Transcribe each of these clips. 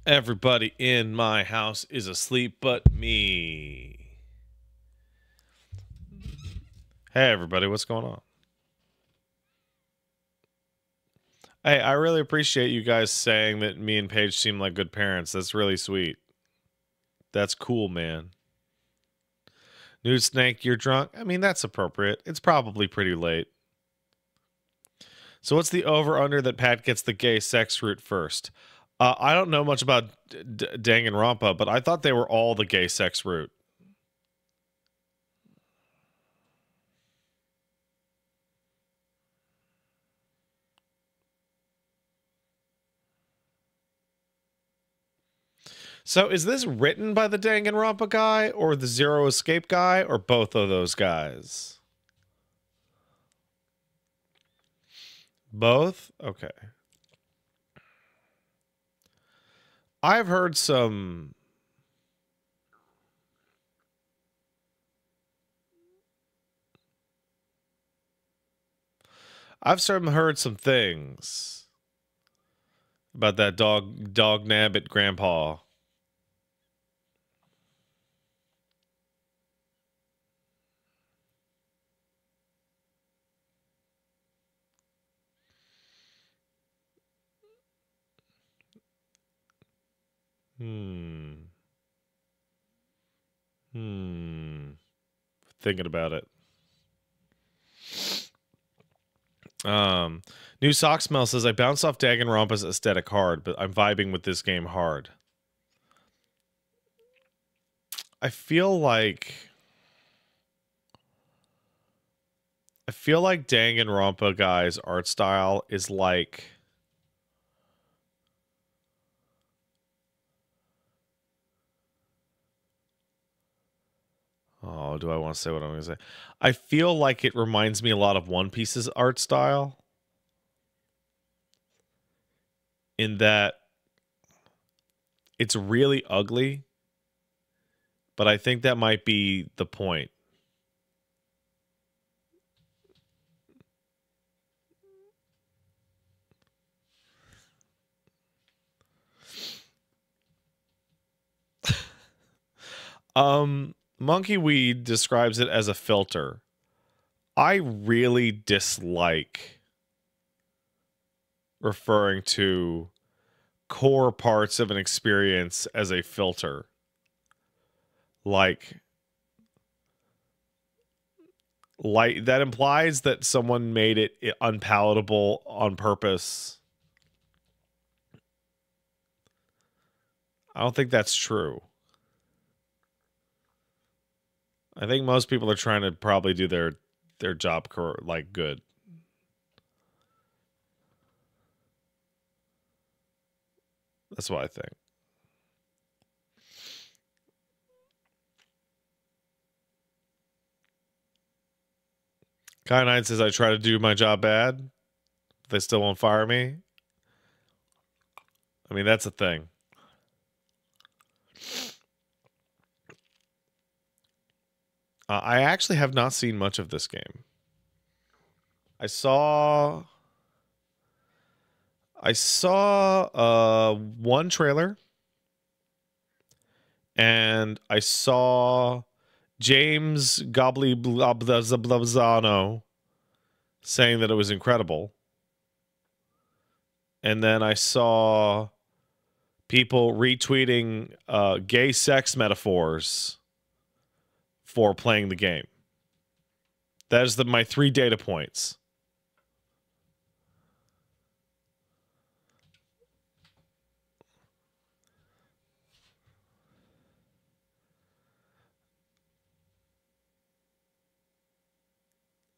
Everybody in my house is asleep but me. Hey, everybody, what's going on? Hey, I really appreciate you guys saying that me and Paige seem like good parents. That's really sweet. That's cool, man. Nude Snake, you're drunk? I mean, that's appropriate. It's probably pretty late. So what's the over-under that Pat gets the gay sex route first? I don't know much about Danganronpa, but I thought they were all the gay sex route. So is this written by the Danganronpa guy or the Zero Escape guy or both of those guys? Both? Okay. I've heard some... heard some things about that dog nabbit grandpa. Thinking about it. New Sock Smell says, I bounced off Danganronpa's aesthetic hard, but I'm vibing with this game hard. I feel like Danganronpa guy's art style is like... Oh, do I want to say what I'm going to say? I feel like it reminds me a lot of One Piece's art style. In that it's really ugly, but I think that might be the point. Monkey Weed describes it as a filter. I really dislike referring to core parts of an experience as a filter. Like that implies that someone made it unpalatable on purpose. I don't think that's true. I think most people are trying to probably do their job like good. That's what I think. Kyanide says I try to do my job bad. They still won't fire me. I mean, that's a thing. I actually have not seen much of this game. I saw one trailer, and I saw James Goblizano saying that it was incredible. And then I saw people retweeting gay sex metaphors for playing the game. That is my 3 data points.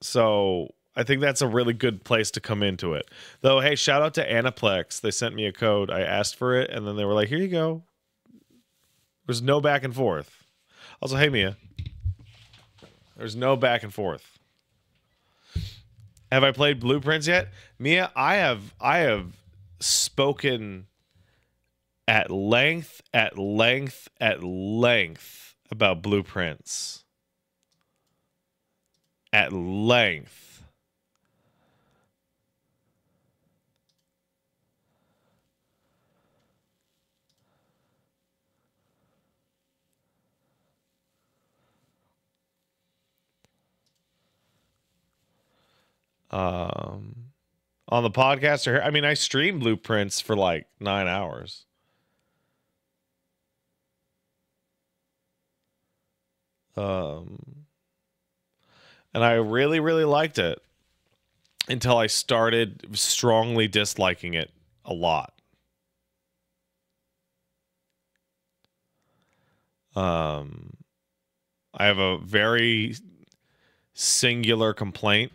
So I think that's a really good place to come into it. Though, hey, shout out to Aniplex. They sent me a code. I asked for it, and then they were like, here you go. There's no back and forth. Also, hey, Mia. There's no back and forth. Have I played Blueprints yet? Mia, I have spoken at length about Blueprints. At length. Um, on the podcast, or I mean, I stream Blueprints for like 9 hours. And I really, really liked it until I started strongly disliking it a lot. I have a very singular complaint.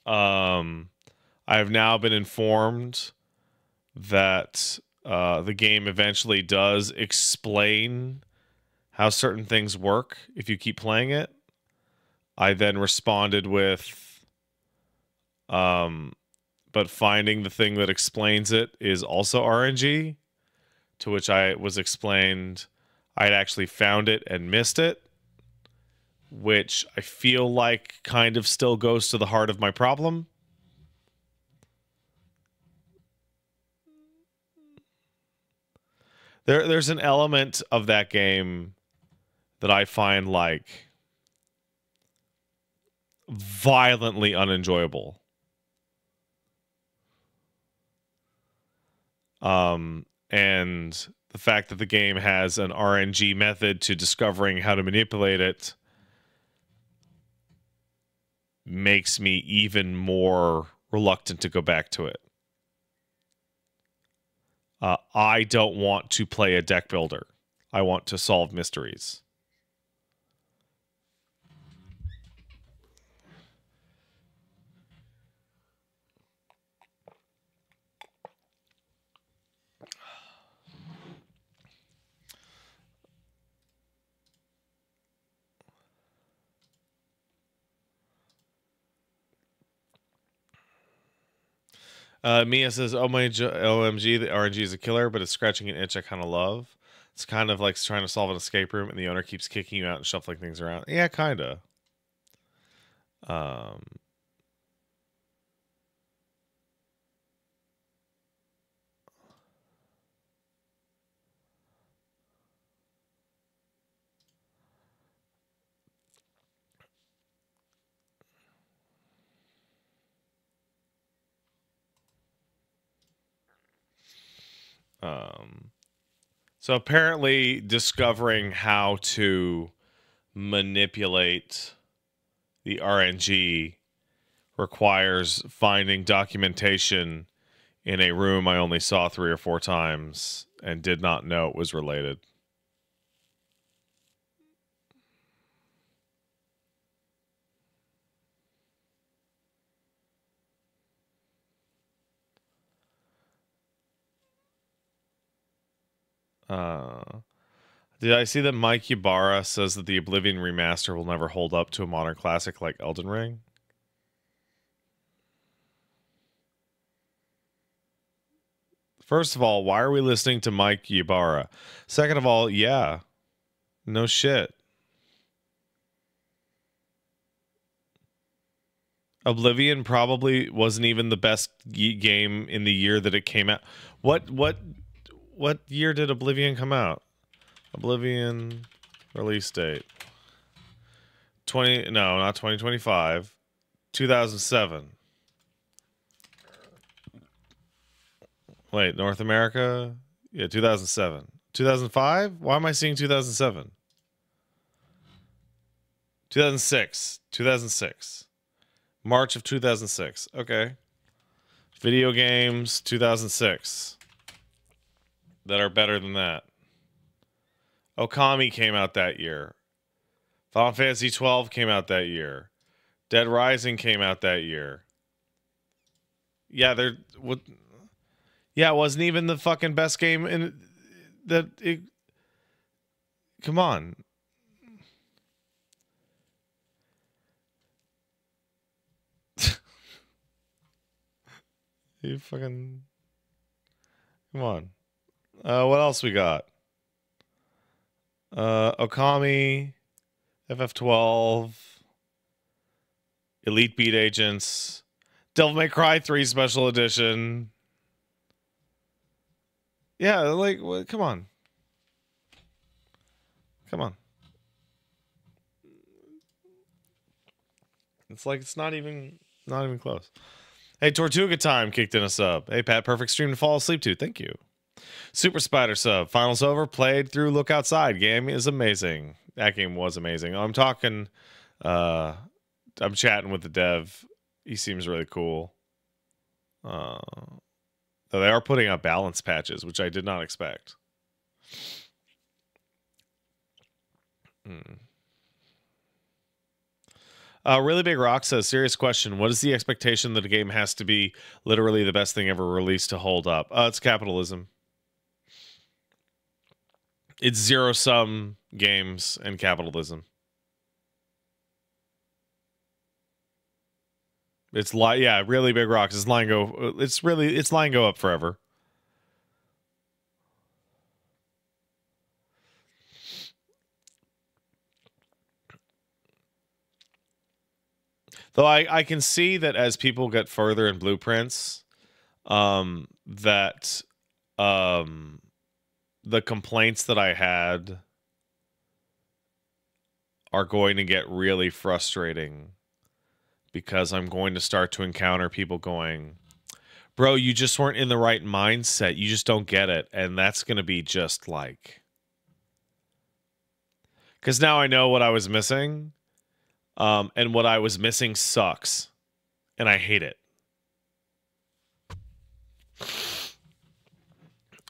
I have now been informed that the game eventually does explain how certain things work if you keep playing it. I then responded with, but finding the thing that explains it is also RNG, to which I was explained I'd actually found it and missed it, which I feel like kind of still goes to the heart of my problem. There's an element of that game that I find like violently unenjoyable. And the fact that the game has an RNG method to discovering how to manipulate it makes me even more reluctant to go back to it. I don't want to play a deck builder. I want to solve mysteries. Mia says, "Oh my OMG, the RNG is a killer, but it's scratching an itch I kind of love. It's kind of like trying to solve an escape room, and the owner keeps kicking you out and shuffling things around. Yeah, kind of. Um, so apparently, discovering how to manipulate the RNG requires finding documentation in a room I only saw 3 or 4 times and did not know it was related." Did I see that Mike Ybarra says that the Oblivion remaster will never hold up to a modern classic like Elden Ring? First of all, why are we listening to Mike Ybarra? Second of all, yeah, no shit. Oblivion probably wasn't even the best game in the year that it came out. What year did Oblivion come out? Oblivion release date. Not 2025. 2007. Wait, North America? Yeah, 2007. 2005? Why am I seeing 2007? 2006. 2006. March of 2006. Okay. Video games 2006 that are better than that. Okami came out that year. Final Fantasy 12 came out that year. Dead Rising came out that year. Yeah, yeah, it wasn't even the fucking best game in that it. Come on. You fucking come on. What else we got? Okami, FF12, Elite Beat Agents, Devil May Cry 3 Special Edition. Yeah, like, come on. Come on. It's like it's not even close. Hey, Tortuga Time kicked in a sub. Hey, Pat, perfect stream to fall asleep to. Thank you. Super Spider sub. Finals over. Played through Look Outside. Game is amazing. That game was amazing. I'm talking. I'm chatting with the dev. He seems really cool. Though they are putting out balance patches, which I did not expect. Really Big Rock says, serious question. What is the expectation that a game has to be literally the best thing ever released to hold up? It's capitalism. It's zero-sum games and capitalism. It's Really Big Rocks. It's line go. It's line go up forever. Though I can see that as people get further in blueprints, that the complaints that I had are going to get really frustrating, because I'm going to start to encounter people going, bro, you just weren't in the right mindset. You just don't get it. And that's going to be just like, because now I know what I was missing. And what I was missing sucks. And I hate it.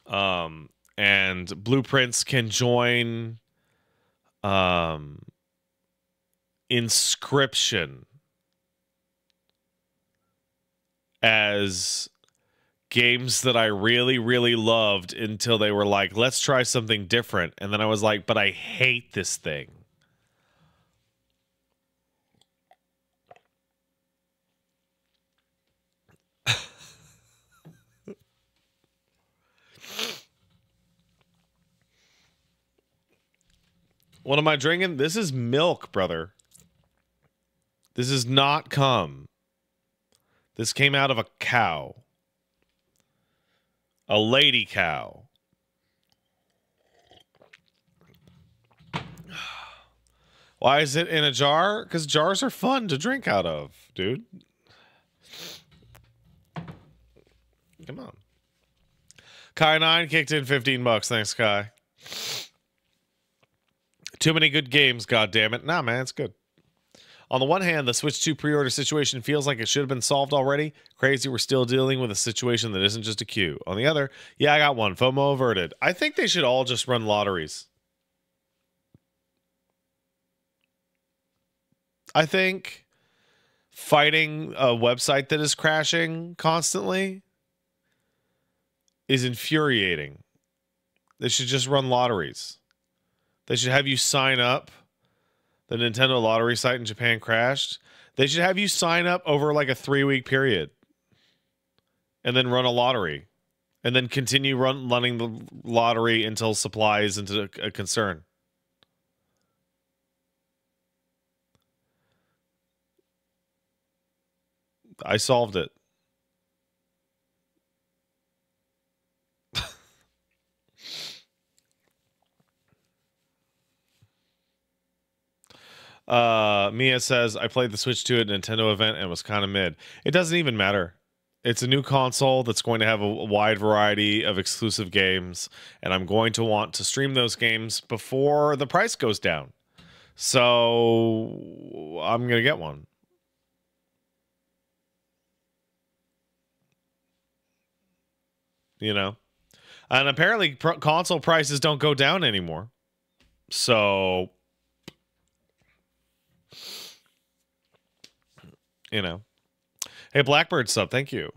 And blueprints can join Inscription as games that I really, really loved until they were like, let's try something different. And then I was like, but I hate this thing. What am I drinking? This is milk, brother. This is not cum. This came out of a cow. A lady cow. Why is it in a jar? Because jars are fun to drink out of, dude. Come on. Kai9 kicked in $15. Thanks, Kai. Too many good games, goddammit. Nah, man, it's good. On the one hand, the Switch 2 pre-order situation feels like it should have been solved already. Crazy we're still dealing with a situation that isn't just a queue. On the other, yeah, I got one. FOMO averted. I think they should all just run lotteries. I think fighting a website that is crashing constantly is infuriating. They should just run lotteries. They should have you sign up. The Nintendo lottery site in Japan crashed. They should have you sign up over like a 3-week period and then run a lottery and then continue running the lottery until supply isn't a concern. I solved it. Mia says, I played the Switch 2 at a Nintendo event and was kind of mid. It doesn't even matter. It's a new console that's going to have a wide variety of exclusive games, and I'm going to want to stream those games before the price goes down. So I'm going to get one. You know? And apparently console prices don't go down anymore. So, you know. Hey, Blackbird sub, thank you.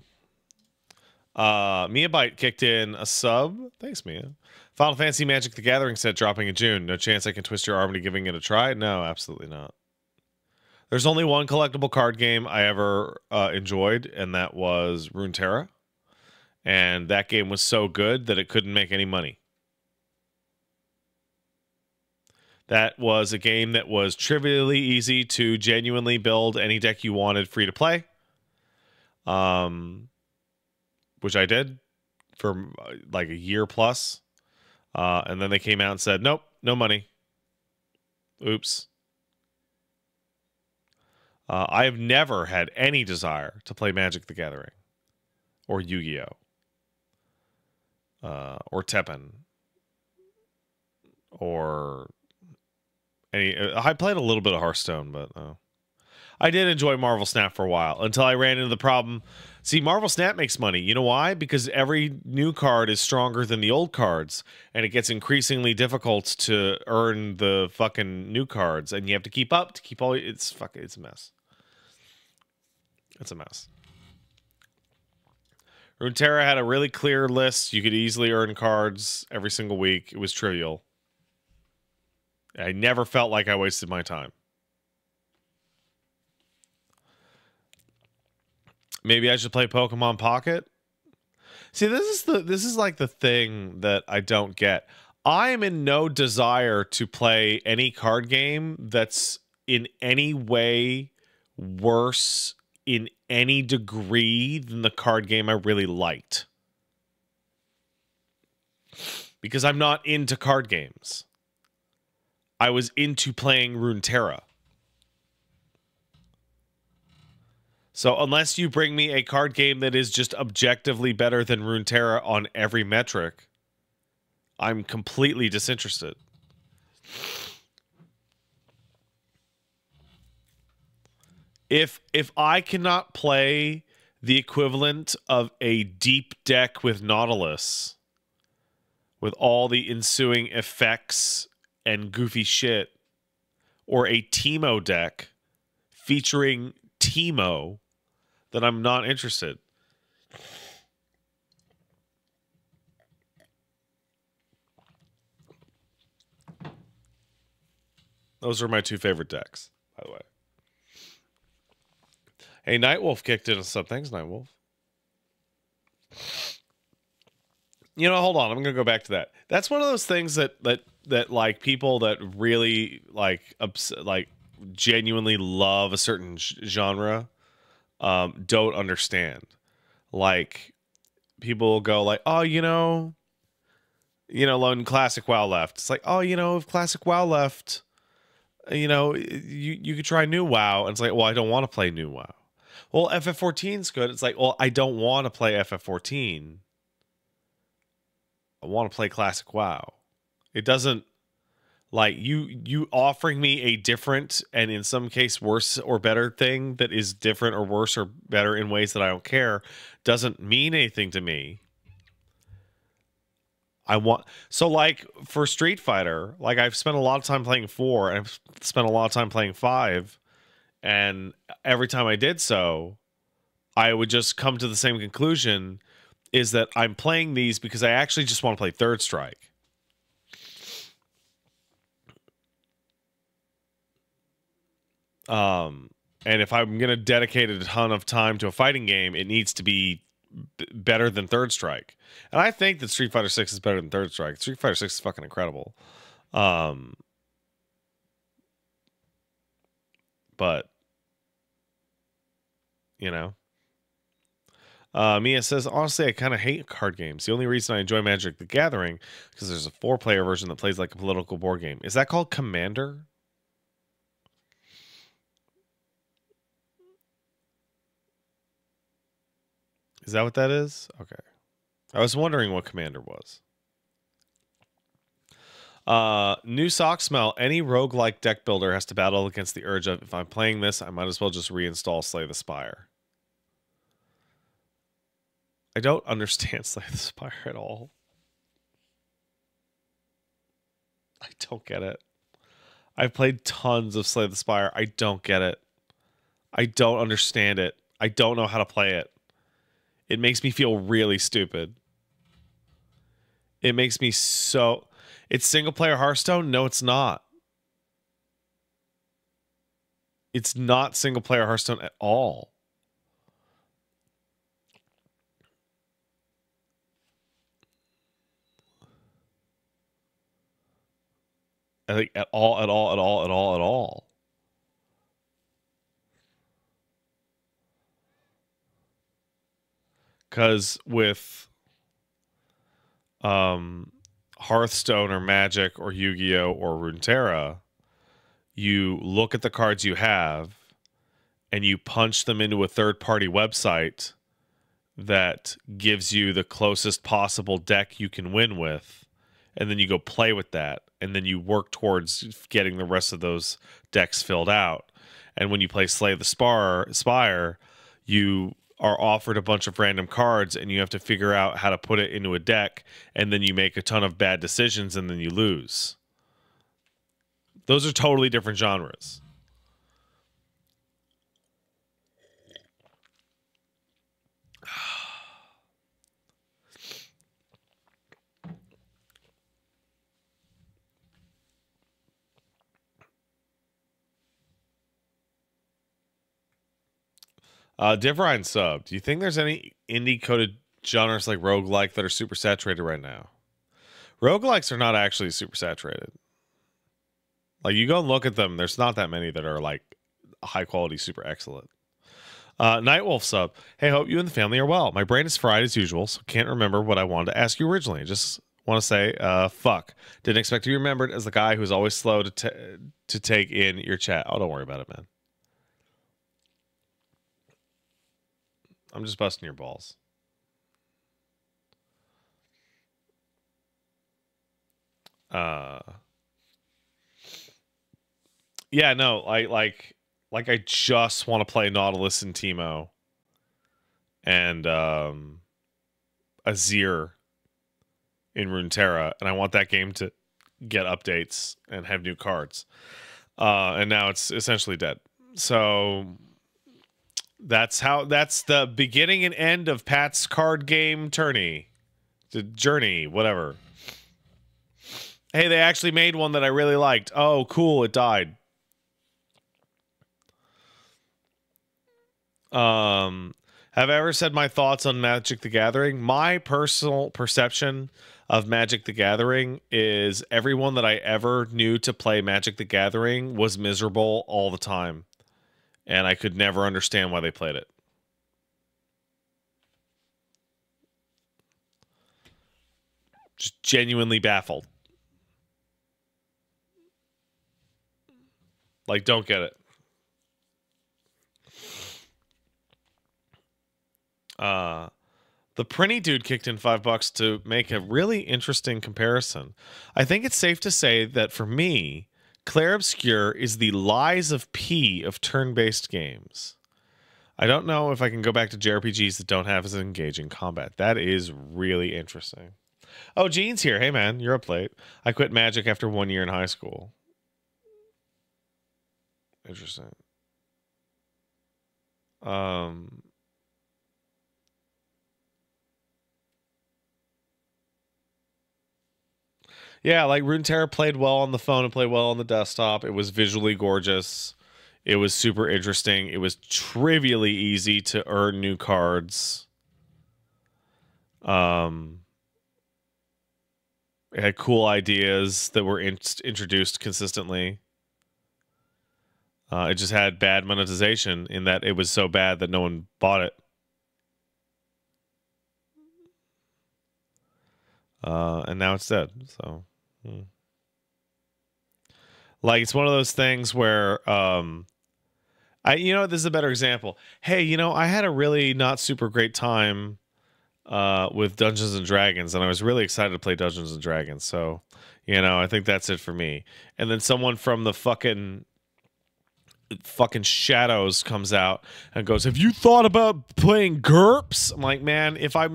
Mia Byte kicked in a sub. Thanks, Mia. Final Fantasy Magic the Gathering set dropping in June. No chance I can twist your arm into giving it a try? No, absolutely not. There's only one collectible card game I ever enjoyed, and that was Runeterra. And that game was so good that it couldn't make any money. That was a game that was trivially easy to genuinely build any deck you wanted free to play. Which I did for like a year plus. And then they came out and said, nope, no money. Oops. I have never had any desire to play Magic the Gathering or Yu-Gi-Oh! Or Tekken or any. I played a little bit of Hearthstone, but I did enjoy Marvel Snap for a while until I ran into the problem. See, Marvel Snap makes money. You know why? Because every new card is stronger than the old cards, and it gets increasingly difficult to earn the fucking new cards, and you have to keep up to keep all. It's a mess. It's a mess. Runeterra had a really clear list. You could easily earn cards every single week. It was trivial. I never felt like I wasted my time. Maybe I should play Pokemon Pocket. See, this is like the thing that I don't get. I am in no desire to play any card game that's in any way worse in any degree than the card game I really liked. Because I'm not into card games. I was into playing Runeterra. So unless you bring me a card game that is just objectively better than Runeterra on every metric, I'm completely disinterested. If I cannot play the equivalent of a deep deck with Nautilus, with all the ensuing effects and goofy shit, or a Teemo deck featuring Teemo, then I'm not interested. Those are my two favorite decks, by the way. Hey, Nightwolf kicked in some things, Nightwolf. You know, hold on. I'm going to go back to that. That's one of those things that like people that really like genuinely love a certain genre don't understand. Like people will go like, "Oh, when Classic WoW left." It's like, "Oh, if Classic WoW left, you could try New WoW." And it's like, "Well, I don't want to play New WoW." Well, FF14 is good. It's like, "Well, I don't want to play FF14. I want to play Classic WoW." It doesn't, like, you offering me a different and in some case worse or better thing that is different or worse or better in ways that I don't care doesn't mean anything to me. So like for Street Fighter, like I've spent a lot of time playing 4 and I've spent a lot of time playing 5, and every time I did so, I would just come to the same conclusion, is that I'm playing these because I actually just want to play Third Strike. And if I'm going to dedicate a ton of time to a fighting game, it needs to be better than Third Strike. And I think that Street Fighter 6 is better than Third Strike. Street Fighter 6 is fucking incredible. But Mia says, honestly, I kind of hate card games. The only reason I enjoy Magic the Gathering because there's a 4-player version that plays like a political board game. Is that called Commander? Is that what that is? Okay. I was wondering what Commander was. New sock smell. Any roguelike deck builder has to battle against the urge of, if I'm playing this, I might as well just reinstall Slay the Spire. I don't understand Slay the Spire at all. I don't get it. I've played tons of Slay the Spire. I don't get it. I don't understand it. I don't know how to play it. It makes me feel really stupid. It makes me so... It's single-player Hearthstone? No, it's not. It's not single-player Hearthstone at all. I think at all. Because with Hearthstone or Magic or Yu-Gi-Oh or Runeterra, you look at the cards you have and you punch them into a third-party website that gives you the closest possible deck you can win with, and then you go play with that, and then you work towards getting the rest of those decks filled out. And when you play Slay the Spire, you are offered a bunch of random cards, and you have to figure out how to put it into a deck, and then you make a ton of bad decisions, and then you lose. Those are totally different genres. Divrine sub. Do you think there's any indie coded genres like roguelike that are super saturated right now? Roguelikes are not actually super saturated. Like, you go and look at them, there's not that many that are like high quality, super excellent. Nightwolf sub. Hey, hope you and the family are well. My brain is fried as usual, so can't remember what I wanted to ask you originally. Just want to say, fuck. Didn't expect to be remembered as the guy who's always slow to take in your chat. Oh, don't worry about it, man. I'm just busting your balls. Yeah, no, like I just want to play Nautilus and Teemo and Azir in Runeterra, and I want that game to get updates and have new cards. And now it's essentially dead. So that's the beginning and end of Pat's card game tourney. The journey, whatever. Hey, they actually made one that I really liked. Oh, cool, it died. Have I ever said my thoughts on Magic the Gathering? My personal perception of Magic the Gathering is everyone that I ever knew to play Magic the Gathering was miserable all the time. And I could never understand why they played it. Just genuinely baffled. Like, don't get it. The Prinny dude kicked in $5 to make a really interesting comparison. I think it's safe to say that for me, Clair Obscur is the Lies of P of turn-based games. I don't know if I can go back to JRPGs that don't have as engaging combat. That is really interesting. Oh, Gene's here. Hey, man, you're up late. I quit Magic after 1 year in high school. Interesting. Yeah, like Runeterra played well on the phone and played well on the desktop. It was visually gorgeous. It was super interesting. It was trivially easy to earn new cards. It had cool ideas that were introduced consistently. It just had bad monetization in that it was so bad that no one bought it. And now it's dead. So, like, it's one of those things where, this is a better example. Hey, I had a really not super great time with Dungeons and Dragons, and I was really excited to play Dungeons and Dragons. So, I think that's it for me. And then someone from the fucking shadows comes out and goes, have you thought about playing GURPS? I'm like, man, if I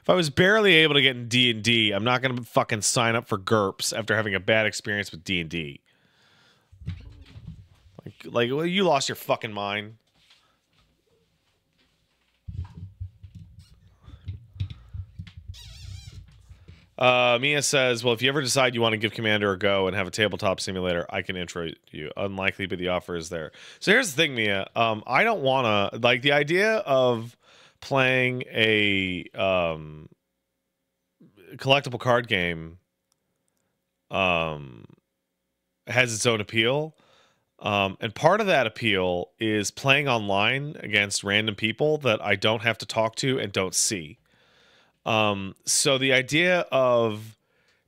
was barely able to get in D&D, I'm not gonna fucking sign up for GURPS after having a bad experience with D&D. Like, well, you lost your fucking mind. Mia says, well, if you ever decide you want to give Commander a go and have a tabletop simulator, I can intro you. Unlikely, but the offer is there. So here's the thing, Mia. I don't want to, like, the idea of playing a collectible card game has its own appeal. And part of that appeal is playing online against random people that I don't have to talk to and don't see. So the idea of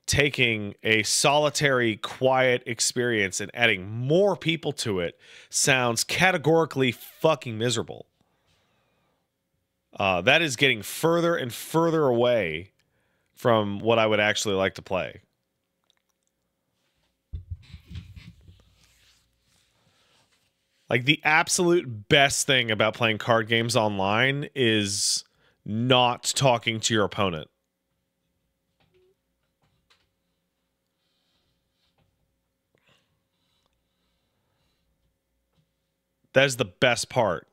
taking a solitary, quiet experience and adding more people to it sounds categorically fucking miserable. That is getting further and further away from what I would actually like to play. Like, the absolute best thing about playing card games online is not talking to your opponent. That is the best part.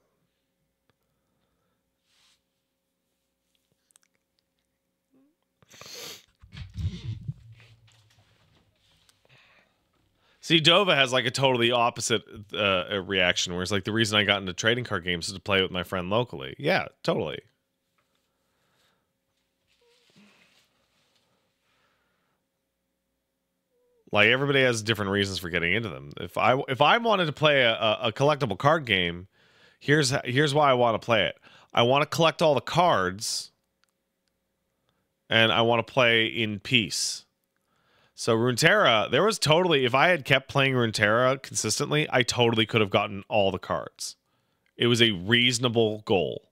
See, Dova has like a totally opposite reaction, where it's like, the reason I got into trading card games is to play with my friend locally. Yeah, totally. Like, everybody has different reasons for getting into them. If I wanted to play a collectible card game, here's why I want to play it. I want to collect all the cards, and I want to play in peace. So Runeterra, there was totally, if I had kept playing Runeterra consistently, I totally could have gotten all the cards. It was a reasonable goal.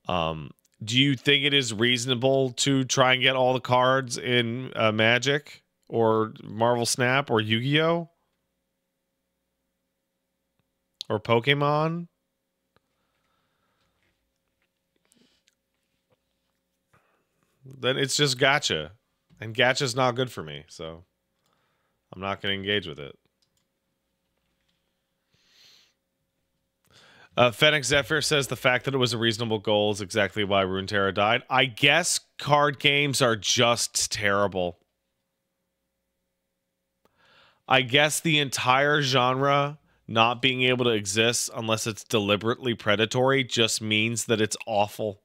Do you think it is reasonable to try and get all the cards in Magic or Marvel Snap or Yu-Gi-Oh? Or Pokemon? Then it's just gacha. And gacha's not good for me, so I'm not going to engage with it. Fennec Zephyr says the fact that it was a reasonable goal is exactly why Runeterra died. I guess card games are just terrible. I guess the entire genre not being able to exist unless it's deliberately predatory just means that it's awful.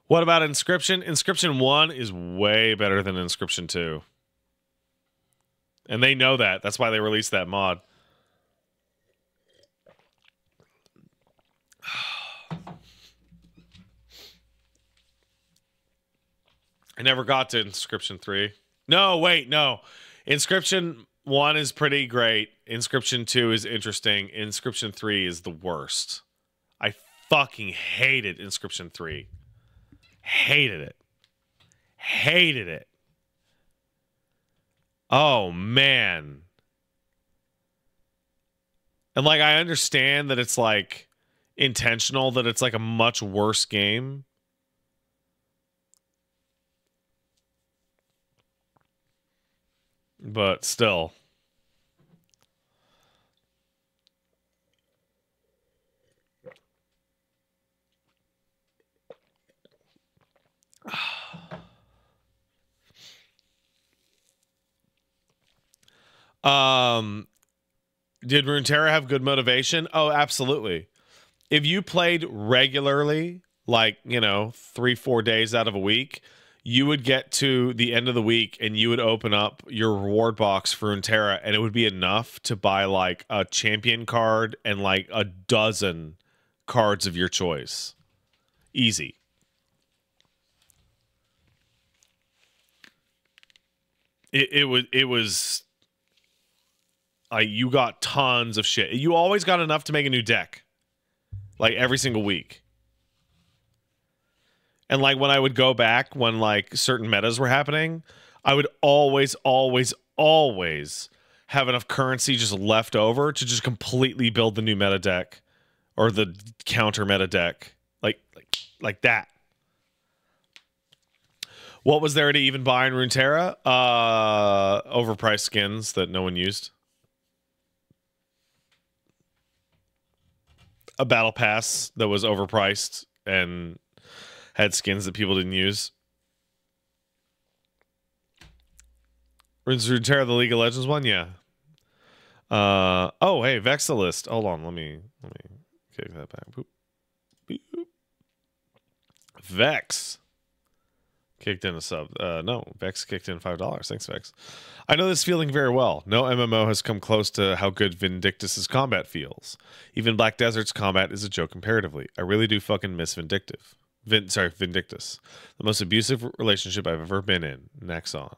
What about Inscription? Inscription 1 is way better than Inscription 2. And they know that. That's why they released that mod. I never got to Inscription 3. No, wait, no. Inscription 1 is pretty great. Inscription 2 is interesting. Inscription 3 is the worst. I fucking hated Inscription 3. Hated it. Hated it. Oh, man. And, like, I understand that it's, like, intentional, that it's, like, a much worse game. But still. Did Runeterra have good motivation? Oh, absolutely. If you played regularly, like, 3-4 days out of a week, you would get to the end of the week and you would open up your reward box for Runeterra, and it would be enough to buy like a champion card and like a dozen cards of your choice. Easy. It was you got tons of shit. You always got enough to make a new deck, like every single week. And like when I would go back when like certain metas were happening, I would always have enough currency just left over to just completely build the new meta deck or the counter meta deck. Like that. What was there to even buy in Runeterra? Overpriced skins that no one used. A battle pass that was overpriced and had skins that people didn't use. Runeterra, the League of Legends one, yeah. Oh, hey, Vexilist. Hold on, let me kick that back. Boop. Boop. Vex. kicked in a sub. No, Vex kicked in $5. Thanks, Vex. I know this feeling very well. No MMO has come close to how good Vindictus's combat feels. Even Black Desert's combat is a joke comparatively. I really do fucking miss Vindictus. Vindictus. The most abusive relationship I've ever been in. Nexon.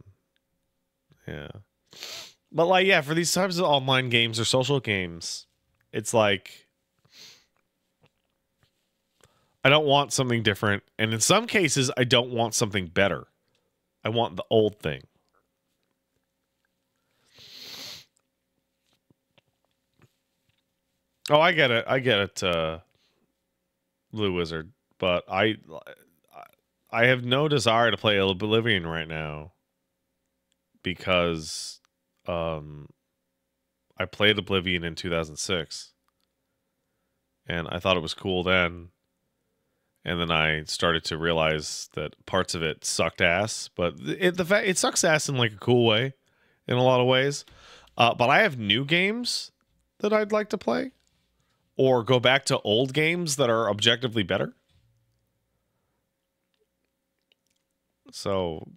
Yeah. But like, yeah, for these types of online games or social games, it's like I don't want something different. And in some cases, I don't want something better. I want the old thing. Oh, I get it. I get it, Blue Wizard. But I have no desire to play Oblivion right now because I played Oblivion in 2006 and I thought it was cool then. And then I started to realize that parts of it sucked ass, but it sucks ass in like a cool way in a lot of ways. But I have new games that I'd like to play or go back to old games that are objectively better. So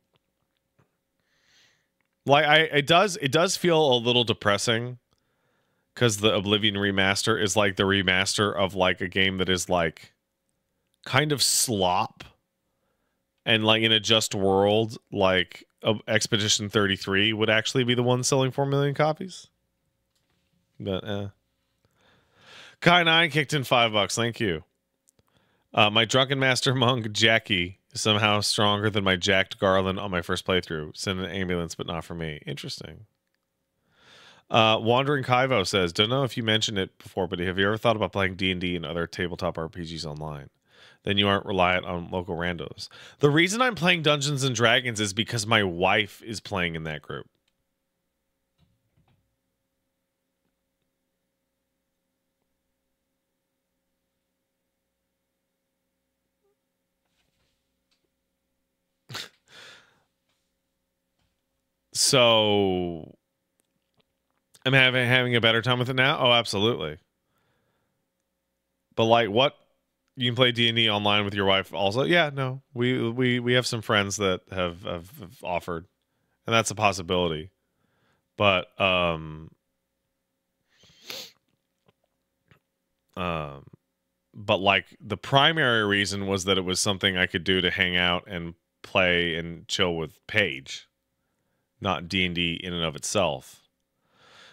like it does feel a little depressing because the Oblivion remaster is like the remaster of like a game that is like kind of slop, and like in a just world, like Expedition 33 would actually be the one selling 4 million copies. But Kai9 kicked in $5. Thank you. My Drunken Master Monk Jackie is somehow stronger than my jacked Garland on my first playthrough. Send an ambulance, but not for me. Interesting. Wandering Kaivo says, don't know if you mentioned it before, but have you ever thought about playing D&D and other tabletop RPGs online? Then you aren't reliant on local randos. The reason I'm playing Dungeons and Dragons is because my wife is playing in that group. So I'm having a better time with it now. Oh, absolutely. But like, what? You can play D&D online with your wife also? Yeah, no. We have some friends that have offered, and that's a possibility. But but like the primary reason was that it was something I could do to hang out and play and chill with Paige, not D&D in and of itself.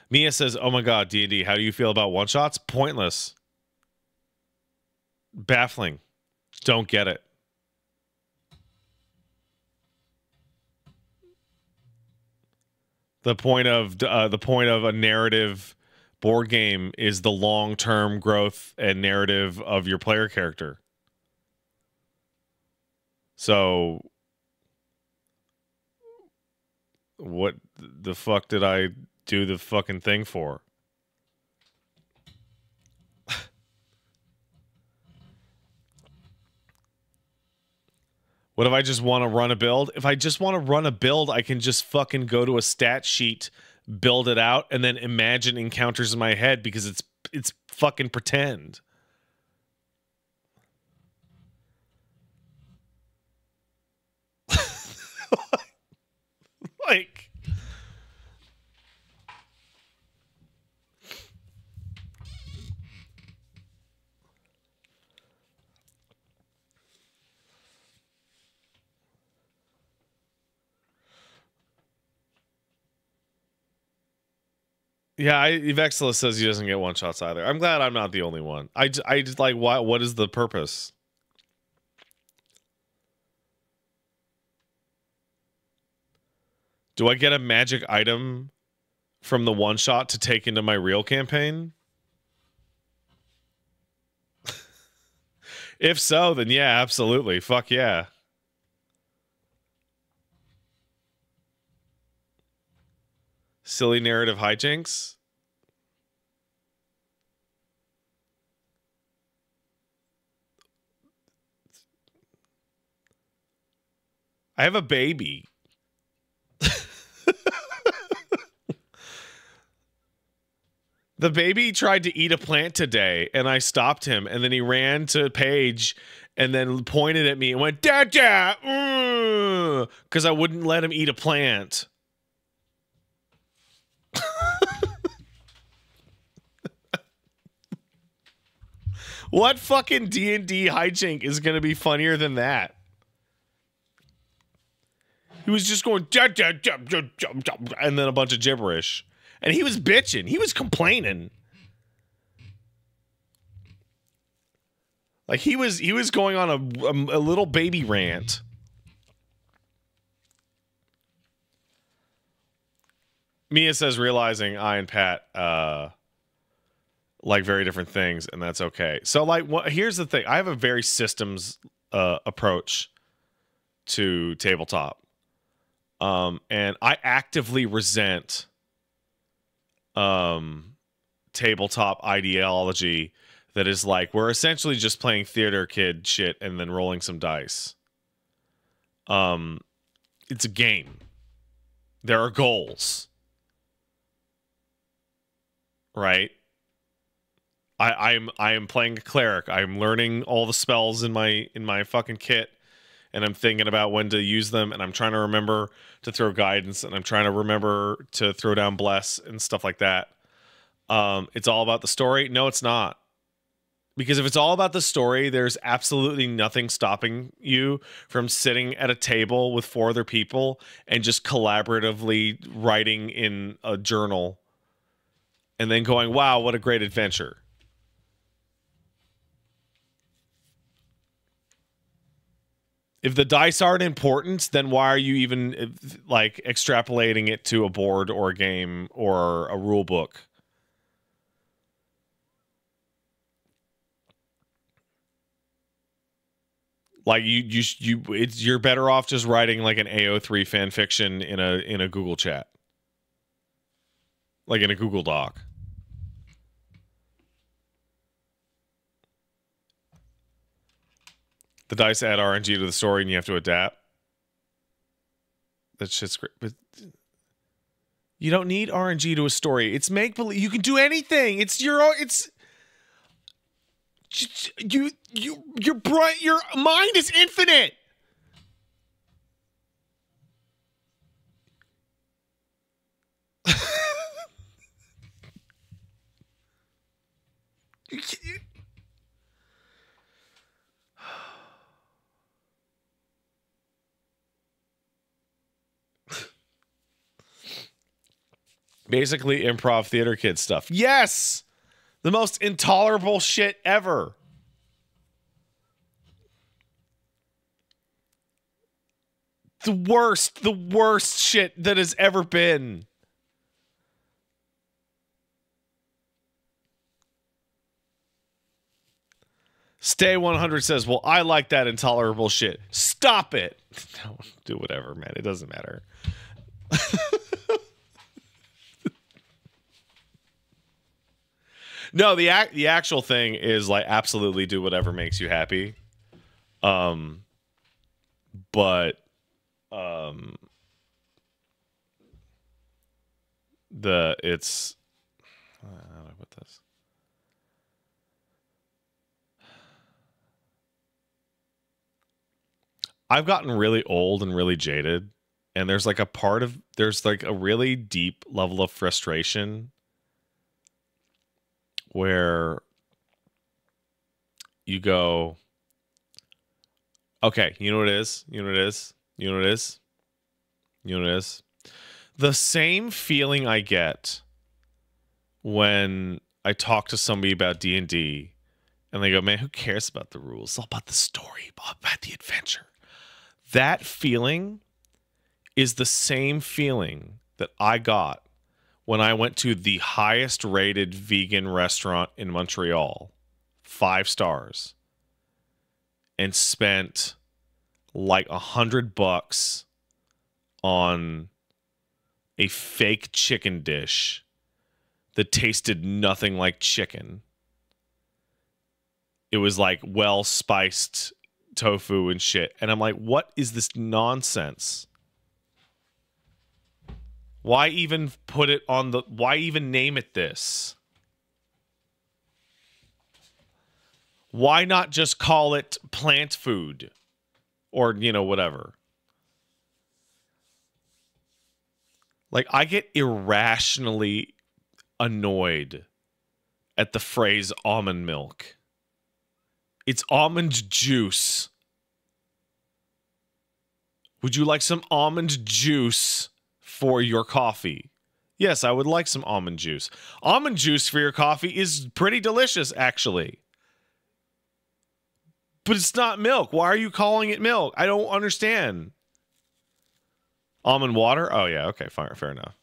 Mia says, "Oh my god, D&D, how do you feel about one-shots? Pointless. Baffling. Don't get it." The point of a narrative board game is the long-term growth and narrative of your player character. So what the fuck did I do the fucking thing for? What if I just want to run a build? If I just want to run a build, I can just fucking go to a stat sheet, build it out, and then imagine encounters in my head because it's fucking pretend. Like, yeah, Vexilus says he doesn't get one shots either. I'm glad I'm not the only one. I just like, what is the purpose? Do I get a magic item from the one shot to take into my real campaign? If so, then yeah, absolutely. Fuck yeah. Silly narrative hijinks. I have a baby. The baby tried to eat a plant today, and I stopped him, and then he ran to Paige and then pointed at me and went, "Dad, dad," because I wouldn't let him eat a plant. What fucking D&D hijink is going to be funnier than that? He was just going, "Dad, dad, dad, dad, dad, dad," and then a bunch of gibberish. And he was bitching. He was complaining. Like he was going on a little baby rant. Mia says, realizing I and Pat like very different things, and that's okay. So, like, here's the thing: I have a very systems approach to tabletop, and I actively resent tabletop ideology that is like, we're essentially just playing theater kid shit and then rolling some dice. It's a game. There are goals. Right? I am playing a cleric. I'm learning all the spells in my fucking kit, and I'm thinking about when to use them, and I'm trying to remember to throw guidance, and I'm trying to remember to throw down bless and stuff like that. It's all about the story. No, it's not. Because if it's all about the story, there's absolutely nothing stopping you from sitting at a table with 4 other people and just collaboratively writing in a journal and then going, wow, what a great adventure. If the dice aren't important, then why are you even like extrapolating it to a board or a game or a rule book? Like you're better off just writing like an AO3 fan fiction in a Google chat, like in a Google Doc. The dice add RNG to the story, and you have to adapt. That shit's great, but you don't need RNG to a story. It's make believe. You can do anything. It's your own. It's your mind is infinite. Basically, improv theater kid stuff. Yes, the most intolerable shit ever. The worst shit that has ever been. Stay 100 says, well, I like that intolerable shit. Stop it. No, do whatever, man. It doesn't matter. No, the actual thing is like absolutely do whatever makes you happy. But it's how do I put this? I've gotten really old and really jaded, and there's like a really deep level of frustration where you go, okay, you know what it is? You know what it is? You know what it is? You know what it is? The same feeling I get when I talk to somebody about D&D and they go, man, who cares about the rules? It's all about the story, about the adventure. That feeling is the same feeling that I got when I went to the highest rated vegan restaurant in Montreal, 5 stars, and spent like $100 on a fake chicken dish that tasted nothing like chicken. It was like well spiced tofu and shit. And I'm like, what is this nonsense? Why even put it on why even name it this? Why not just call it plant food or, whatever? Like, I get irrationally annoyed at the phrase almond milk. It's almond juice. Would you like some almond juice for your coffee? Yes, I would like some almond juice. Almond juice for your coffee is pretty delicious, actually. But it's not milk. Why are you calling it milk? I don't understand. Almond water? Oh, yeah. Okay, fine. Fair enough.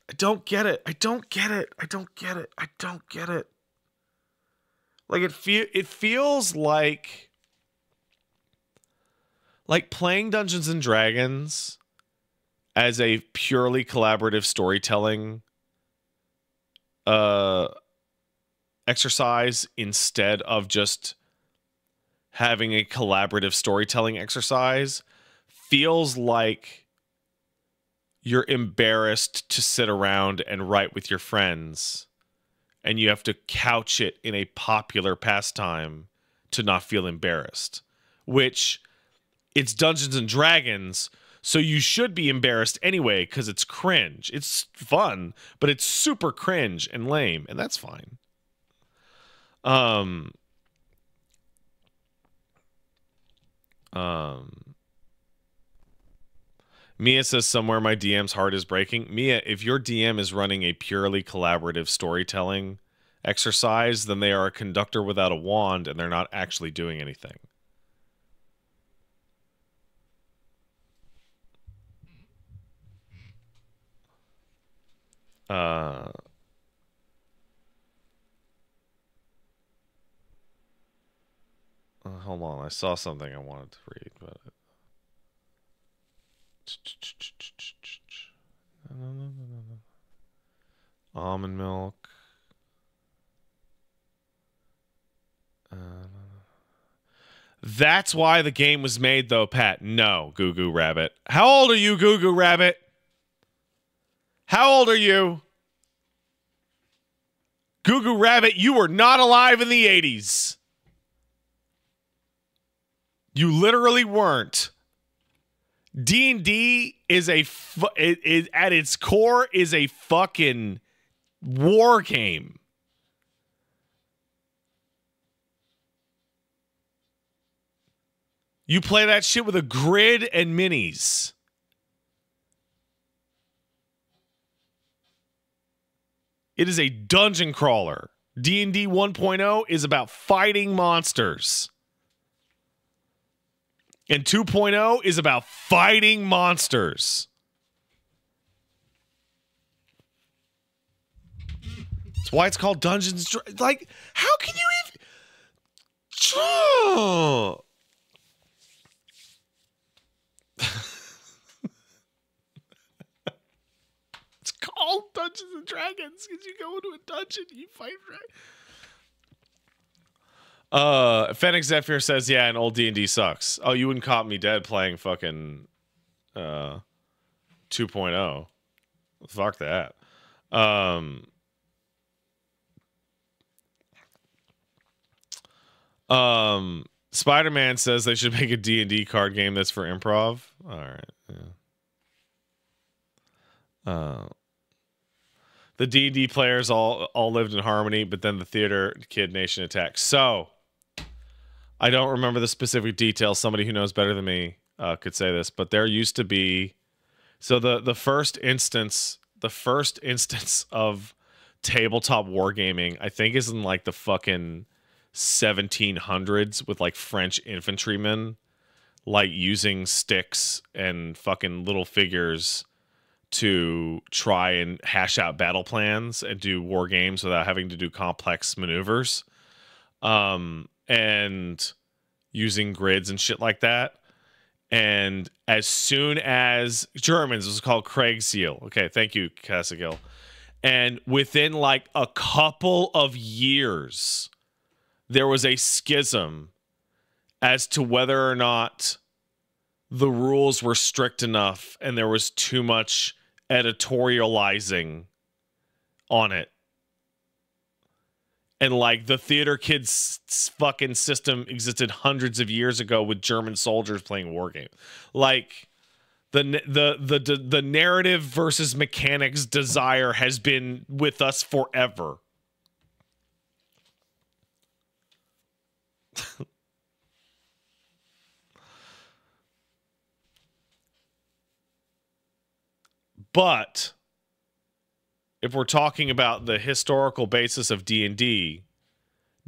I don't get it. I don't get it. I don't get it. I don't get it. Like, it feels like playing Dungeons and Dragons as a purely collaborative storytelling exercise instead of just having a collaborative storytelling exercise feels like you're embarrassed to sit around and write with your friends, and you have to couch it in a popular pastime to not feel embarrassed, which it's Dungeons and Dragons, so you should be embarrassed anyway because it's cringe. It's fun, but it's super cringe and lame, and that's fine. Mia says somewhere my DM's heart is breaking. Mia, if your DM is running a purely collaborative storytelling exercise, then they are a conductor without a wand and they're not actually doing anything. Hold on, I saw something I wanted to read, but almond milk. That's why the game was made, though, Pat. No, Goo Goo Rabbit. How old are you, Goo Goo Rabbit? How old are you? Goo Goo Rabbit, you were not alive in the 80s. You literally weren't. D&D is at its core is a fucking war game. You play that shit with a grid and minis. It is a dungeon crawler. D&D 1.0 is about fighting monsters. And 2.0 is about fighting monsters. That's why it's called Dungeons. Like, how can you even... It's called Dungeons and Dragons because you go into a dungeon, you fight Fennec Zephyr says, yeah, and old D&D sucks. Oh, you wouldn't caught me dead playing fucking 2.0. Fuck that. Spider-Man says they should make a D&D card game that's for improv. All right. Yeah. The D&D players all lived in harmony, but then the theater kid nation attacked. So, I don't remember the specific details. Somebody who knows better than me could say this, but there used to be... So the first instance of tabletop wargaming, I think, is in like the fucking 1700s with like French infantrymen like using sticks and fucking little figures to try and hash out battle plans and do war games without having to do complex maneuvers, and using grids and shit like that. And as soon as Germans, it was called Kriegseal. Okay, thank you, Casagill. And within like a couple of years, there was a schism as to whether or not the rules were strict enough and there was too much editorializing on it. And like the theater kids fucking system existed hundreds of years ago with German soldiers playing war games. Like the narrative versus mechanics desire has been with us forever. But if we're talking about the historical basis of D&D,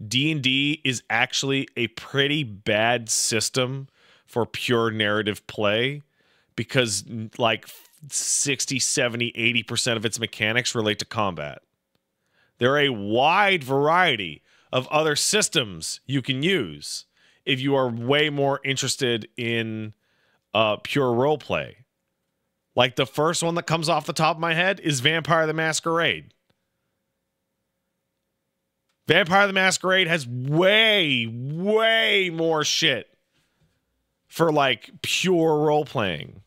D&D is actually a pretty bad system for pure narrative play because like 60, 70, 80% of its mechanics relate to combat. There are a wide variety of other systems you can use if you are way more interested in pure role play. Like the first one that comes off the top of my head is Vampire the Masquerade. Vampire the Masquerade has way, way more shit for like pure role playing.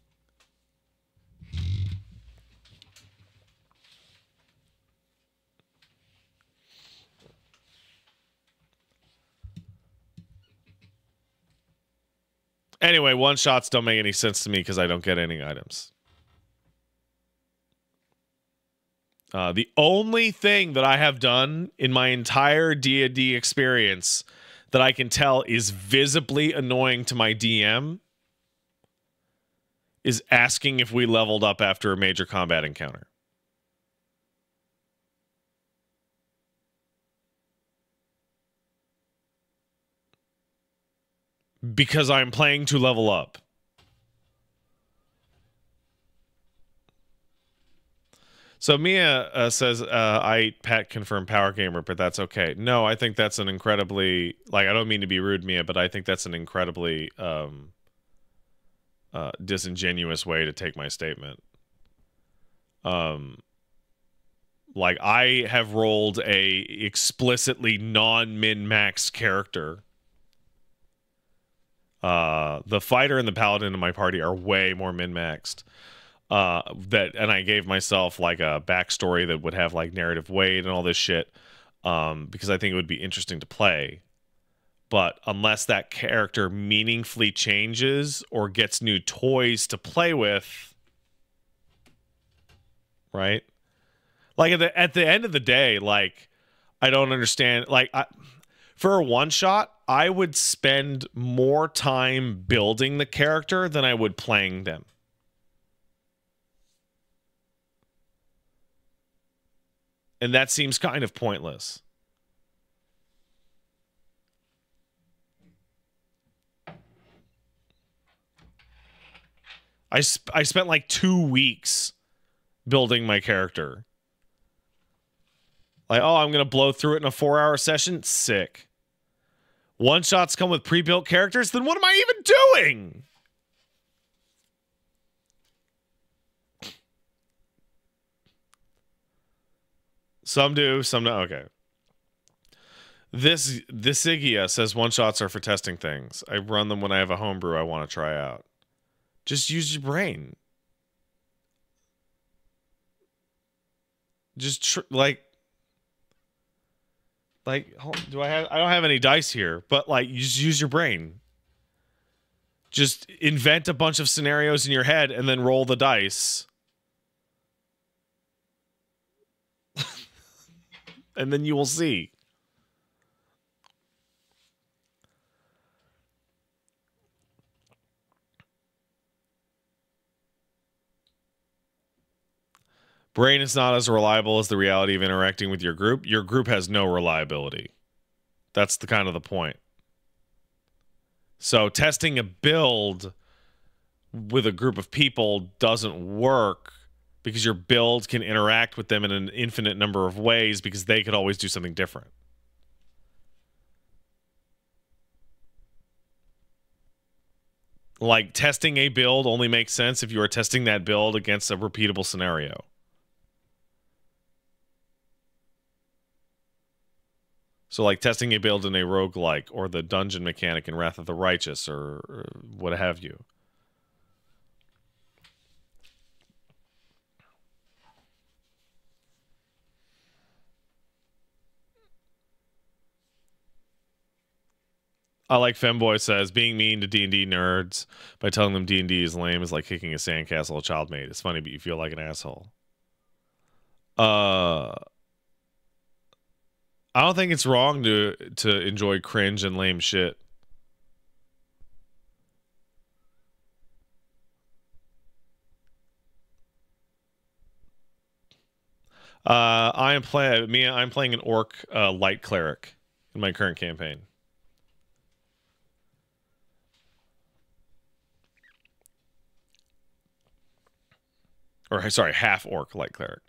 Anyway, one shots don't make any sense to me because I don't get any items. The only thing that I have done in my entire D&D experience that I can tell is visibly annoying to my DM is asking if we leveled up after a major combat encounter. Because I'm playing to level up. So Mia says, Pat confirmed Power Gamer, but that's okay. No, I think that's an incredibly, like, I don't mean to be rude, Mia, but I think that's an incredibly disingenuous way to take my statement. Like, I have rolled a explicitly non-min-max character. The fighter and the paladin in my party are way more min-maxed. And I gave myself like a backstory that would have like narrative weight and all this shit, because I think it would be interesting to play. But unless that character meaningfully changes or gets new toys to play with, right? Like at the end of the day, like I don't understand. Like for a one shot, I would spend more time building the character than I would playing them. And that seems kind of pointless. I spent like 2 weeks building my character. Like, oh, I'm going to blow through it in a 4-hour session? Sick. One-shots come with pre-built characters? Then what am I even doing? Some do, some don't. Okay. This Igia says one-shots are for testing things. I run them when I have a homebrew I want to try out. Just use your brain. Just like do I don't have any dice here, but like you just use your brain. Just invent a bunch of scenarios in your head and then roll the dice. And then you will see. Brain is not as reliable as the reality of interacting with your group. Your group has no reliability. That's the kind of the point. So testing a build with a group of people doesn't work because your build can interact with them in an infinite number of ways because they could always do something different. Like testing a build only makes sense if you are testing that build against a repeatable scenario. So like testing a build in a roguelike or the dungeon mechanic in Wrath of the Righteous or what have you. I like Femboy says being mean to D&D nerds by telling them D&D is lame is like kicking a sandcastle a child made. It's funny, but you feel like an asshole. I don't think it's wrong to enjoy cringe and lame shit. I'm playing an orc light cleric in my current campaign. Or sorry, half orc light cleric.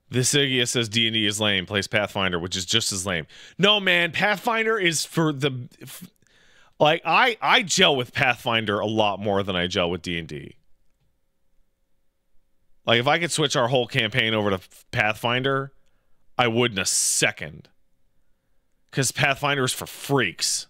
This Iggy says D&D is lame. Plays Pathfinder, which is just as lame. No, man, Pathfinder is for the like I gel with Pathfinder a lot more than I gel with D&D. Like if I could switch our whole campaign over to Pathfinder, I would in a second. Cuz Pathfinder is for freaks.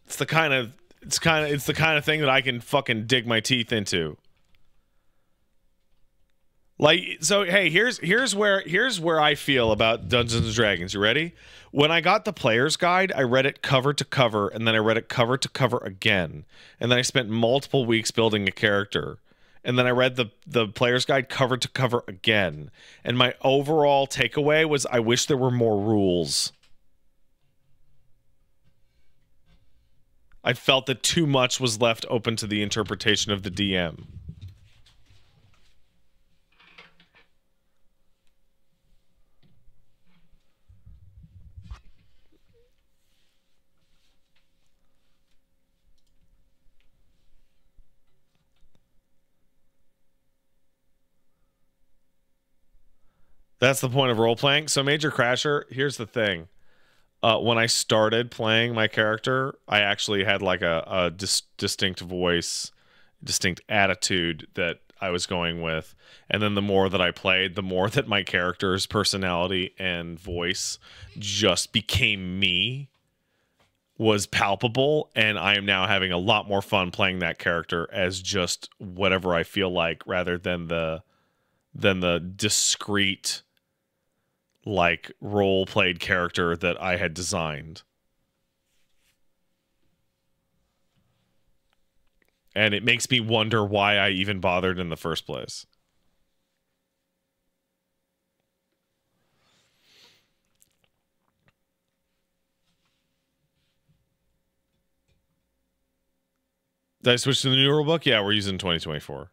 It's the kind of thing that I can fucking dig my teeth into. Like, so hey, here's where I feel about Dungeons and Dragons. You ready? When I got the player's guide, I read it cover to cover, and then I read it cover to cover again. And then I spent multiple weeks building a character. And then I read the player's guide cover to cover again. And my overall takeaway was I wish there were more rules. I felt that too much was left open to the interpretation of the DM. That's the point of role-playing. So Major Crasher, here's the thing. When I started playing my character, I actually had like a distinct voice, distinct attitude that I was going with. And then the more that I played, the more that my character's personality and voice just became me, was palpable. And I am now having a lot more fun playing that character as just whatever I feel like, rather than the discrete, like, role-played character that I had designed. And it makes me wonder why I even bothered in the first place. Did I switch to the new rule book? Yeah, we're using 2024.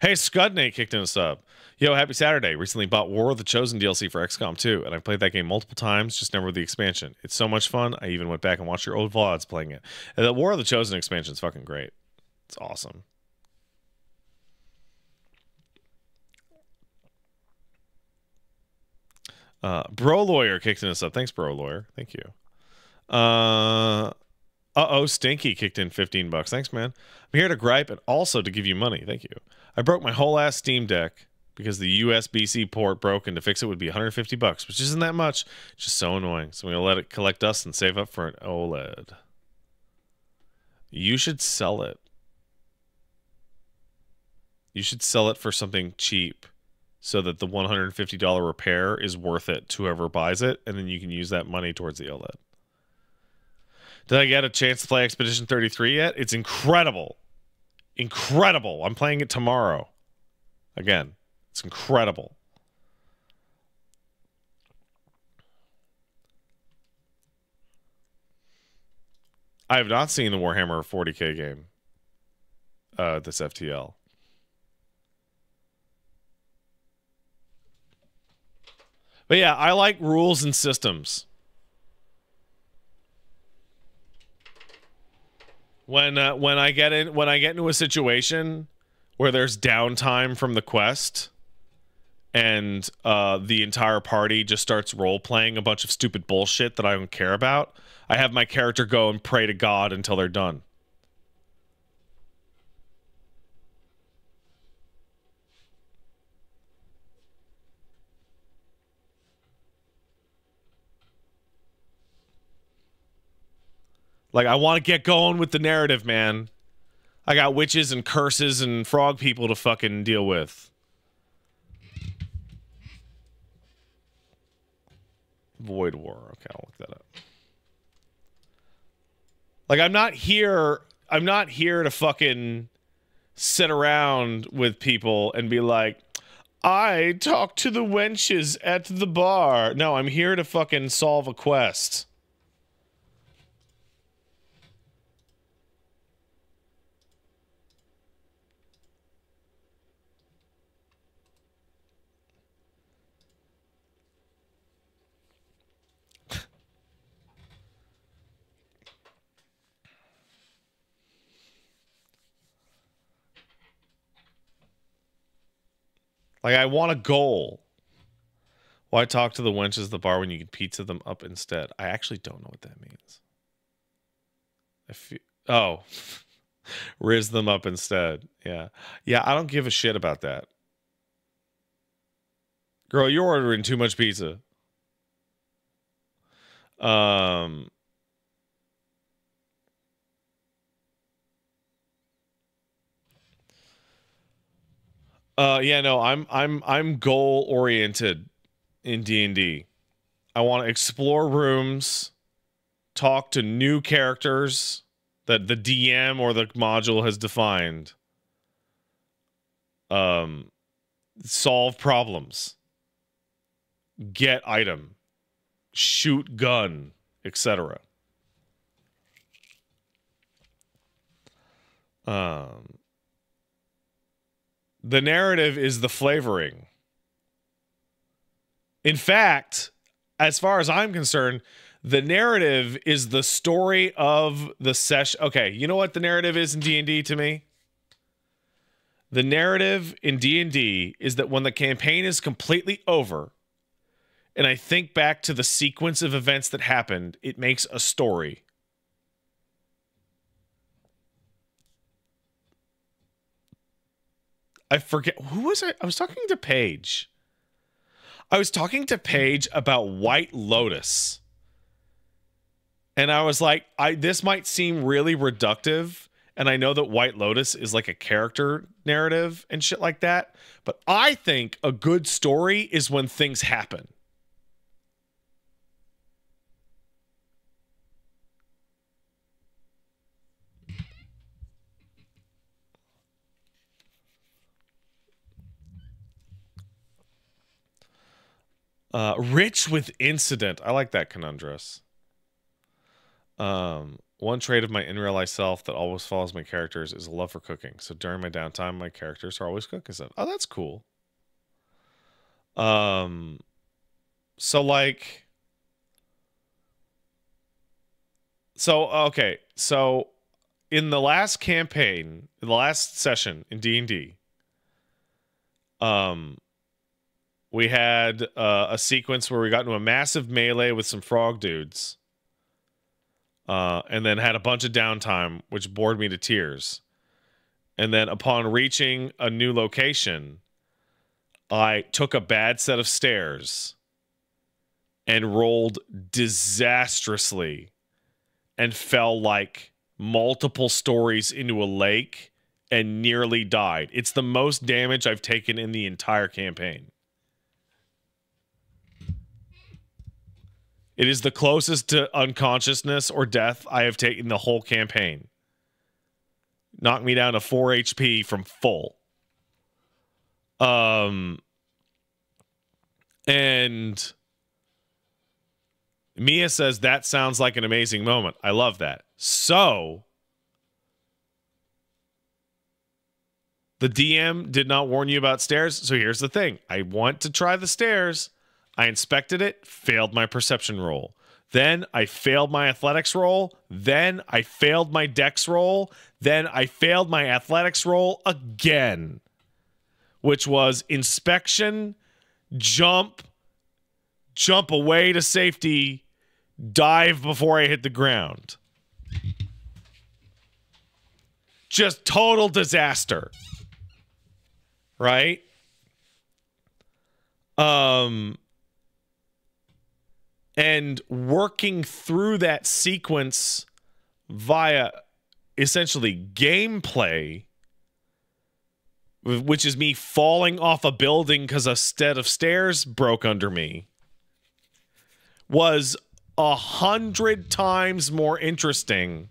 Hey, Scudnate kicked in a sub. Yo, happy Saturday. Recently bought War of the Chosen DLC for XCOM 2, and I've played that game multiple times, just never with the expansion. It's so much fun, I even went back and watched your old VODs playing it. And the War of the Chosen expansion is fucking great. It's awesome. Bro Lawyer kicked in a sub. Thanks, Bro Lawyer. Thank you. Stinky kicked in 15 bucks. Thanks, man. I'm here to gripe and also to give you money. Thank you. I broke my whole ass Steam Deck because the USB-C port broke, and to fix it would be 150 bucks, which isn't that much. It's just so annoying. So I'm going to let it collect dust and save up for an OLED. You should sell it. You should sell it for something cheap so that the $150 repair is worth it to whoever buys it, and then you can use that money towards the OLED. Did I get a chance to play Expedition 33 yet? It's incredible. Incredible. I'm playing it tomorrow. Again, it's incredible. I have not seen the Warhammer 40K game. This FTL. But yeah, I like rules and systems. When I get into a situation where there's downtime from the quest, and the entire party just starts role playing a bunch of stupid bullshit that I don't care about, I have my character go and pray to God until they're done. Like, I want to get going with the narrative, man. I got witches and curses and frog people to fucking deal with. Void War. Okay, I'll look that up. Like, I'm not here to fucking sit around with people and be like, I talk to the wenches at the bar. No, I'm here to fucking solve a quest. Like, I want a goal. Why talk to the wenches at the bar when you can pizza them up instead? I actually don't know what that means. Oh. Riz them up instead. Yeah. Yeah, I don't give a shit about that. Girl, you're ordering too much pizza. Yeah, no, I'm goal oriented in D&D. I want to explore rooms, talk to new characters that the DM or the module has defined. Solve problems. Get item. Shoot gun, etc. The narrative is the flavoring. In fact, as far as I'm concerned, the narrative is the story of the session. Okay, you know what the narrative is in D&D to me? The narrative in D&D is that when the campaign is completely over, and I think back to the sequence of events that happened, it makes a story. I forget, who was I? I was talking to Paige. I was talking to Paige about White Lotus. And I was like, this might seem really reductive, and I know that White Lotus is like a character narrative and shit like that, but I think a good story is when things happen. Rich with incident. I like that, Conundrus. One trait of my in real life self that always follows my characters is a love for cooking. So during my downtime, my characters are always cooking stuff. Oh, that's cool. So like, okay. So in the last campaign, in the last session in D&D, we had a sequence where we got into a massive melee with some frog dudes. And then had a bunch of downtime, which bored me to tears. And then upon reaching a new location, I took a bad set of stairs and rolled disastrously and fell like multiple stories into a lake and nearly died. It's the most damage I've taken in the entire campaign. It is the closest to unconsciousness or death I have taken the whole campaign. Knocked me down to 4 HP from full. And Mia says, that sounds like an amazing moment. I love that. So, the DM did not warn you about stairs. So here's the thing. I want to try the stairs. I inspected it, failed my perception roll. Then I failed my athletics roll. Then I failed my dex roll. Then I failed my athletics roll again, which was inspection, jump away to safety, dive before I hit the ground. Just total disaster. Right? And working through that sequence via essentially gameplay, which is me falling off a building because a set of stairs broke under me, was 100 times more interesting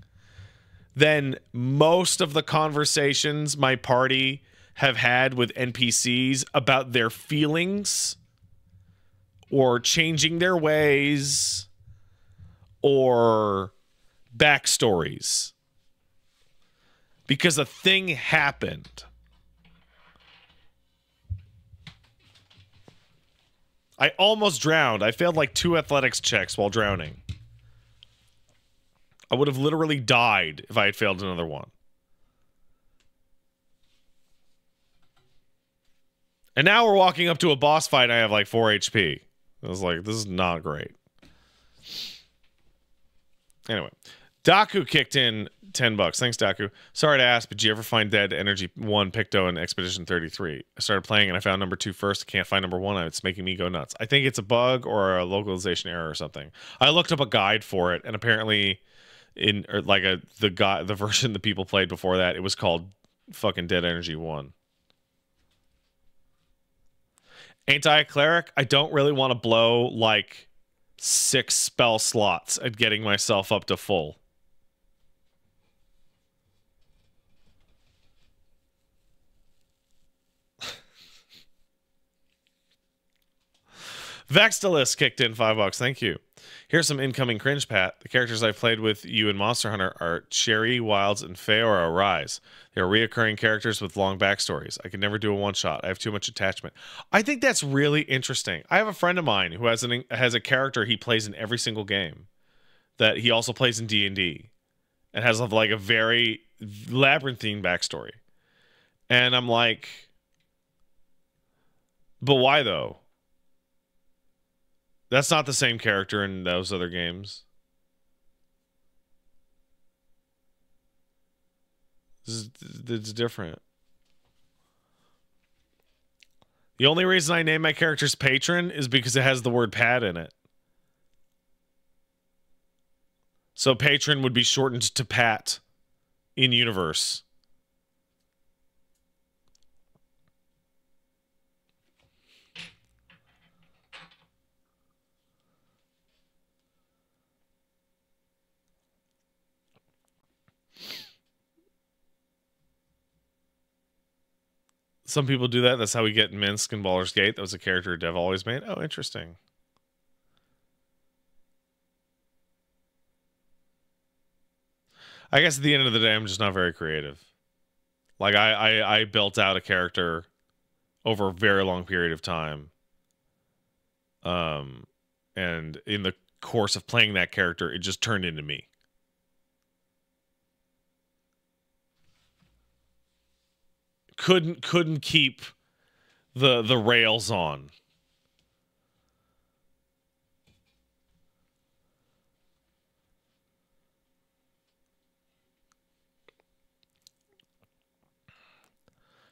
than most of the conversations my party have had with NPCs about their feelings or changing their ways or backstories. Because a thing happened. I almost drowned. I failed like 2 athletics checks while drowning. I would have literally died if I had failed another one. And now we're walking up to a boss fight and I have like 4 HP. I was like, this is not great. Anyway, Daku kicked in $10. Thanks, Daku. Sorry to ask, but did you ever find Dead Energy 1 Picto in Expedition 33? I started playing and I found number 2 first. Can't find number 1. It's making me go nuts. I think it's a bug or a localization error or something. I looked up a guide for it, and apparently in the version that people played before that, it was called fucking Dead Energy 1. Ain't I a cleric? I don't really want to blow like 6 spell slots at getting myself up to full. Vextalis kicked in $5. Thank you. Here's some incoming cringe, Pat. The characters I've played with you in Monster Hunter are Cherry, Wilds, and Feora Rise. They are reoccurring characters with long backstories. I could never do a one-shot. I have too much attachment. I think that's really interesting. I have a friend of mine who has a character he plays in every single game that he also plays in D&D and has like a very labyrinthine backstory. And I'm like, but why though? That's not the same character in those other games. It's different. The only reason I name my character's patron is because it has the word Pat in it. So patron would be shortened to Pat in universe. Some people do that. That's how we get Minsk and Baldur's Gate. That was a character Dev always made. Oh, interesting. I guess at the end of the day, I'm just not very creative. Like, I built out a character over a very long period of time. And in the course of playing that character, it just turned into me. Couldn't keep the rails on.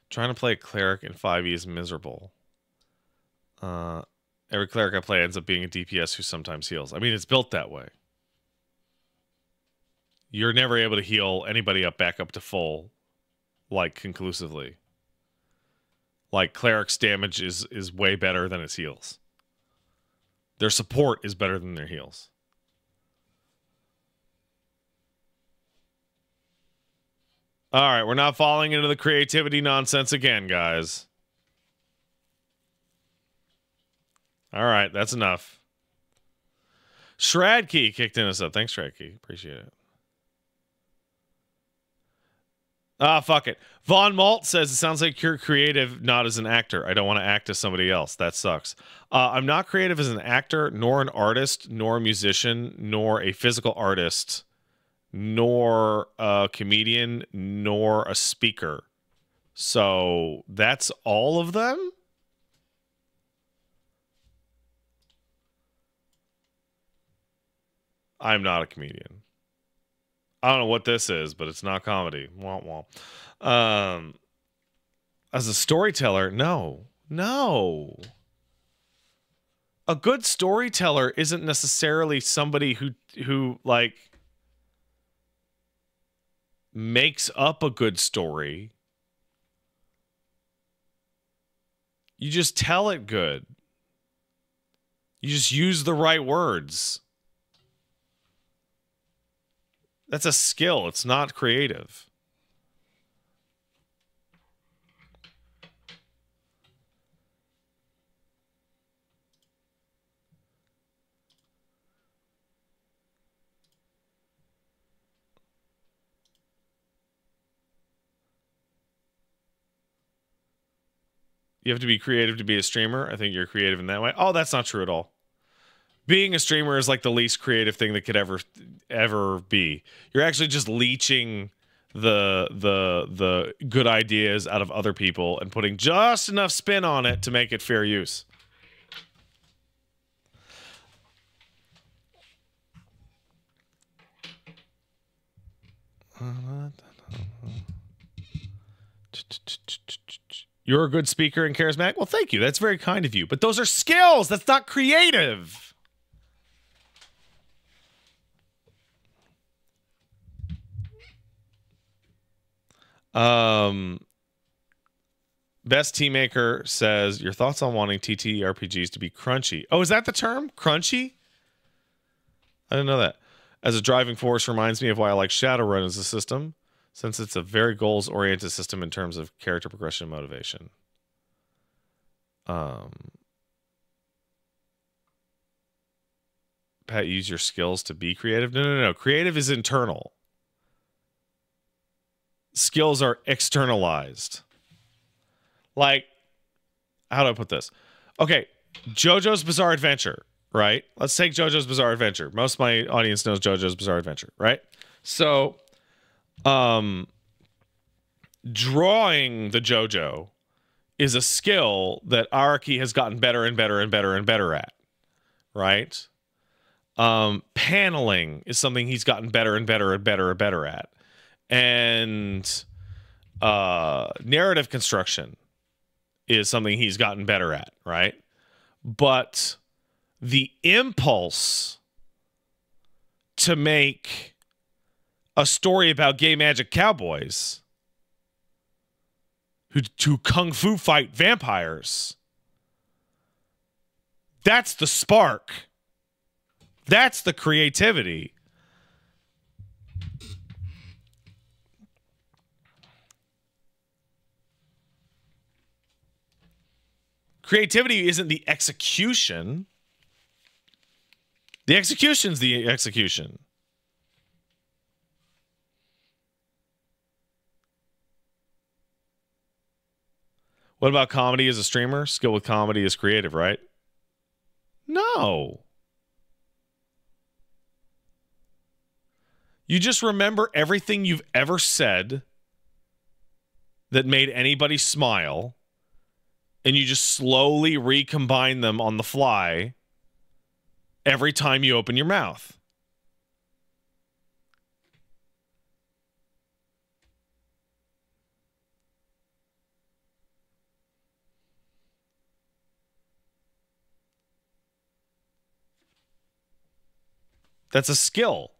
Trying to play a cleric in 5e is miserable. Every cleric I play ends up being a DPS who sometimes heals. I mean, it's built that way. You're never able to heal anybody back up to full, like, conclusively. Like, cleric's damage is way better than its heals. Their support is better than their heals. All right, we're not falling into the creativity nonsense again, guys. All right, that's enough. Shradkey kicked in us up. Thanks, Shradkey. Appreciate it. Ah, fuck it. Von Malt says, it sounds like you're creative, not as an actor. I don't want to act as somebody else. That sucks. I'm not creative as an actor, nor an artist, nor a musician, nor a physical artist, nor a comedian, nor a speaker. So that's all of them? I'm not a comedian. I don't know what this is, but it's not comedy. Womp womp. As a storyteller, no. A good storyteller isn't necessarily somebody who like makes up a good story. You just tell it good. You just use the right words. That's a skill. It's not creative. You have to be creative to be a streamer. I think you're creative in that way. Oh, that's not true at all. Being a streamer is like the least creative thing that could ever be. You're actually just leeching the good ideas out of other people and putting just enough spin on it to make it fair use. You're a good speaker and charismatic. Well, thank you. That's very kind of you. But those are skills. That's not creative. Best Tea Maker says, your thoughts on wanting TTRPGs to be crunchy. Oh, is that the term? Crunchy? I didn't know that. As a driving force reminds me of why I like Shadowrun as a system, since it's a very goals-oriented system in terms of character progression and motivation. Pat, use your skills to be creative? No. Creative is internal. Skills are externalized. Like, how do I put this? Okay, JoJo's Bizarre Adventure, right? Let's take JoJo's Bizarre Adventure. Most of my audience knows JoJo's Bizarre Adventure, right? So, drawing the JoJo is a skill that Araki has gotten better and better and better and better at, right? Paneling is something he's gotten better and better and better and better at. And narrative construction is something he's gotten better at, right? But the impulse to make a story about gay magic cowboys who kung fu fight vampires, that's the spark. That's the creativity. Creativity isn't the execution. The execution's the execution. What about comedy as a streamer? Skill with comedy is creative, right? No. You just remember everything you've ever said that made anybody smile, and you just slowly recombine them on the fly every time you open your mouth. That's a skill.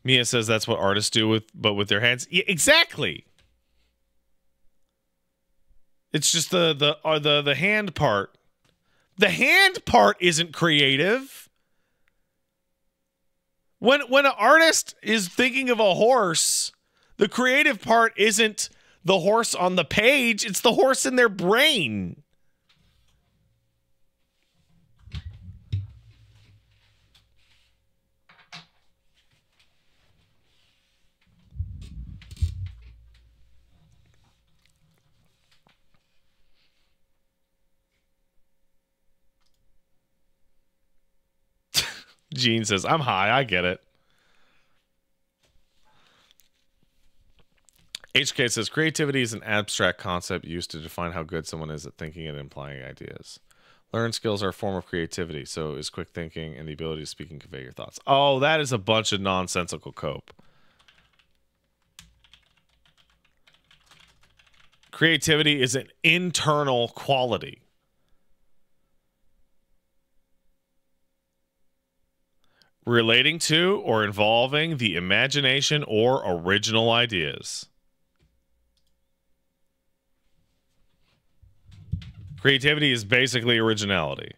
Mia says that's what artists do with their hands. Yeah, exactly. It's just the hand part. The hand part isn't creative. When an artist is thinking of a horse, the creative part isn't the horse on the page, it's the horse in their brain. Gene says, I'm high. I get it. HK says, creativity is an abstract concept used to define how good someone is at thinking and implying ideas. Learned skills are a form of creativity, so is quick thinking and the ability to speak and convey your thoughts. Oh, that is a bunch of nonsensical cope. Creativity is an internal quality. relating to or involving the imagination or original ideas. Creativity is basically originality.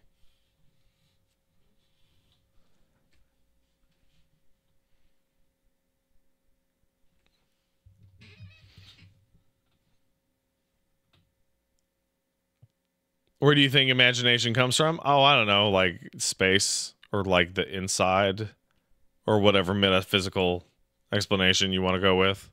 Where do you think imagination comes from? Oh, I don't know, like space or like the inside or whatever metaphysical explanation you want to go with.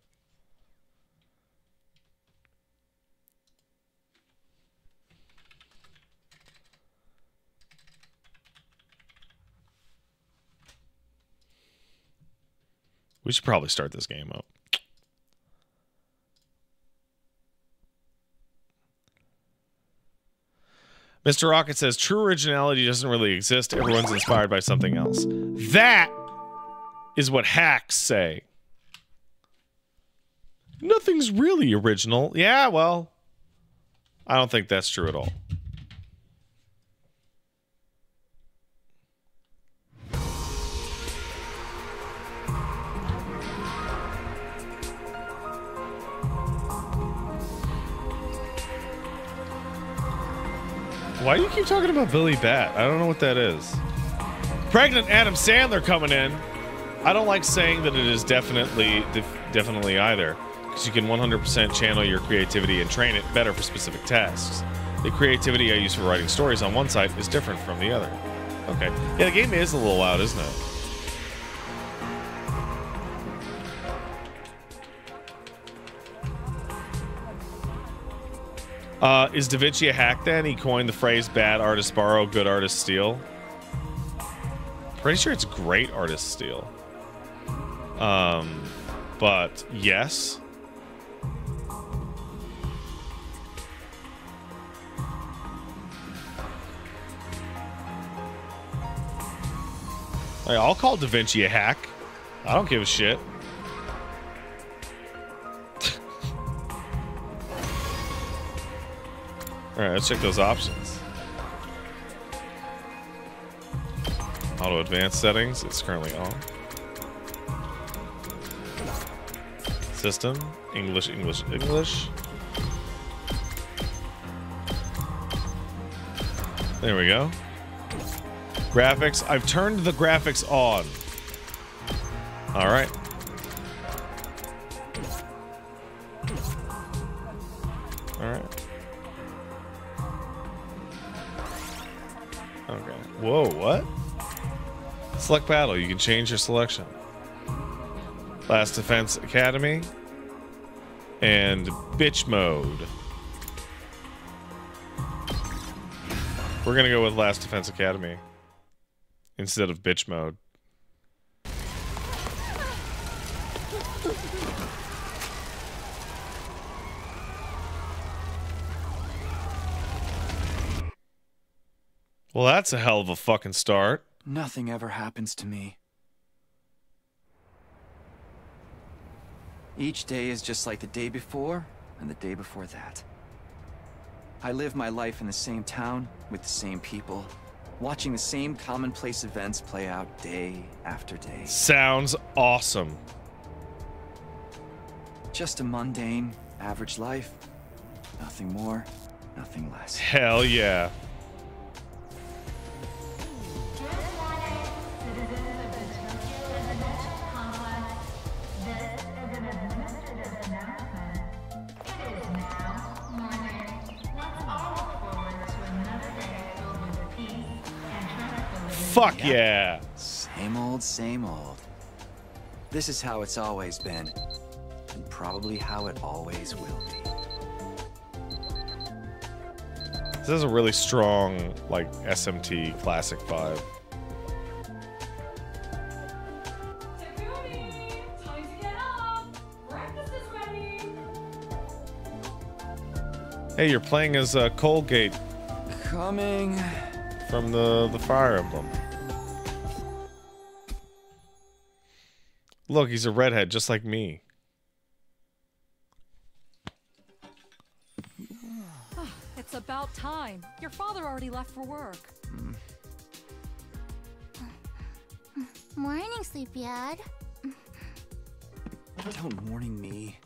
We should probably start this game up. Mr. Rocket says, true originality doesn't really exist. Everyone's inspired by something else. That is what hacks say. Nothing's really original. Yeah, well, I don't think that's true at all. Why do you keep talking about Billy Bat? I don't know what that is. Pregnant Adam Sandler coming in. I don't like saying that it is definitely either, because you can 100% channel your creativity and train it better for specific tasks. The creativity I use for writing stories on one side is different from the other. Okay. Yeah, the game is a little loud, isn't it? Is Da Vinci a hack then? He coined the phrase bad artists borrow, good artists steal. Pretty sure it's great artists steal. But yes. Like, I'll call Da Vinci a hack. I don't give a shit. Alright, let's check those options. Auto advanced settings, it's currently on. System, English. There we go. Graphics, I've turned the graphics on. Alright. Alright. Okay. Whoa, what? Select battle. You can change your selection. Last Defense Academy. And bitch mode. We're gonna go with Last Defense Academy instead of bitch mode. Well, that's a hell of a fucking start. Nothing ever happens to me. Each day is just like the day before and the day before that. I live my life in the same town with the same people, watching the same commonplace events play out day after day. Sounds awesome. Just a mundane, average life. Nothing more, nothing less. Hell yeah. Fuck yeah. Same old, same old. This is how it's always been, and probably how it always will be. This has a really strong, like, SMT classic vibe. Hey, you're playing as Colgate. Coming. From the Fire Emblem. Look, he's a redhead just like me. It's about time. Your father already left for work. Morning, Sleepyhead. Don't morning me.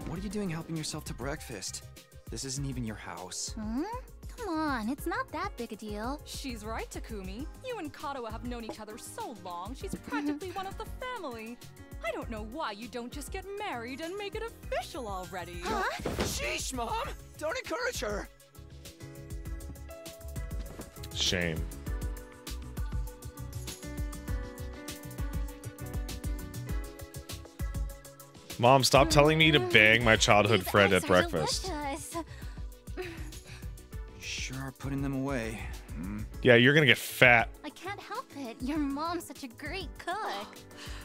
What are you doing helping yourself to breakfast? This isn't even your house. Come on, it's not that big a deal. She's right, Takumi. You and Katawa have known each other so long, she's practically one of the family. I don't know why you don't just get married and make it official already. Huh? Sheesh, Mom! Don't encourage her! Shame. Mom, stop telling me to bang my childhood These friend ice at are breakfast. delicious. Sure are putting them away. Yeah, you're gonna get fat. I can't help it. Your mom's such a great cook.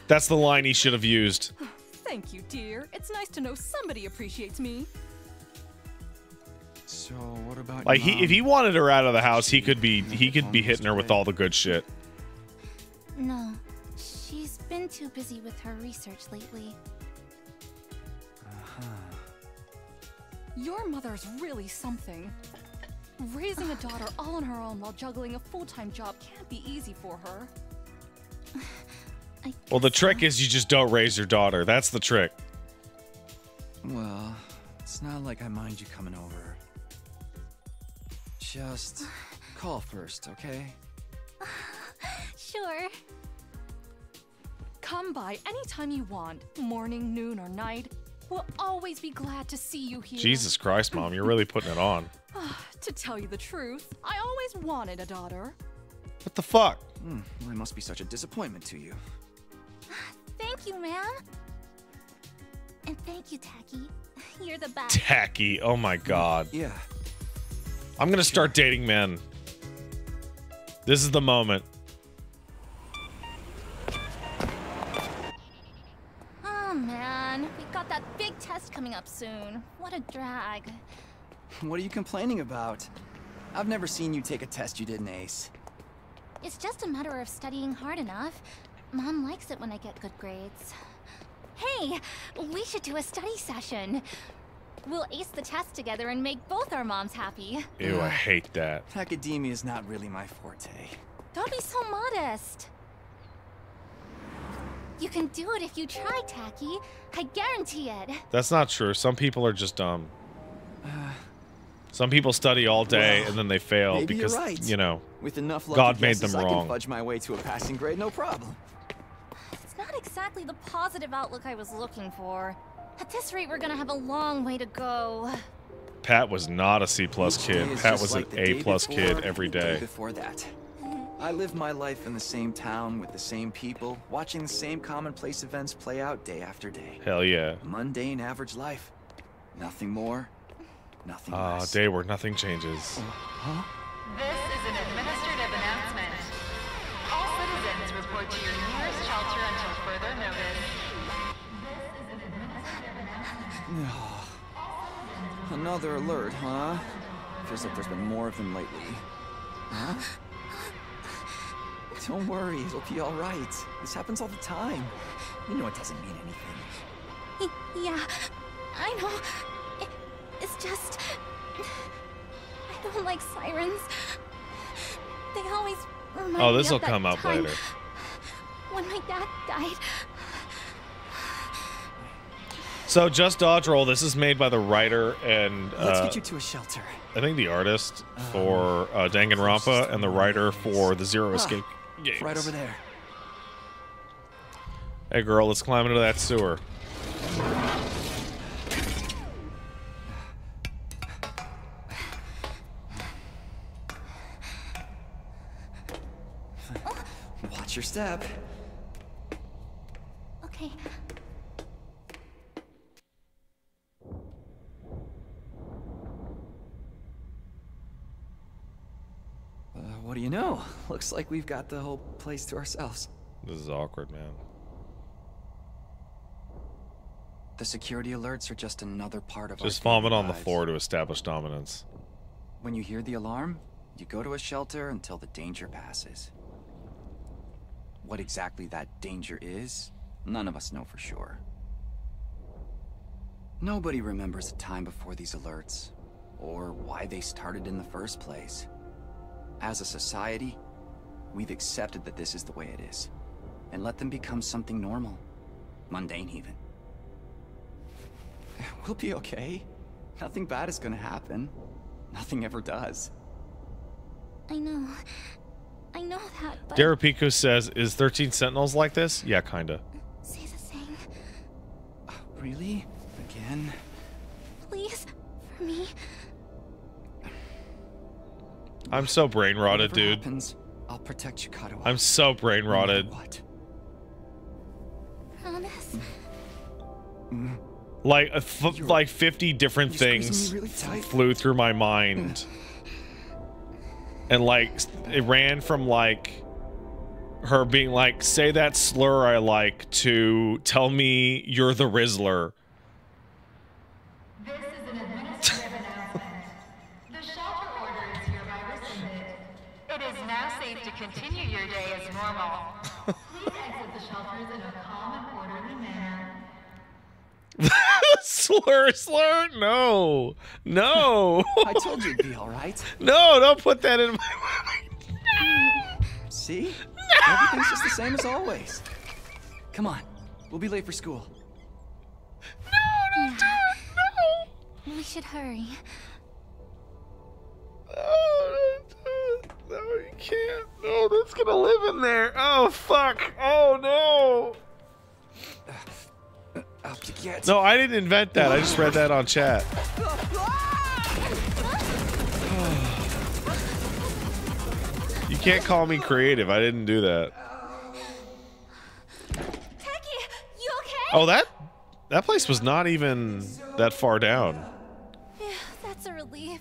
That's the line he should have used. Thank you, dear. It's nice to know somebody appreciates me. So, what about Like, your if he mom? wanted her out of the house, he could be hitting her with all the good shit. No, she's been too busy with her research lately. Your mother's really something. Raising a daughter all on her own while juggling a full-time job can't be easy for her. Well, the trick is you just don't raise your daughter. That's the trick. Well, it's not like I mind you coming over. Just call first, okay? Sure. Come by anytime you want, morning, noon, or night. We'll always be glad to see you here. Jesus Christ, Mom, you're really putting it on. To tell you the truth, I always wanted a daughter. What the fuck? Well, I must be such a disappointment to you. Thank you, man. And thank you, Tacky. You're the best. Tacky. Oh my God. Yeah. I'm gonna start dating men. This is the moment. Oh, man. We've got that big test coming up soon. What a drag. What are you complaining about? I've never seen you take a test you didn't ace. It's just a matter of studying hard enough. Mom likes it when I get good grades. Hey, we should do a study session. We'll ace the test together and make both our moms happy. Ew, I hate that. Academia is not really my forte. Don't be so modest. You can do it if you try, Tacky. I guarantee it. That's not true. Some people are just dumb. Some people study all day Well, and then they fail maybe because, you're right. you know, With enough lucky God made guesses, them I wrong. can fudge my way to a passing grade, no problem. It's not exactly the positive outlook I was looking for. At this rate, we're gonna have a long way to go. Pat was not a C+ Each day kid. is Pat just was like an the A+ day before kid and every the day day. before that. I live my life in the same town with the same people, watching the same commonplace events play out day after day. Hell yeah. Mundane, average life. Nothing more, nothing Ah, less. day where nothing changes. Huh? This is an administrative announcement. All citizens report to your nearest shelter until further notice. Another alert, huh? Feels like there's been more of them lately. Huh? Don't worry, it'll be all right. This happens all the time. You know it doesn't mean anything. Yeah, I know. It's just... I don't like sirens. They always remind Oh, me this'll of that come up time later. when my dad died. So, Just Dodge Roll, this is made by the writer and Let's get you to a shelter. I think the artist for Danganronpa and the writer for the Zero Escape games. Right over there. Hey girl, let's climb into that sewer. Watch your step. Okay. What do you know? Looks like we've got the whole place to ourselves. This is awkward, man. The security alerts are just another part of Just our daily vomit on the lives. floor to establish dominance. When you hear the alarm, you go to a shelter until the danger passes. What exactly that danger is, none of us know for sure. Nobody remembers a time before these alerts, or why they started in the first place. As a society, we've accepted that this is the way it is. and let them become something normal. Mundane, even. We'll be okay. Nothing bad is gonna happen. Nothing ever does. I know that, but... Darapico says, is 13 Sentinels like this? Yeah, kinda. Say the thing. Really? Again? Please, for me. I'm so brain rotted, Whatever dude. happens, I'll protect you, Katawa. I'm so brain rotted. No matter what? Promise. Like, like 50 different You're squeezing things me really tight. flew through my mind. And, like, it ran from, like, her being like, say that slur I like, to tell me you're the Rizzler. This is an administrative announcement. The shelter order is hereby rescinded. It is now safe to continue your day as normal. Please exit the shelters in a calm and orderly manner. Slur, no. No. I told you it'd be alright. No, don't put that in my mind. See? Everything's just the same as always. Come on. We'll be late for school. No, don't do it. No. We should hurry. Oh, no, you can't. No, that's gonna live in there. Oh, fuck. Oh, no. Up to get. No, I didn't invent that. I just read that on chat. You can't call me creative. I didn't do that. Techie, you okay? Oh, that place was not even that far down. Yeah, that's a relief.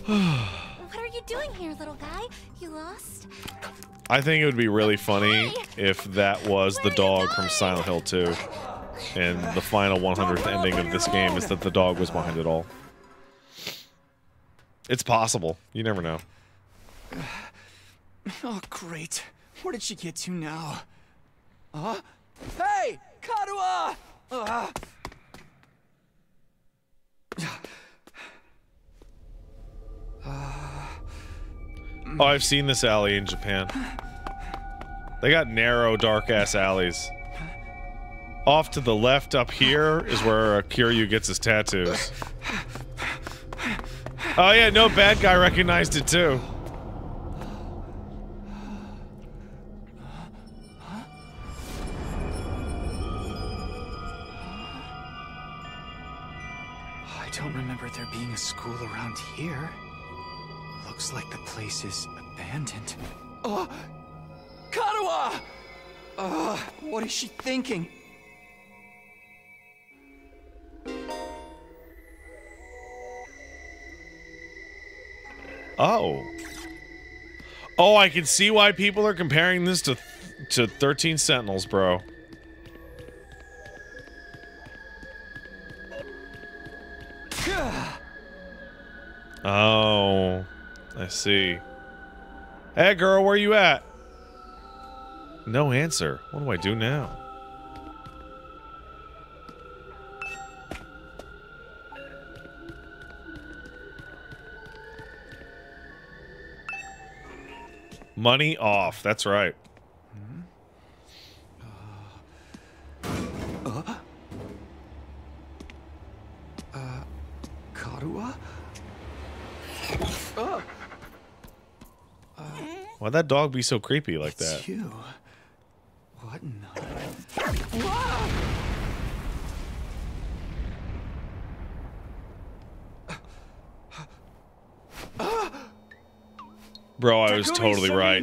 What are you doing here, little guy? You lost? I think it would be really funny if that was the dog from Silent Hill 2. And the final 100th ending of this game is that the dog was behind it all. It's possible. You never know. Oh, great. Where did she get to now? Hey! Katawa! Oh, I've seen this alley in Japan. They got narrow, dark-ass alleys. Off to the left up here is where Kiryu gets his tattoos. Oh yeah, no, bad guy recognized it too. I don't remember there being a school around here. Looks like the place is abandoned. Katawa! What is she thinking? Oh. Oh, I can see why people are comparing this to 13 Sentinels, bro. Oh, I see. Hey, girl, where you at? No answer. What do I do now? Money off. That's right. Katawa? Why'd that dog be so creepy like that? It's you. What in the... Bro, I was totally right.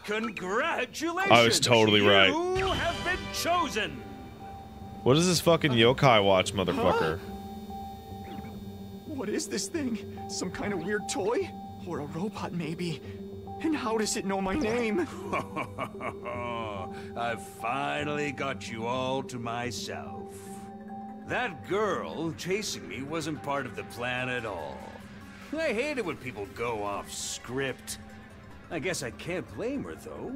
Congratulations! I was totally right. You have been chosen. What is this fucking yokai watch, motherfucker? What is this thing? Some kind of weird toy? Or a robot, maybe? And how does it know my name? I've finally got you all to myself. That girl chasing me wasn't part of the plan at all. I hate it when people go off script. I guess I can't blame her, though.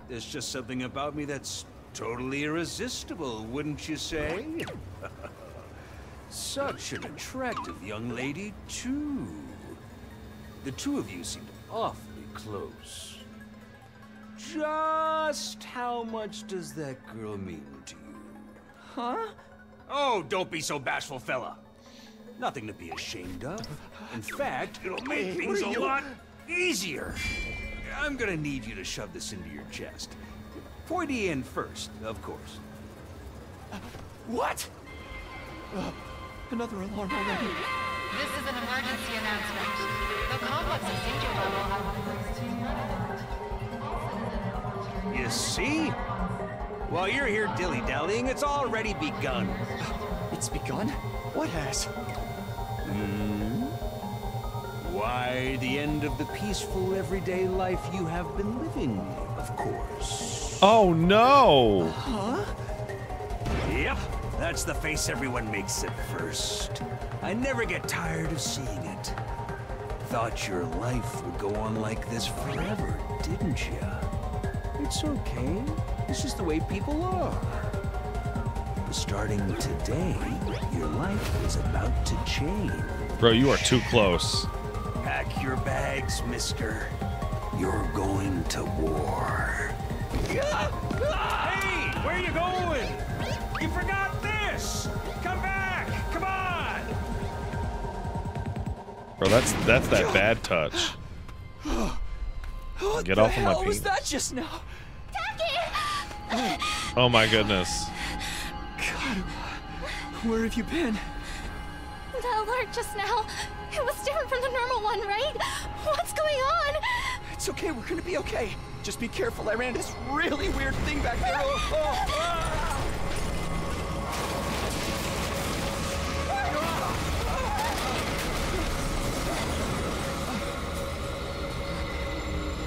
There's just something about me that's totally irresistible, wouldn't you say? Such an attractive young lady, too. The two of you seemed awfully close. Just how much does that girl mean to you? Huh? Oh, don't be so bashful, fella. Nothing to be ashamed of. In fact, it'll make things a lot easier. I'm gonna need you to shove this into your chest. Pointy end first, of course. What? Another alarm already. This is an emergency announcement. The complex's danger level has been raised to red alert. You see? While you're here dilly-dallying, it's already begun. It's begun? What has? Why, the end of the peaceful, everyday life you have been living, of course. Oh no! Yep, that's the face everyone makes at first. I never get tired of seeing it. Thought your life would go on like this forever, didn't you? It's okay. This is the way people are. Starting today, your life is about to change. Bro, you are too close. Pack your bags, mister. You're going to war. Hey, where are you going? You forgot this! Come back! Come on! Bro, that's that bad touch. What Get the off of my hell was penis. that just now? Oh my goodness. God, where have you been? The alert just now. It was different from the normal one, right? What's going on? It's okay, we're gonna be okay. Just be careful, I ran this really weird thing back there.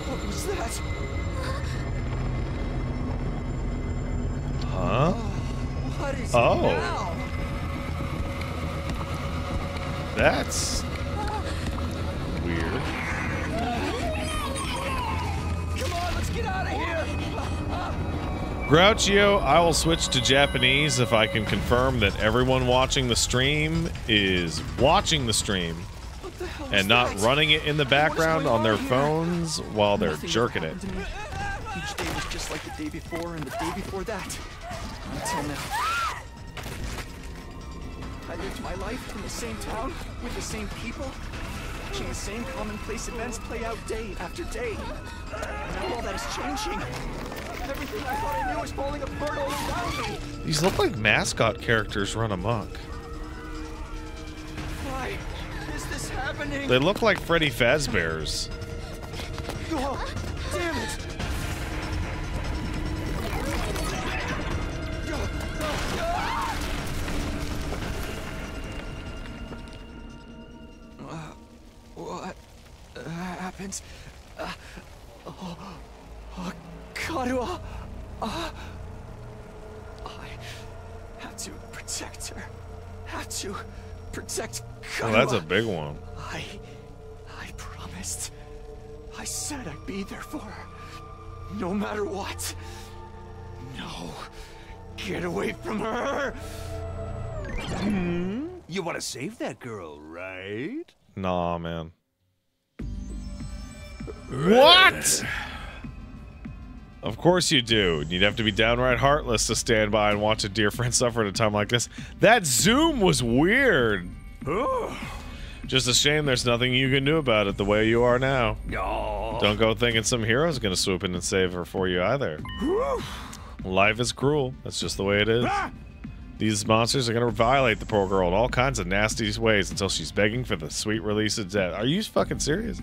What was that? Huh? What is Oh. it now? That's weird. Come on, let's get out of here! Grouchio, I will switch to Japanese if I can confirm that everyone watching the stream is watching the stream What the hell was and not that? running it in the background on their phones while they're Nothing jerking it. happened to me. Each day was just like the day before and the day before that. Until now. I lived my life in the same town, with the same people, watching the same commonplace events play out day after day. And now all that is changing. Everything I thought I knew is falling apart all around me. These look like mascot characters run amok. Why is this happening? They look like Freddy Fazbear's. Oh, damn it! What happens? Karua! I have to protect her. Have to protect Karua. Oh, that's a big one. I promised. I said I'd be there for her. No matter what. No. Get away from her! You want to save that girl, right? Nah, man. What? Of course you do. You'd have to be downright heartless to stand by and watch a dear friend suffer at a time like this. That zoom was weird. Just a shame there's nothing you can do about it the way you are now. Oh. Don't go thinking some hero's gonna swoop in and save her for you either. Life is cruel. That's just the way it is. These monsters are gonna violate the poor girl in all kinds of nasty ways until she's begging for the sweet release of death. Are you fucking serious?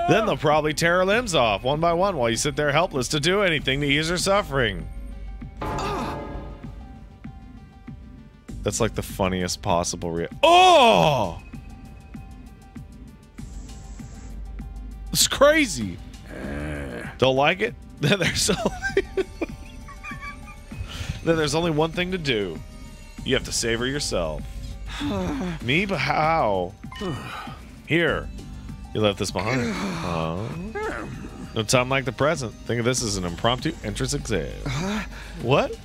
Then they'll probably tear her limbs off one by one while you sit there helpless to do anything to ease her suffering. That's like the funniest possible Oh! It's crazy. Don't like it? Then there's only one thing to do. You have to save her yourself. Me? But how? Here. You left this behind. No time like the present. Think of this as an impromptu entrance exam. What?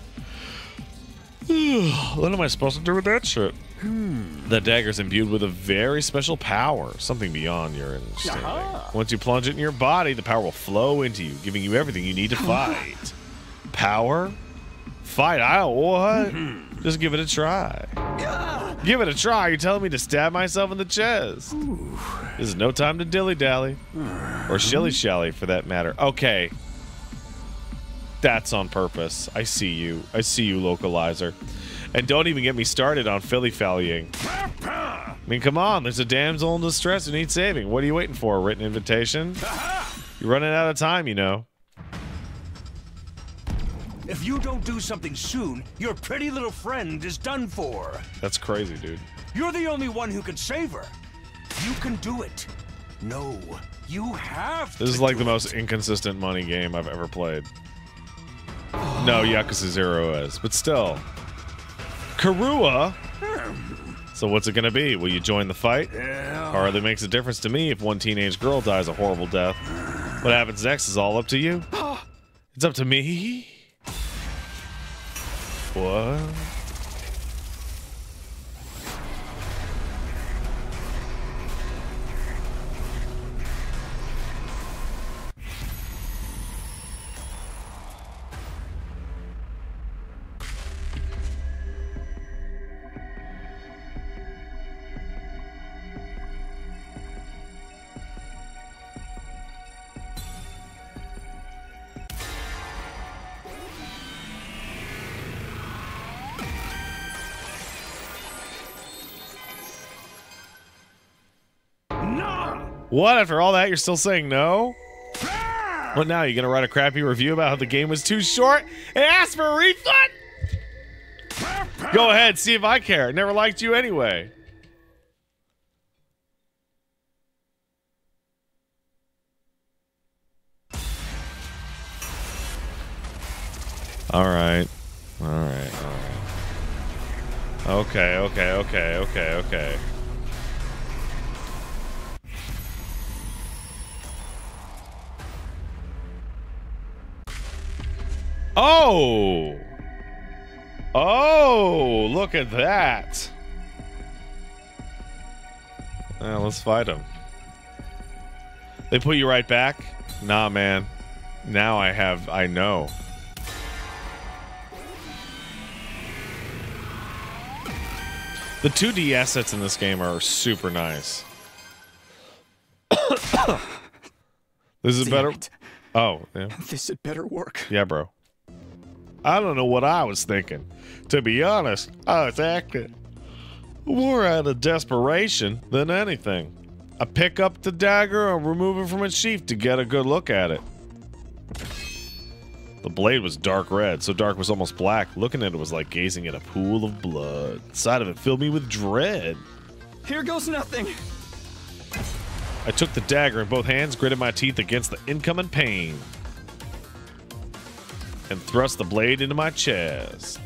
What am I supposed to do with that shit? The dagger's imbued with a very special power, something beyond your understanding. Once you plunge it in your body, the power will flow into you, giving you everything you need to fight. Power? Fight? I don't what? Just give it a try. Give it a try. You're telling me to stab myself in the chest. This is no time to dilly-dally. Or shilly-shally, for that matter. Okay. That's on purpose. I see you. I see you, localizer. And don't even get me started on filly-fallying. I mean, come on. There's a damsel in distress who needs saving. What are you waiting for? A written invitation? You're running out of time, you know. If you don't do something soon, your pretty little friend is done for. That's crazy, dude. You're the only one who can save her. You can do it. No, you have to. This is like the most inconsistent money game I've ever played. No, Yakuza 0 is, but still. Karua? So what's it gonna be? Will you join the fight? Hardly makes a difference to me if one teenage girl dies a horrible death. What happens next is all up to you. It's up to me? What? What? After all that, you're still saying no? What now? You gonna write a crappy review about how the game was too short and ask for a refund? Go ahead, see if I care. Never liked you anyway. Alright. Alright, alright. Okay. Oh! Oh, look at that. Let's fight him. They put you right back? Nah, man. Now I know. The 2D assets in this game are super nice. This is better. Oh, yeah. This had better work. Yeah, bro. I don't know what I was thinking. To be honest, I was acting more out of desperation than anything. I pick up the dagger and remove it from its sheath to get a good look at it. The blade was dark red, so dark it was almost black. Looking at it was like gazing at a pool of blood. The sight of it filled me with dread. Here goes nothing. I took the dagger in both hands, gritted my teeth against the incoming pain, and thrust the blade into my chest.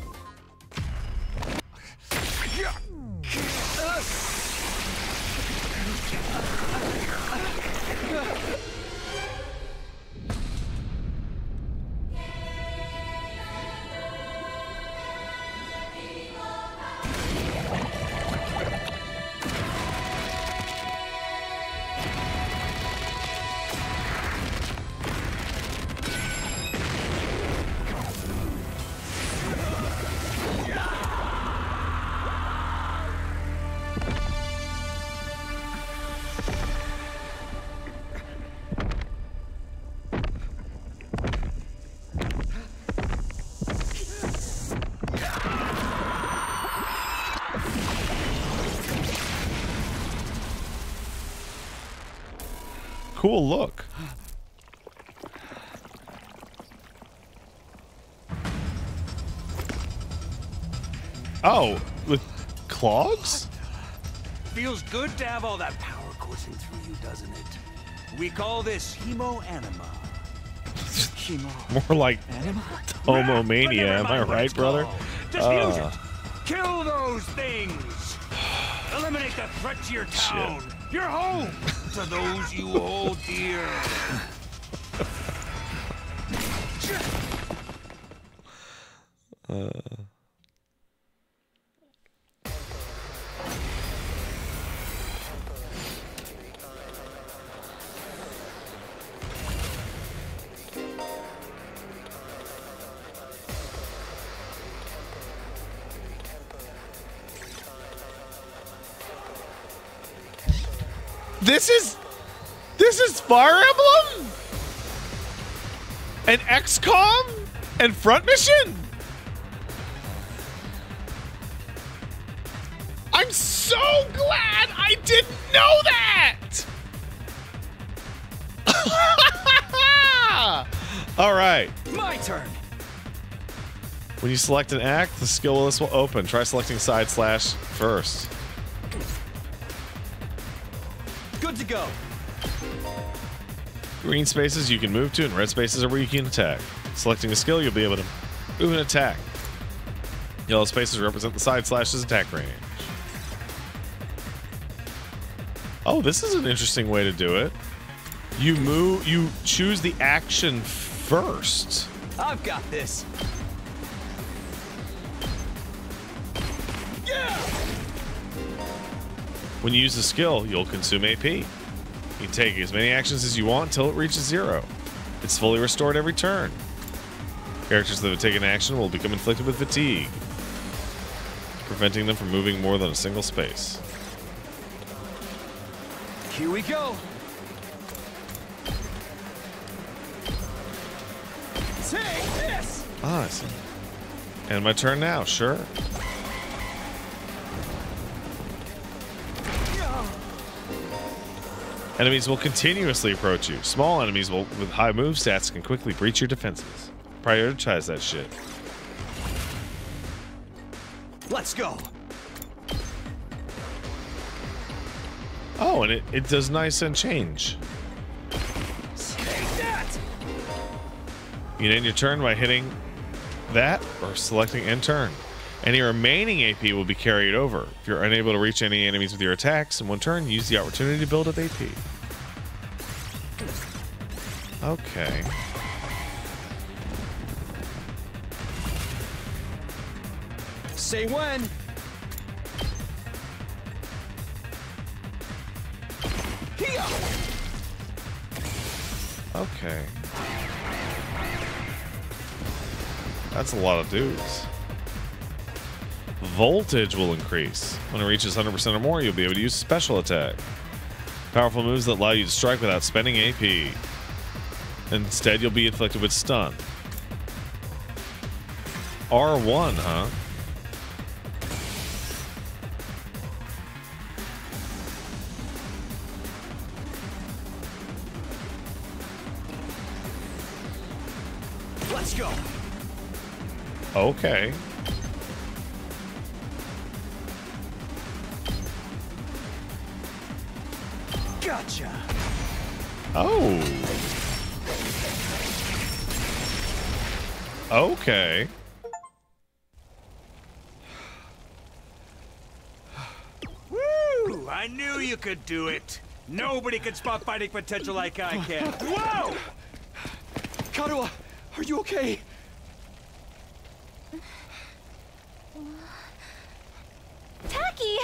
Cool look. Oh, with clogs? Feels good to have all that power coursing through you, doesn't it? We call this hemo-anima. More like homomania, am I right, brother? Diffuse it. Kill those things. Eliminate the threat to your town, your home, to those you hold dear. This is Fire Emblem? And XCOM? And Front Mission? I'm so glad I didn't know that! All right. My turn. When you select an act, the skill list will open. Try selecting side slash first. Good to go. Green spaces you can move to, and red spaces are where you can attack. Selecting a skill, you'll be able to move and attack. Yellow spaces represent the side slash's attack range. Oh, this is an interesting way to do it. You choose the action first. I've got this. Yeah! When you use the skill, you'll consume AP. You can take as many actions as you want until it reaches 0. It's fully restored every turn. Characters that have taken action will become inflicted with fatigue, preventing them from moving more than a single space. Here we go. Take this. Ah, I see. And my turn now, sure. Enemies will continuously approach you. Small enemies with high move stats can quickly breach your defenses. Prioritize that shit. Let's go. Oh, and it does nice and change. Take that. You can end your turn by hitting that or selecting end turn. Any remaining AP will be carried over. If you're unable to reach any enemies with your attacks in one turn, use the opportunity to build up AP. Okay. Say when. Here. Okay. That's a lot of dudes. Voltage will increase. When it reaches 100% or more, you'll be able to use special attack. Powerful moves that allow you to strike without spending AP. Instead, you'll be inflicted with stun. R1, huh? Let's go. Okay. Gotcha. Oh. Okay. Woo! I knew you could do it. Nobody can spot fighting potential like I can. Whoa! Karuha, are you okay? Taki!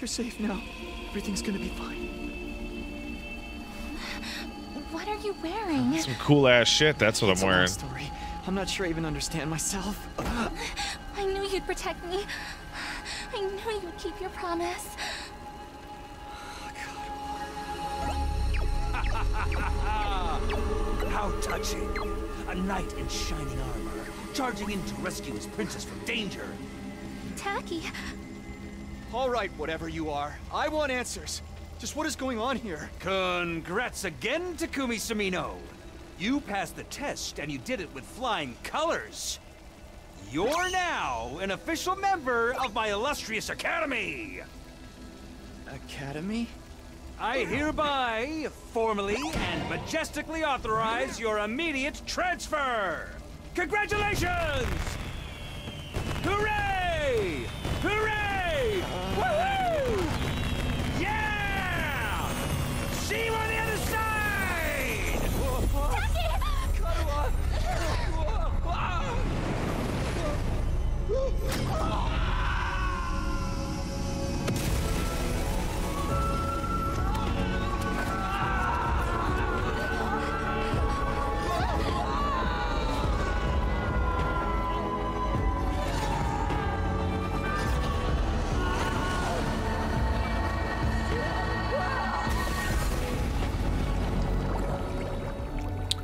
You're safe now. Everything's gonna be fine. What are you wearing? Some cool ass shit. That's what It's I'm a long wearing. story. I'm not sure I even understand myself. I knew you'd protect me. I knew you'd keep your promise. How touching. A knight in shining armor, charging in to rescue his princess from danger. Taki, All right, whatever you are. I want answers. Just what is going on here? Congrats again, Takumi Sumino. You passed the test, and you did it with flying colors. You're now an official member of my illustrious academy. Academy? I hereby, formally and majestically authorize your immediate transfer. Congratulations! Hooray! Hooray! Woohoo! Yeah! See you on the other side!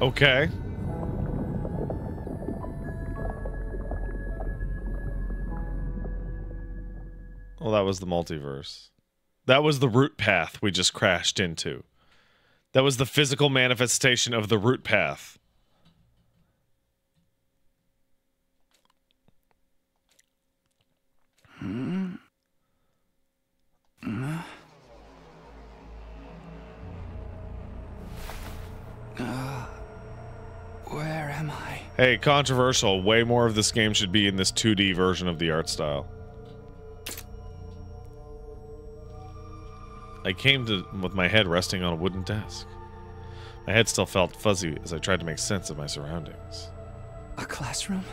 Okay. Well, that was the multiverse. That was the root path we just crashed into. That was the physical manifestation of the root path. Where am I? Hey, controversial. Way more of this game should be in this 2D version of the art style. I came to with my head resting on a wooden desk. My head still felt fuzzy as I tried to make sense of my surroundings. A classroom?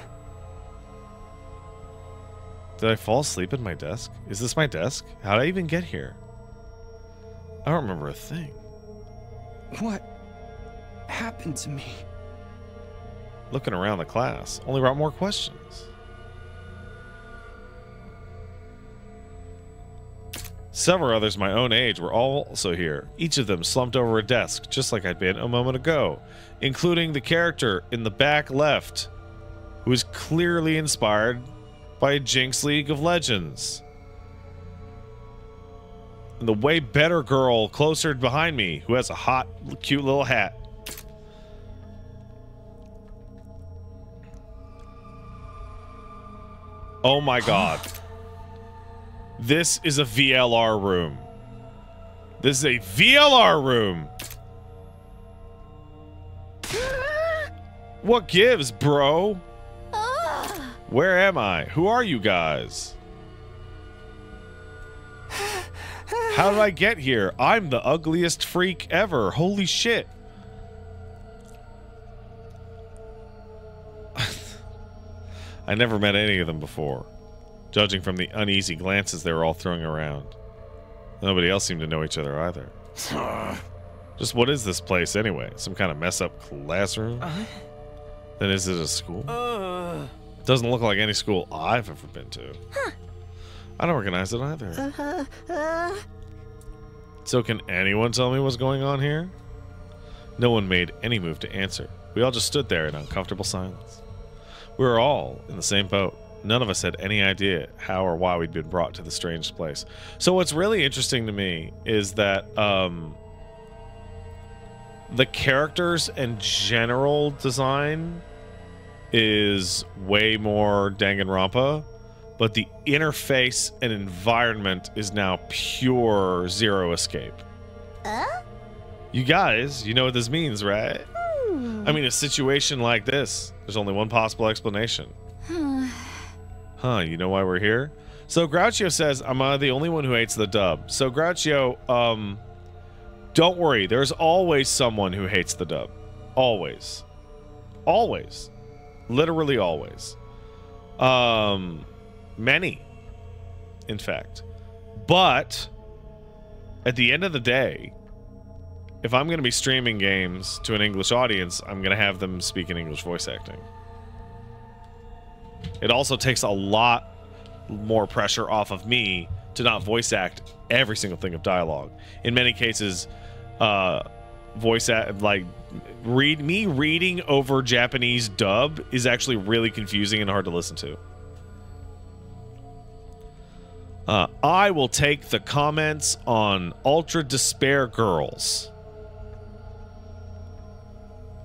Did I fall asleep at my desk? Is this my desk? How did I even get here? I don't remember a thing. What happened to me? Looking around the class only brought more questions. Several others my own age were also here, each of them slumped over a desk, just like I'd been a moment ago, including the character in the back left, who is clearly inspired by Jinx League of Legends. And the way better girl closer behind me, who has a hot, cute little hat. Oh my god. This is a VLR room. This is a VLR room. What gives, bro? Where am I? Who are you guys? How did I get here? I'm the ugliest freak ever. Holy shit. I never met any of them before, judging from the uneasy glances they were all throwing around. Nobody else seemed to know each other either. Just what is this place anyway? Some kind of mess up classroom? Then is it a school? Doesn't look like any school I've ever been to. I don't recognize it either. So can anyone tell me what's going on here? No one made any move to answer. We all just stood there in uncomfortable silence. We were all in the same boat. None of us had any idea how or why we'd been brought to the strange place. So what's really interesting to me is that the characters and general design is way more Danganronpa, but the interface and environment is now pure Zero Escape. You guys, you know what this means, right? I mean, a situation like this, there's only one possible explanation. Huh, you know why we're here? So Groucho says, I'm the only one who hates the dub. So Groucho, don't worry. There's always someone who hates the dub. Always. Always. Literally always. Many, in fact. But at the end of the day, if I'm going to be streaming games to an English audience, I'm going to have them speak in English voice acting. It also takes a lot more pressure off of me to not voice act every single thing of dialogue. In many cases, voice act, like reading over Japanese dub is actually really confusing and hard to listen to. I will take the comments on Ultra Despair Girls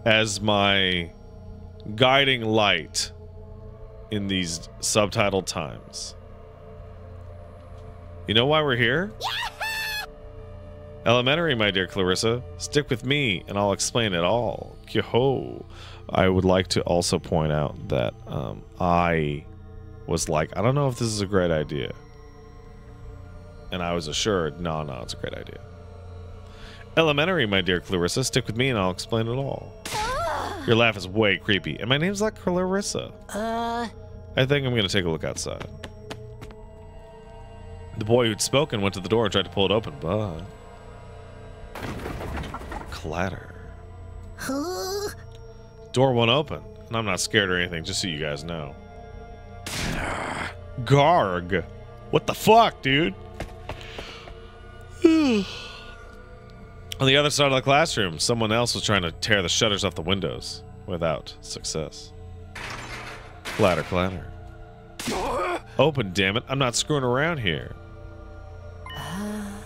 as my guiding light in these subtitled times. You know why we're here? Elementary, my dear Clarissa. Stick with me and I'll explain it all. Kyo-ho. I would like to also point out that I was like, I don't know if this is a great idea. And I was assured, no, it's a great idea. Elementary, my dear Clarissa. Stick with me and I'll explain it all. Your laugh is way creepy. And my name's like Clarissa. I think I'm going to take a look outside. The boy who'd spoken went to the door and tried to pull it open, but... clatter. Door won't open. And I'm not scared or anything, just so you guys know. Garg. What the fuck, dude? On the other side of the classroom, someone else was trying to tear the shutters off the windows without success. Clatter, clatter. Open, damn it. I'm not screwing around here.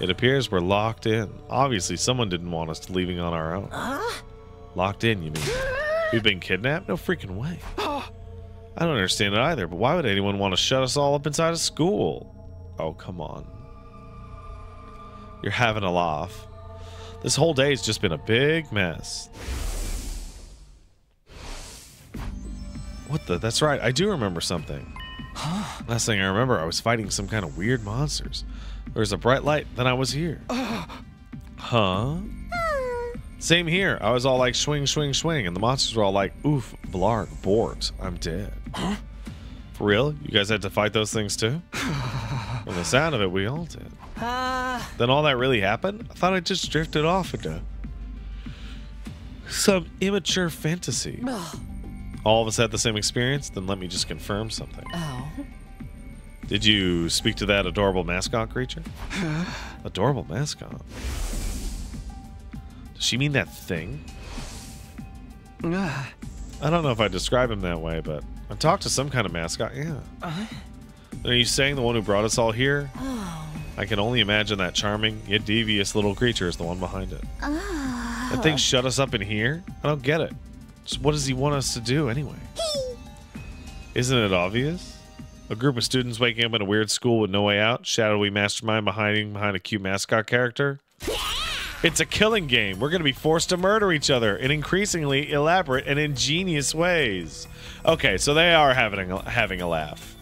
It appears we're locked in. Obviously, someone didn't want us leaving on our own. Locked in, you mean? We've been kidnapped? No freaking way. I don't understand it either, but why would anyone want to shut us all up inside of school? Oh, come on. You're having a laugh. This whole day's just been a big mess. What the? That's right. I do remember something. Last thing I remember, I was fighting some kind of weird monsters. There was a bright light, then I was here. Huh? Same here. I was all like, swing, swing, swing, and the monsters were all like, oof, blarg, bort, I'm dead. For real? You guys had to fight those things too? From the sound of it, we all did. Then all that really happened? I thought I just drifted off into some immature fantasy. All of us had the same experience? Then let me just confirm something. Did you speak to that adorable mascot creature? Adorable mascot? Does she mean that thing? I don't know if I describe him that way, but I talked to some kind of mascot, yeah. Are you saying the one who brought us all here? I can only imagine that charming, yet devious little creature is the one behind it. That thing shut us up in here? I don't get it. Just what does he want us to do anyway? Isn't it obvious? A group of students waking up in a weird school with no way out? Shadowy mastermind hiding behind a cute mascot character? It's a killing game. We're going to be forced to murder each other in increasingly elaborate and ingenious ways. Okay, so they are having a laugh.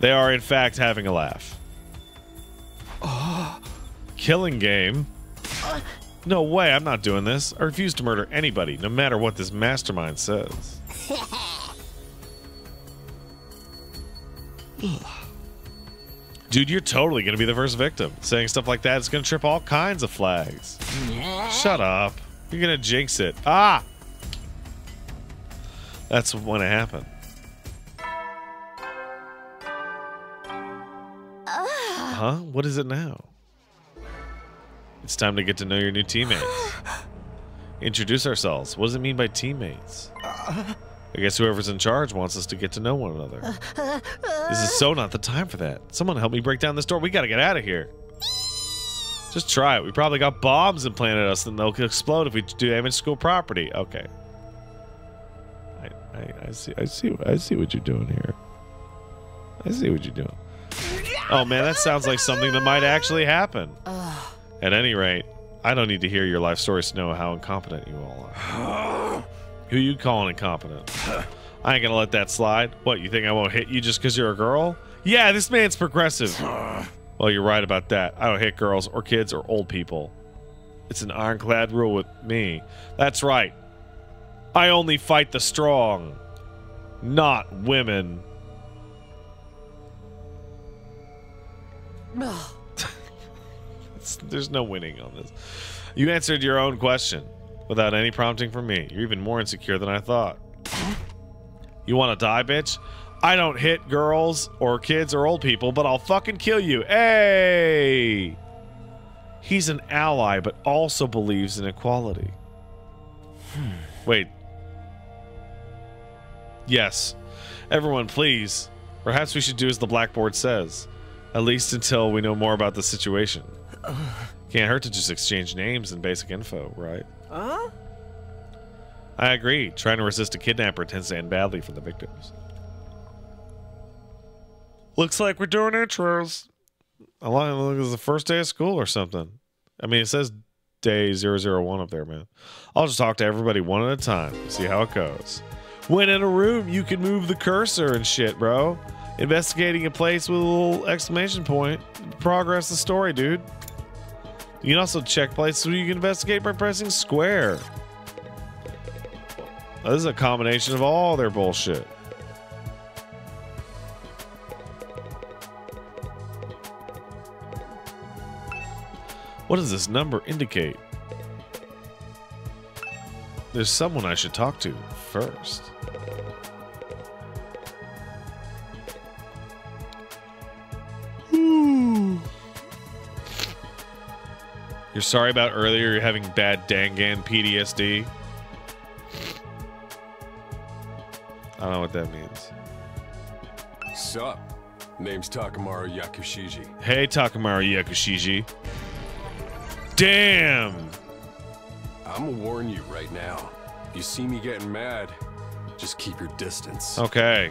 They are, in fact, having a laugh. Killing game? No way, I'm not doing this. I refuse to murder anybody, no matter what this mastermind says. Dude, you're totally going to be the first victim. Saying stuff like that is going to trip all kinds of flags. Shut up. You're going to jinx it. Ah! That's when it happened. Huh? What is it now? It's time to get to know your new teammates. Introduce ourselves. What does it mean by teammates? I guess whoever's in charge wants us to get to know one another. This is so not the time for that. Someone help me break down this door. We gotta get out of here. Just try it. We probably got bombs implanted us, and they'll explode if we do damage to school property. Okay. I see what you're doing here. I see what you're doing. Oh man, that sounds like something that might actually happen. At any rate, I don't need to hear your life stories to know how incompetent you all are. Who you calling incompetent? I ain't gonna let that slide. What, you think I won't hit you just because you're a girl? Yeah, this man's progressive. Well, you're right about that. I don't hit girls or kids or old people. It's an ironclad rule with me. That's right. I only fight the strong, not women. There's no winning on this. You answered your own question without any prompting from me. You're even more insecure than I thought. You want to die, bitch? I don't hit girls or kids or old people, but I'll fucking kill you. Hey! He's an ally, but also believes in equality. Wait. Yes. Everyone, please. Perhaps we should do as the blackboard says. At least until we know more about the situation. Can't hurt to just exchange names and basic info, right? I agree. Trying to resist a kidnapper tends to end badly for the victims. Looks like we're doing intros. I like it's the first day of school or something. I mean, it says day 001 up there, man. I'll just talk to everybody one at a time. See how it goes. When in a room, you can move the cursor and shit, bro. Investigating a place with a little exclamation point. Progress the story, dude. You can also check places where you can investigate by pressing square. This is a combination of all their bullshit. What does this number indicate? There's someone I should talk to first. You're sorry about earlier you're having bad Dangan PTSD? I don't know what that means. Sup? Name's Takamaru Yakushiji. Hey, Takamaru Yakushiji. Damn! I'ma warn you right now. You see me getting mad, just keep your distance. Okay.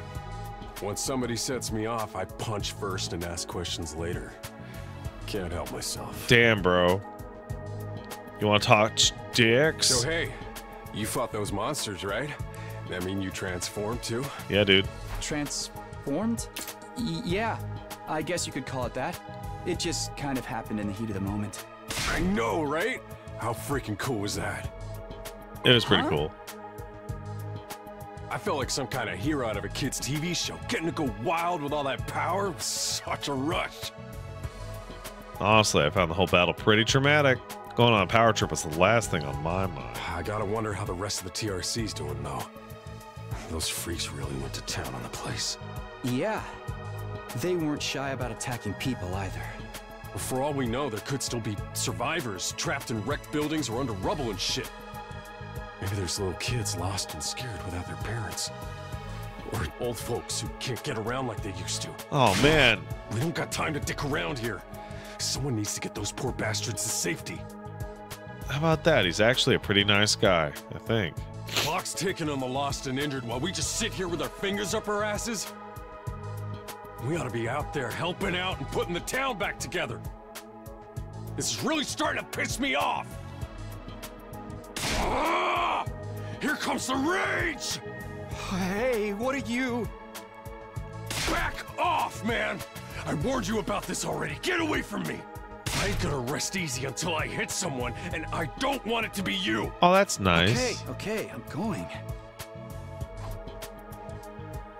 Once somebody sets me off, I punch first and ask questions later. Can't help myself. Damn, bro. You want to talk dicks? So hey, you fought those monsters, right? That mean you transformed too? Yeah, dude. Transformed? Yeah, I guess you could call it that. It just kind of happened in the heat of the moment. I know, right? How freaking cool was that? It was pretty cool. I felt like some kind of hero out of a kid's TV show. Getting to go wild with all that power was such a rush. Honestly, I found the whole battle pretty traumatic. Going on a power trip was the last thing on my mind. I gotta wonder how the rest of the TRC's doing, though. Those freaks really went to town on the place. Yeah, they weren't shy about attacking people either. For all we know, there could still be survivors trapped in wrecked buildings or under rubble and shit. Maybe there's little kids lost and scared without their parents. Or old folks who can't get around like they used to. Oh, man. We don't got time to dick around here. Someone needs to get those poor bastards to safety. How about that? He's actually a pretty nice guy, I think. Clock's ticking on the lost and injured while we just sit here with our fingers up our asses. We ought to be out there helping out and putting the town back together. This is really starting to piss me off. Ah! Here comes the rage! Hey, what are you? Back off, man! I warned you about this already. Get away from me! I ain't gonna rest easy until I hit someone, and I don't want it to be you. Oh, that's nice. Okay, I'm going.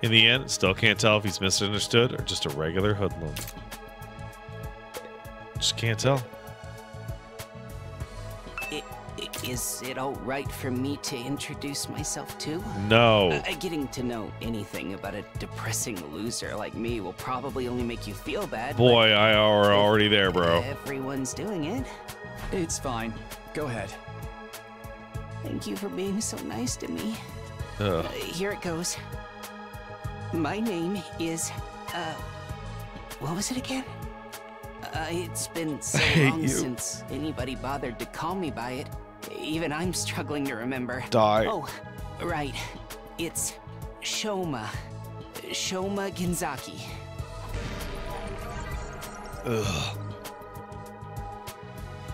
In the end, still can't tell if he's misunderstood or just a regular hoodlum. Just can't tell. Is it all right for me to introduce myself too? No. Getting to know anything about a depressing loser like me will probably only make you feel bad. Boy, I are already there, bro. Everyone's doing it. It's fine. Go ahead. Thank you for being so nice to me. Ugh. Here it goes. My name is, what was it again? It's been so long since anybody bothered to call me by it. Even I'm struggling to remember. Die. Oh, right. It's Shoma. Shoma Genzaki. Ugh.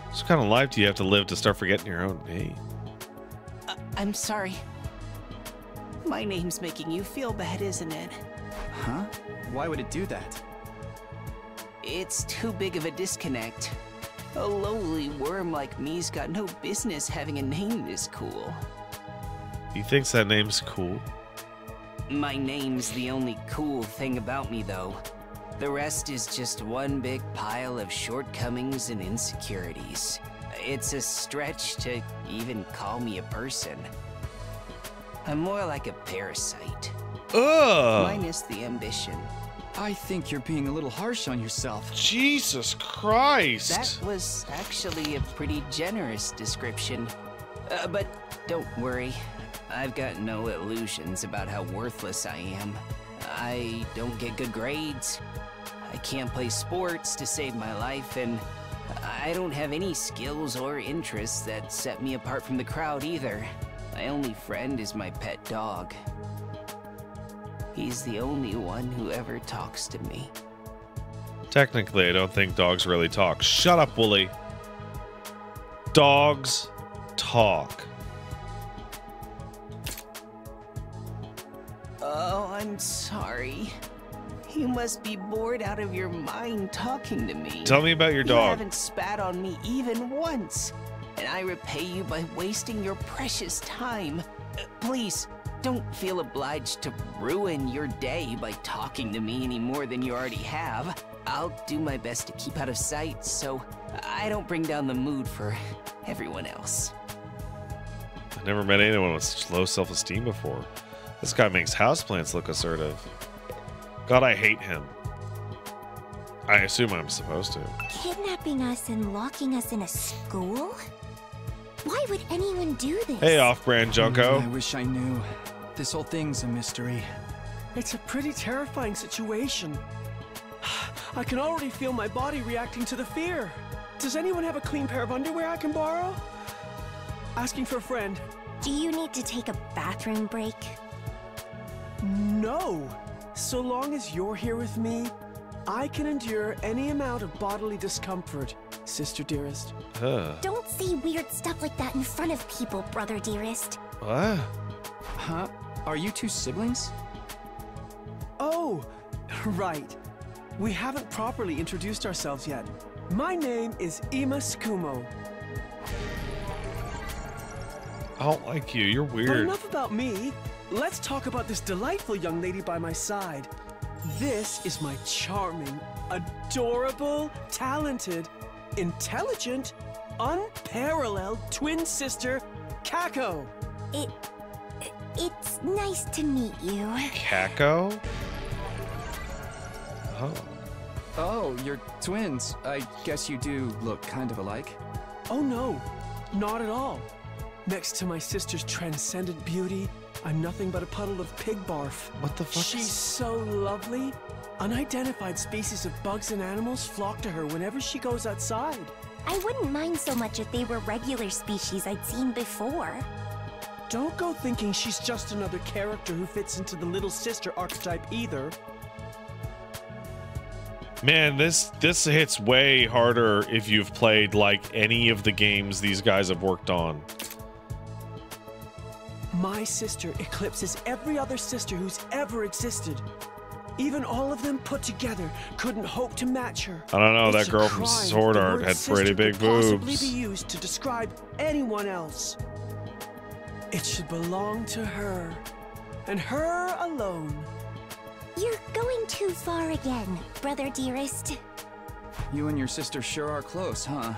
What kind of life do you have to live to start forgetting your own name? I'm sorry. My name's making you feel bad, isn't it? Huh? Why would it do that? It's too big of a disconnect. A lowly worm like me's got no business having a name this cool. He thinks that name's cool. My name's the only cool thing about me, though. The rest is just one big pile of shortcomings and insecurities. It's a stretch to even call me a person. I'm more like a parasite. Ugh! Minus the ambition. I think you're being a little harsh on yourself. Jesus Christ! That was actually a pretty generous description. But don't worry. I've got no illusions about how worthless I am. I don't get good grades. I can't play sports to save my life, and I don't have any skills or interests that set me apart from the crowd either. My only friend is my pet dog. He's the only one who ever talks to me. Technically, I don't think dogs really talk. Shut up, Wooly. Dogs talk. Oh, I'm sorry. You must be bored out of your mind talking to me. Tell me about your You dog. haven't spat on me even once, and I repay you by wasting your precious time. Please, don't feel obliged to ruin your day by talking to me any more than you already have. I'll do my best to keep out of sight so I don't bring down the mood for everyone else. I've never met anyone with such low self-esteem before. This guy makes houseplants look assertive. God, I hate him. I assume I'm supposed to. Kidnapping us and locking us in a school? Why would anyone do this? Hey, off-brand Junko. I wish I knew. This whole thing's a mystery. It's a pretty terrifying situation. I can already feel my body reacting to the fear. Does anyone have a clean pair of underwear I can borrow? Asking for a friend. Do you need to take a bathroom break? No. So long as you're here with me, I can endure any amount of bodily discomfort, sister dearest. Don't say weird stuff like that in front of people, brother dearest. What? Huh? Are you two siblings? Oh, right. We haven't properly introduced ourselves yet. My name is Ima Tsukumo. I don't like you. You're But weird. enough about me. Let's talk about this delightful young lady by my side. This is my charming, adorable, talented, intelligent, unparalleled twin sister, Kako. It's nice to meet you. Kako? Oh. Oh, you're twins. I guess you do look kind of alike. Oh no, not at all. Next to my sister's transcendent beauty, I'm nothing but a puddle of pig barf. What the fuck? She's so lovely. Unidentified species of bugs and animals flock to her whenever she goes outside. I wouldn't mind so much if they were regular species I'd seen before. Don't go thinking she's just another character who fits into the little sister archetype either. Man, this hits way harder if you've played like any of the games these guys have worked on. My sister eclipses every other sister who's ever existed. Even all of them put together couldn't hope to match her. I don't know, It's that a girl from crime Sword the Art word had sister pretty big could possibly boobs. be used to describe anyone else. It should belong to her, and her alone. You're going too far again, brother dearest. You and your sister sure are close, huh?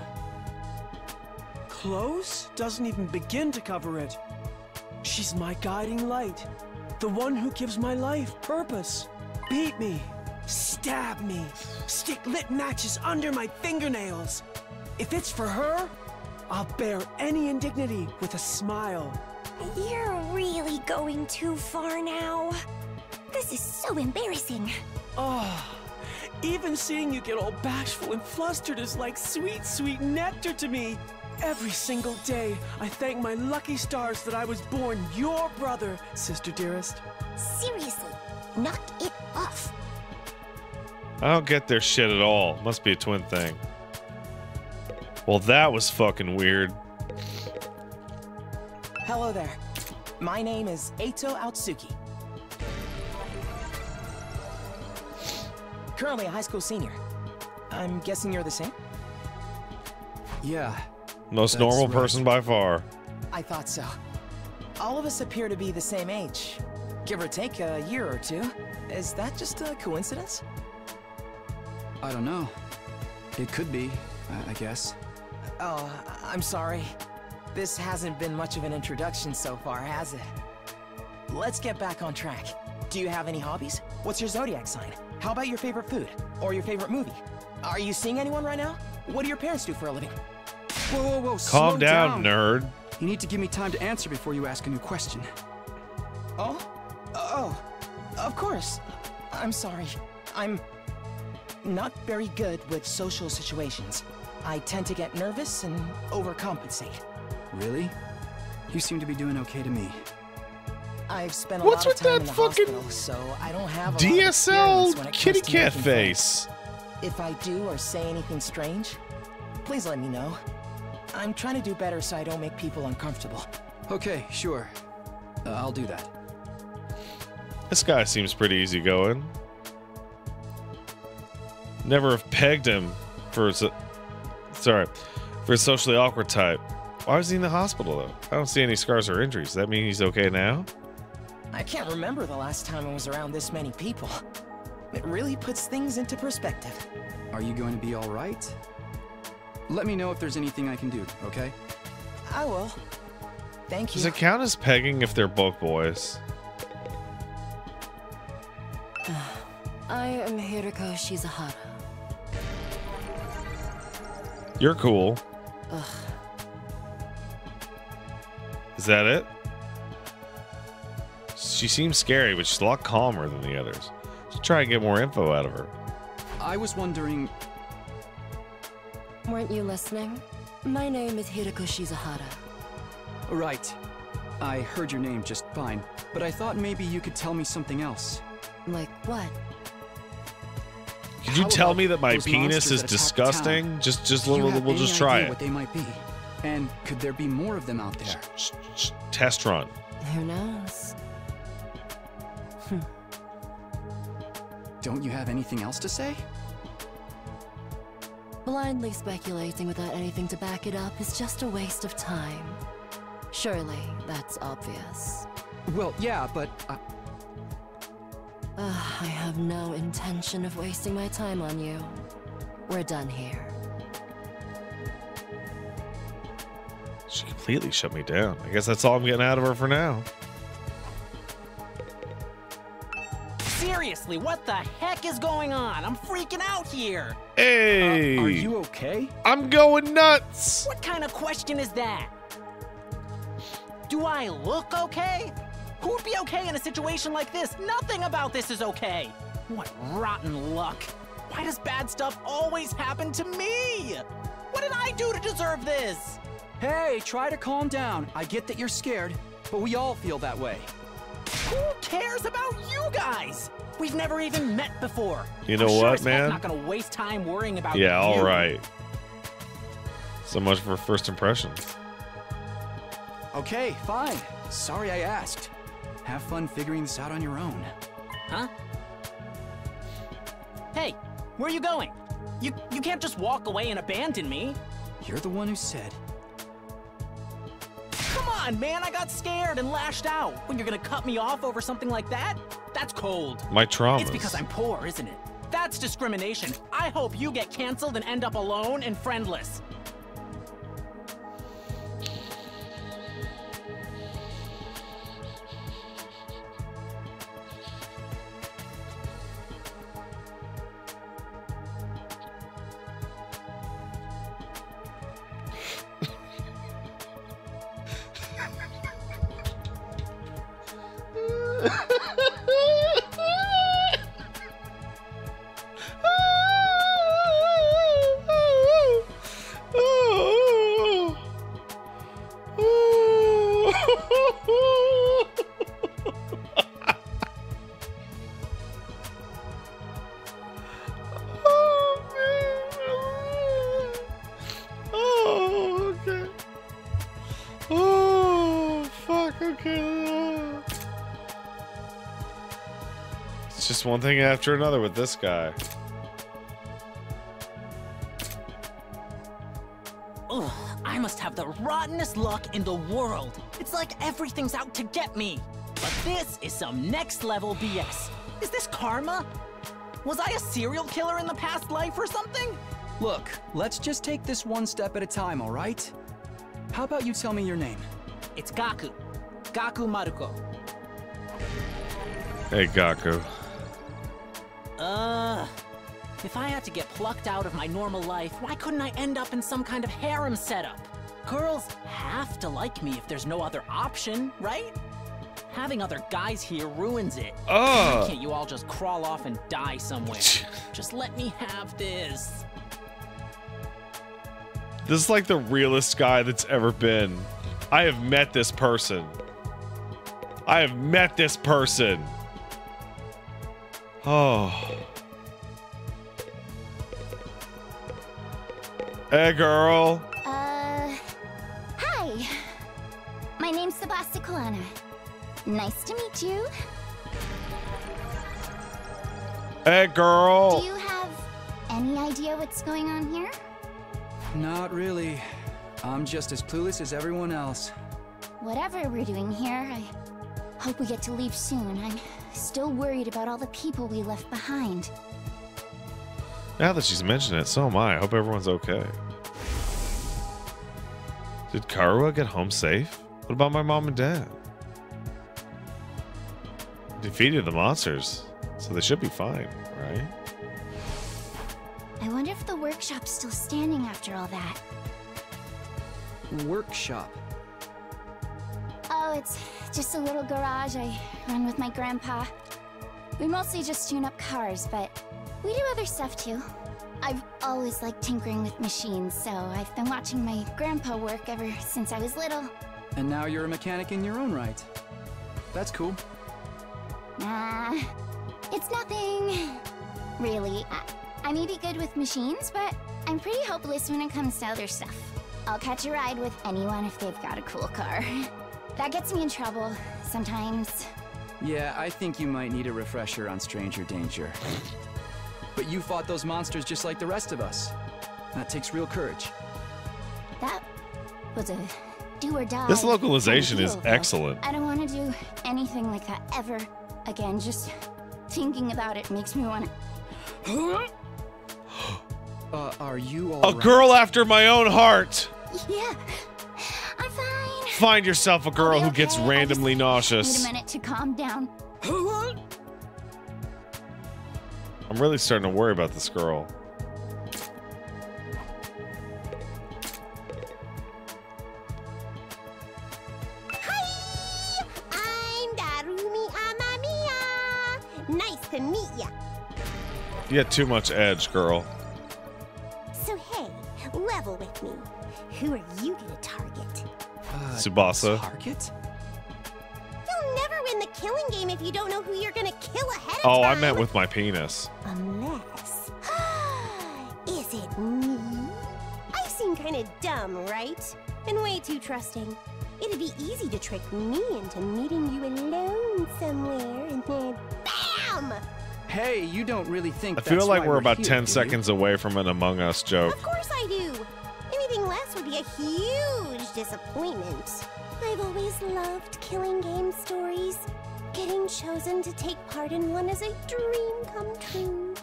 Close doesn't even begin to cover it. She's my guiding light, the one who gives my life purpose. Beat me, stab me, stick lit matches under my fingernails. If it's for her, I'll bear any indignity with a smile. You're really going too far now. This is so embarrassing. Oh, even seeing you get all bashful and flustered is like sweet, sweet nectar to me. Every single day, I thank my lucky stars that I was born your brother, sister dearest. Seriously, knock it off. I don't get their shit at all. Must be a twin thing. Well, that was fucking weird. Hello there. My name is Eito Aotsuki. Currently a high school senior. I'm guessing you're the same? Yeah. Most That's normal right. person by far. I thought so. All of us appear to be the same age. Give or take a year or two. Is that just a coincidence? I don't know. It could be, I guess. Oh, I'm sorry. This hasn't been much of an introduction so far, has it? Let's get back on track. Do you have any hobbies? What's your zodiac sign? How about your favorite food? Or your favorite movie? Are you seeing anyone right now? What do your parents do for a living? Whoa, whoa, whoa, Calm slow down, nerd. You need to give me time to answer before you ask a new question. Oh? Oh, of course. I'm sorry. I'm not very good with social situations. I tend to get nervous and overcompensate. Really? You seem to be doing okay to me. I've spent a What's lot with of time that in the fucking hospital, so I don't have a lot of experience when DSL it comes kitty to cat making face. friends. If I do or say anything strange, please let me know. I'm trying to do better so I don't make people uncomfortable. Okay, sure. I'll do that. This guy seems pretty easygoing. Never have pegged him for a socially awkward type. Why was he in the hospital though? I don't see any scars or injuries. Does that mean he's okay now? I can't remember the last time I was around this many people. It really puts things into perspective. Are you going to be all right? Let me know if there's anything I can do, okay? I will. Thank you. Does it count as pegging if they're both boys? I am Hiroko Shizahara. You're cool. Ugh. Is that it? She seems scary, but she's a lot calmer than the others. Should try and get more info out of her. I was wondering... Weren't you listening? My name is Hiroko Shizuhara. Right. I heard your name just fine, but I thought maybe you could tell me something else. Like what? Could you tell me that my penis is disgusting? We'll just try it. What they might be, and could there be more of them out there? Test run. Who knows? Don't you have anything else to say? Blindly speculating without anything to back it up is just a waste of time. Surely, that's obvious. Well, yeah, but... I have no intention of wasting my time on you. We're done here. She completely shut me down. I guess that's all I'm getting out of her for now. Seriously, what the heck is going on? I'm freaking out here. Hey! Are you okay? I'm going nuts! What kind of question is that? Do I look okay? Who would be okay in a situation like this? Nothing about this is okay. What rotten luck. Why does bad stuff always happen to me? What did I do to deserve this? Hey, try to calm down. I get that you're scared, but we all feel that way. Who cares about you guys? We've never even met before. You know I'm sure what, as heck man? not gonna waste time worrying about Yeah, you. all right. So much for first impressions. Okay, fine. Sorry I asked. Have fun figuring this out on your own. Huh? Hey, where are you going? You can't just walk away and abandon me. You're the one who said. Come on, man, I got scared and lashed out. When you're gonna cut me off over something like that? That's cold. My traumas. It's because I'm poor, isn't it? That's discrimination. I hope you get canceled and end up alone and friendless. Just one thing after another with this guy. Ugh, I must have the rottenest luck in the world. It's like everything's out to get me. But this is some next level BS. Is this karma? Was I a serial killer in the past life or something? Look, let's just take this one step at a time, all right? How about you tell me your name? It's Gaku. Gaku Maruko. Hey, Gaku. If I had to get plucked out of my normal life, why couldn't I end up in some kind of harem setup? Girls have to like me if there's no other option, right? Having other guys here ruins it. Why can't you all just crawl off and die somewhere? Just let me have this. This is like the realest guy that's ever been. I have met this person. I have met this person. Oh. Hey, girl. Hi. My name's Sebasta Kulana. Nice to meet you. Hey, girl. Do you have any idea what's going on here? Not really. I'm just as clueless as everyone else. Whatever we're doing here, I hope we get to leave soon. I'm still worried about all the people we left behind. Now that she's mentioned it, so am I. I hope everyone's okay. Did Karua get home safe? What about my mom and dad? Defeated the monsters, so they should be fine, right? I wonder if the workshop's still standing after all that. Workshop. Oh, it's just a little garage I run with my grandpa. We mostly just tune up cars, but we do other stuff too. I've always liked tinkering with machines, so I've been watching my grandpa work ever since I was little. And now you're a mechanic in your own right. That's cool. Nah, it's nothing. Really, I may be good with machines, but I'm pretty hopeless when it comes to other stuff. I'll catch a ride with anyone if they've got a cool car. That gets me in trouble sometimes. Yeah, I think you might need a refresher on stranger danger. But you fought those monsters just like the rest of us. That takes real courage. That was a do or die. This localization kind is of deal, excellent. I don't want to do anything like that ever again. Just thinking about it makes me want to... Are you all A girl after my own heart. Yeah, I'm fine. Find yourself a girl who gets Okay, randomly Need nauseous. a minute to calm down. I'm really starting to worry about this girl. Hi! I'm Darumi Amamiya. Nice to meet ya. You got too much edge, girl. So hey, level with me. Who are you gonna target? Tsubasa. Target? You'll never win the killing game if you don't know who you're gonna kill ahead of Oh, I time. meant with my penis. Unless... Is it me? I seem kinda dumb, right? And way too trusting. It'd be easy to trick me into meeting you alone somewhere and then BAM! Hey, you don't really think I feel like we're about here, 10 do you? seconds away from an Among Us joke. Of course I do! Anything less would be a huge disappointment. I've always loved killing game stories. Getting chosen to take part in one is a dream come true.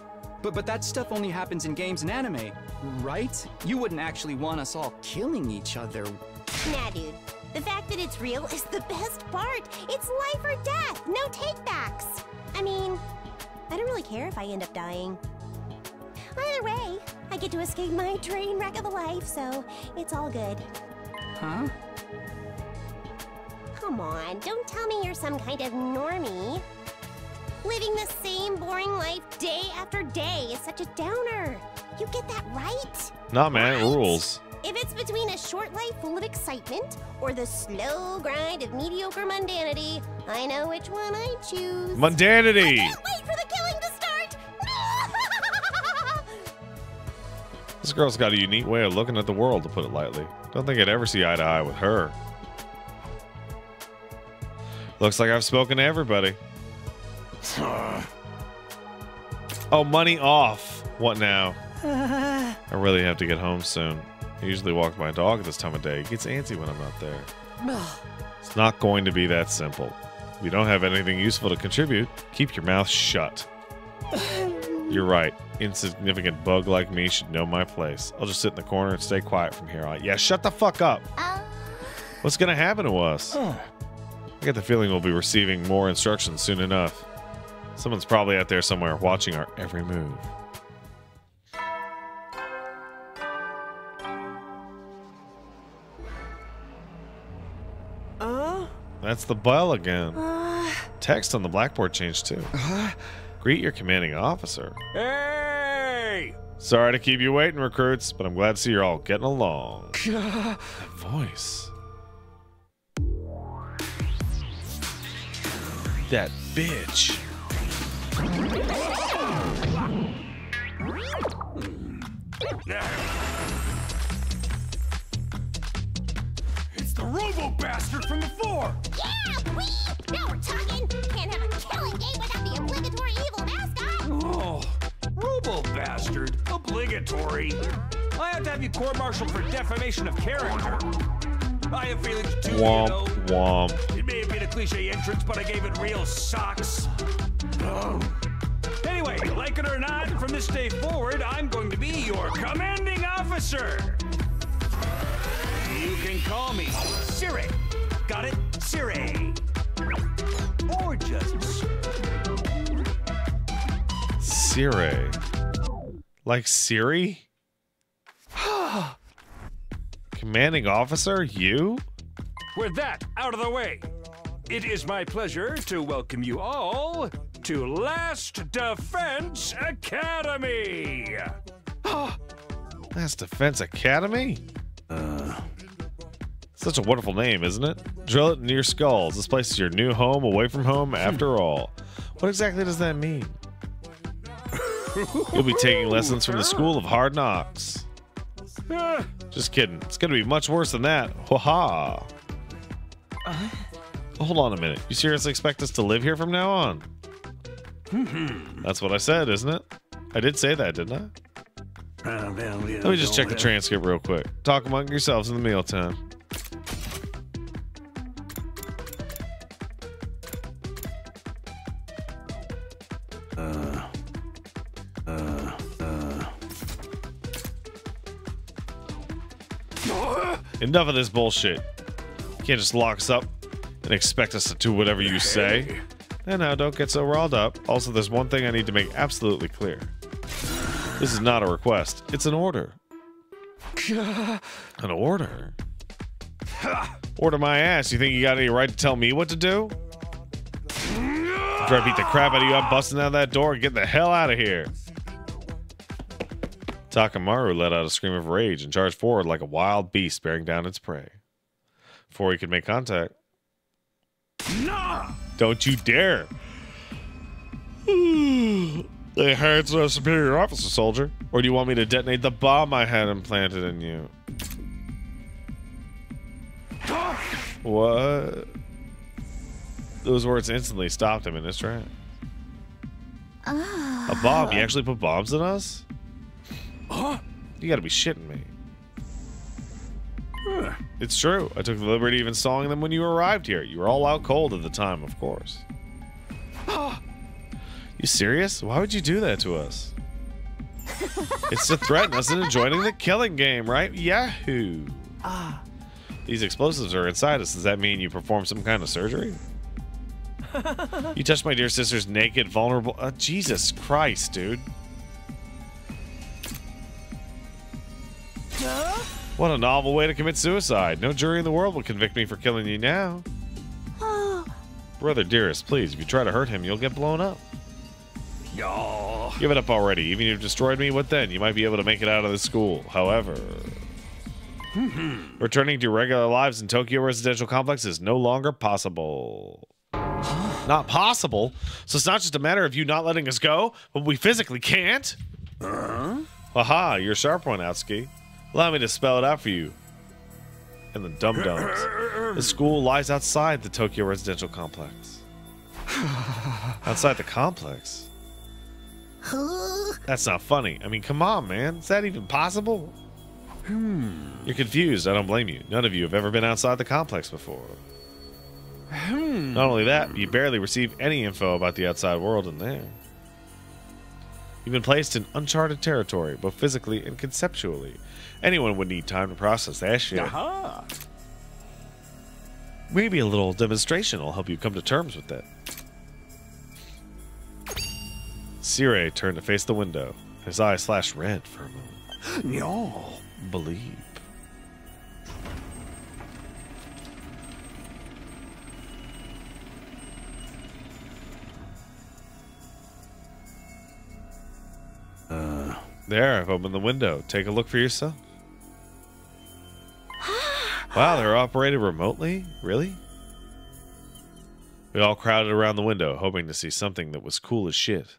But that stuff only happens in games and anime, right? You wouldn't actually want us all killing each other. Nah, dude. The fact that it's real is the best part. It's life or death, no takebacks. I mean, I don't really care if I end up dying. Either way, I get to escape my train wreck of a life, so it's all good. Huh? Come on, don't tell me you're some kind of normie. Living the same boring life day after day is such a downer. You get that right? Nah, man, it rules. If it's between a short life full of excitement or the slow grind of mediocre mundanity, I know which one I choose. Mundanity! I can't wait for the killing to start! This girl's got a unique way of looking at the world, to put it lightly. Don't think I'd ever see eye to eye with her. Looks like I've spoken to everybody. Oh, money off. What now? I really have to get home soon. I usually walk my dog at this time of day. He gets antsy when I'm not there. It's not going to be that simple. If you don't have anything useful to contribute, keep your mouth shut. You're right. Insignificant bug like me should know my place. I'll just sit in the corner and stay quiet from here on. Yeah, shut the fuck up. What's gonna happen to us? I get the feeling we'll be receiving more instructions soon enough. Someone's probably out there somewhere watching our every move. That's the bell again. Text on the blackboard changed too. Greet your commanding officer. Hey! Sorry to keep you waiting, recruits, but I'm glad to see you're all getting along. That voice. That bitch. It's the robo-bastard from before! Yeah, wee! Now we're talking! Can't have a killing game without the obligatory evil mascot! Oh, robo-bastard? Obligatory? I have to have you court-martialed for defamation of character. I have feelings too, Womp, you know. womp. It may have been a cliche entrance, but I gave it real socks. Anyway, like it or not, from this day forward, I'm going to be your commanding officer. You can call me Siri. Got it? Siri. Or just Siri. Like Siri? Commanding officer, you? With that out of the way, it is my pleasure to welcome you all to Last Defense Academy. Last Defense Academy? Such a wonderful name, isn't it? Drill it into your skulls. This place is your new home, away from home, after all. What exactly does that mean? You'll be taking lessons from the School of Hard Knocks. Just kidding. It's going to be much worse than that. Ha-ha. Hold on a minute. You seriously expect us to live here from now on? That's what I said, isn't it? I did say that, didn't I? Let me just check the transcript real quick. Talk among yourselves in the mealtime. Enough of this bullshit. You can't just lock us up and expect us to do whatever you say. And now, don't get so riled up. Also, there's one thing I need to make absolutely clear. This is not a request. It's an order. An order? Order my ass. You think you got any right to tell me what to do? After I beat the crap out of you, I'm busting out that door and getting the hell out of here. Takamaru let out a scream of rage and charged forward like a wild beast bearing down its prey. Before he could make contact. Don't you dare! They hired a superior officer, soldier. Or do you want me to detonate the bomb I had implanted in you? What? Those words instantly stopped him in his tracks. A bomb? You actually put bombs in us? You gotta be shitting me. It's true. I took the liberty of installing them when you arrived here. You were all out cold at the time, of course. You serious? Why would you do that to us? It's to threaten us into joining the killing game, right? Yahoo! These explosives are inside us. Does that mean you performed some kind of surgery? You touched my dear sister's naked, vulnerable... Jesus Christ, dude. What a novel way to commit suicide. No jury in the world will convict me for killing you now. Brother dearest, please, if you try to hurt him, you'll get blown up. Give it up already. Even if you've destroyed me, what then? You might be able to make it out of the school. However... returning to regular lives in Tokyo Residential Complex is no longer possible. Not possible? So it's not just a matter of you not letting us go, but we physically can't? Aha, you're a sharp one, Atsuki. Allow me to spell it out for you. And the dum-dums. The school lies outside the Tokyo Residential Complex. Outside the complex? That's not funny. I mean, come on, man. Is that even possible? You're confused. I don't blame you. None of you have ever been outside the complex before. Not only that, you barely receive any info about the outside world in there. You've been placed in uncharted territory, both physically and conceptually. Anyone would need time to process that shit. Maybe a little demonstration will help you come to terms with that. Sire turned to face the window. His eyes flashed red for a moment. No. Believe. There, I've opened the window. Take a look for yourself. Wow, they're operated remotely? Really? We all crowded around the window, hoping to see something that was cool as shit.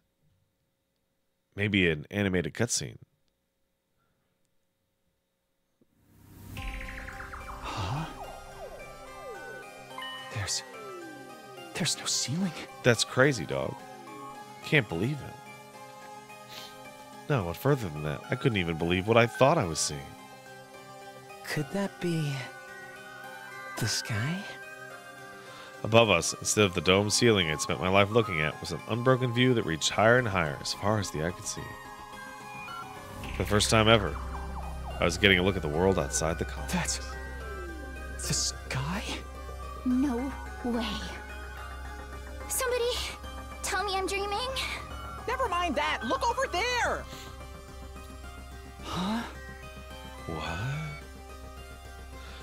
Maybe an animated cutscene. There's no ceiling. That's crazy, dog. Can't believe it. No, what further than that? I couldn't even believe what I thought I was seeing. Could that be the sky? Above us, instead of the dome ceiling I'd spent my life looking at, was an unbroken view that reached higher and higher as far as the eye could see. For the first time ever, I was getting a look at the world outside the complex. That's the sky? No way. Somebody tell me I'm dreaming. Never mind that. Look over there. Huh? What?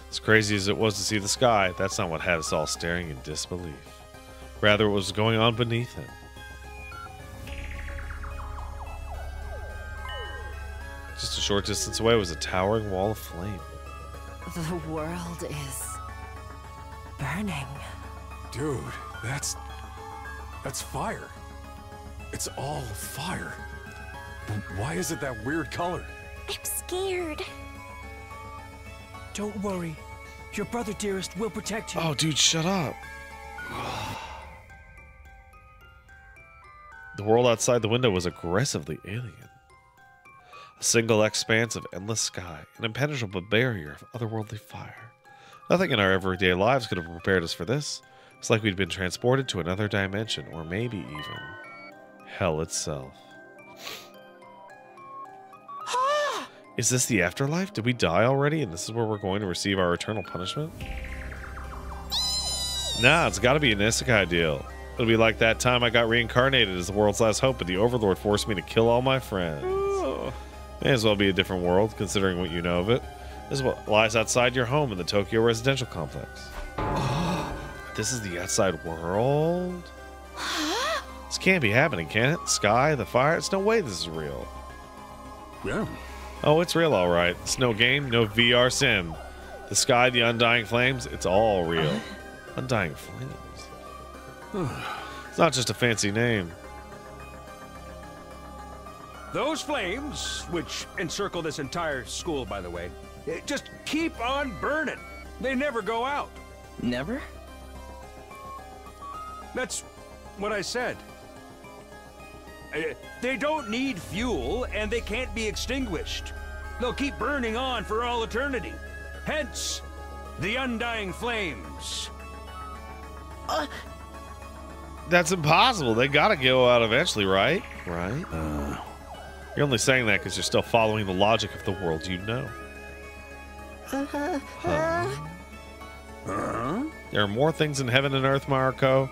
As crazy as it was to see the sky, that's not what had us all staring in disbelief. Rather, what was going on beneath it. Just a short distance away was a towering wall of flame. The world is burning. Dude, that's fire. It's all fire. Why is it that weird color? I'm scared. Don't worry. Your brother, dearest, will protect you. Oh, dude, shut up. The world outside the window was aggressively alien. A single expanse of endless sky, an impenetrable barrier of otherworldly fire. Nothing in our everyday lives could have prepared us for this. It's like we'd been transported to another dimension, or maybe even hell itself. Is this the afterlife? Did we die already and this is where we're going to receive our eternal punishment? Nah, it's gotta be an isekai deal. It'll be like that time I got reincarnated as the world's last hope, but the Overlord forced me to kill all my friends. May as well be a different world, considering what you know of it. This is what lies outside your home in the Tokyo residential complex. This is the outside world? This can't be happening, can it? The sky, the fire? It's no way this is real. Yeah. Oh, it's real, all right. It's no game, no VR sim. The sky, the undying flames, it's all real. Undying flames. It's not just a fancy name. Those flames, which encircle this entire school, by the way, just keep on burning. They never go out. Never? That's what I said. They don't need fuel, and they can't be extinguished. They'll keep burning on for all eternity. Hence, the undying flames. That's impossible. They gotta go out eventually, right? Right? You're only saying that because you're still following the logic of the world you know. There are more things in heaven and earth, Mariko,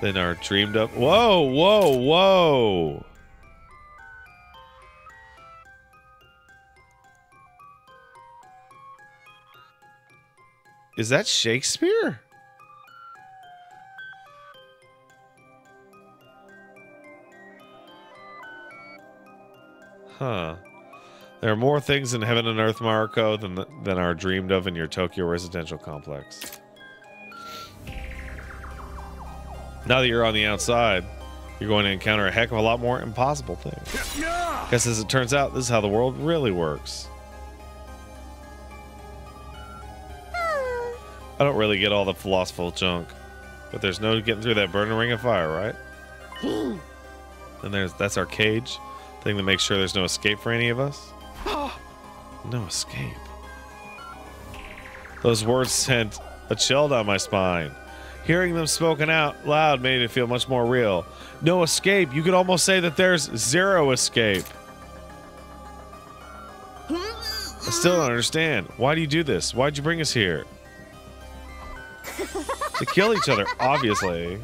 than are dreamed of. Whoa, whoa, whoa! Is that Shakespeare? Huh. There are more things in heaven and earth, Mariko, than are dreamed of in your Tokyo residential complex. Now that you're on the outside, you're going to encounter a heck of a lot more impossible things. Because as it turns out, this is how the world really works. I don't really get all the philosophical junk, but there's no getting through that burning ring of fire, right? And that's our cage. Thing that makes sure there's no escape for any of us. No escape. Those words sent a chill down my spine. Hearing them spoken out loud made it feel much more real. No escape. You could almost say that there's zero escape. I still don't understand. Why do you do this? Why'd you bring us here? To kill each other, obviously.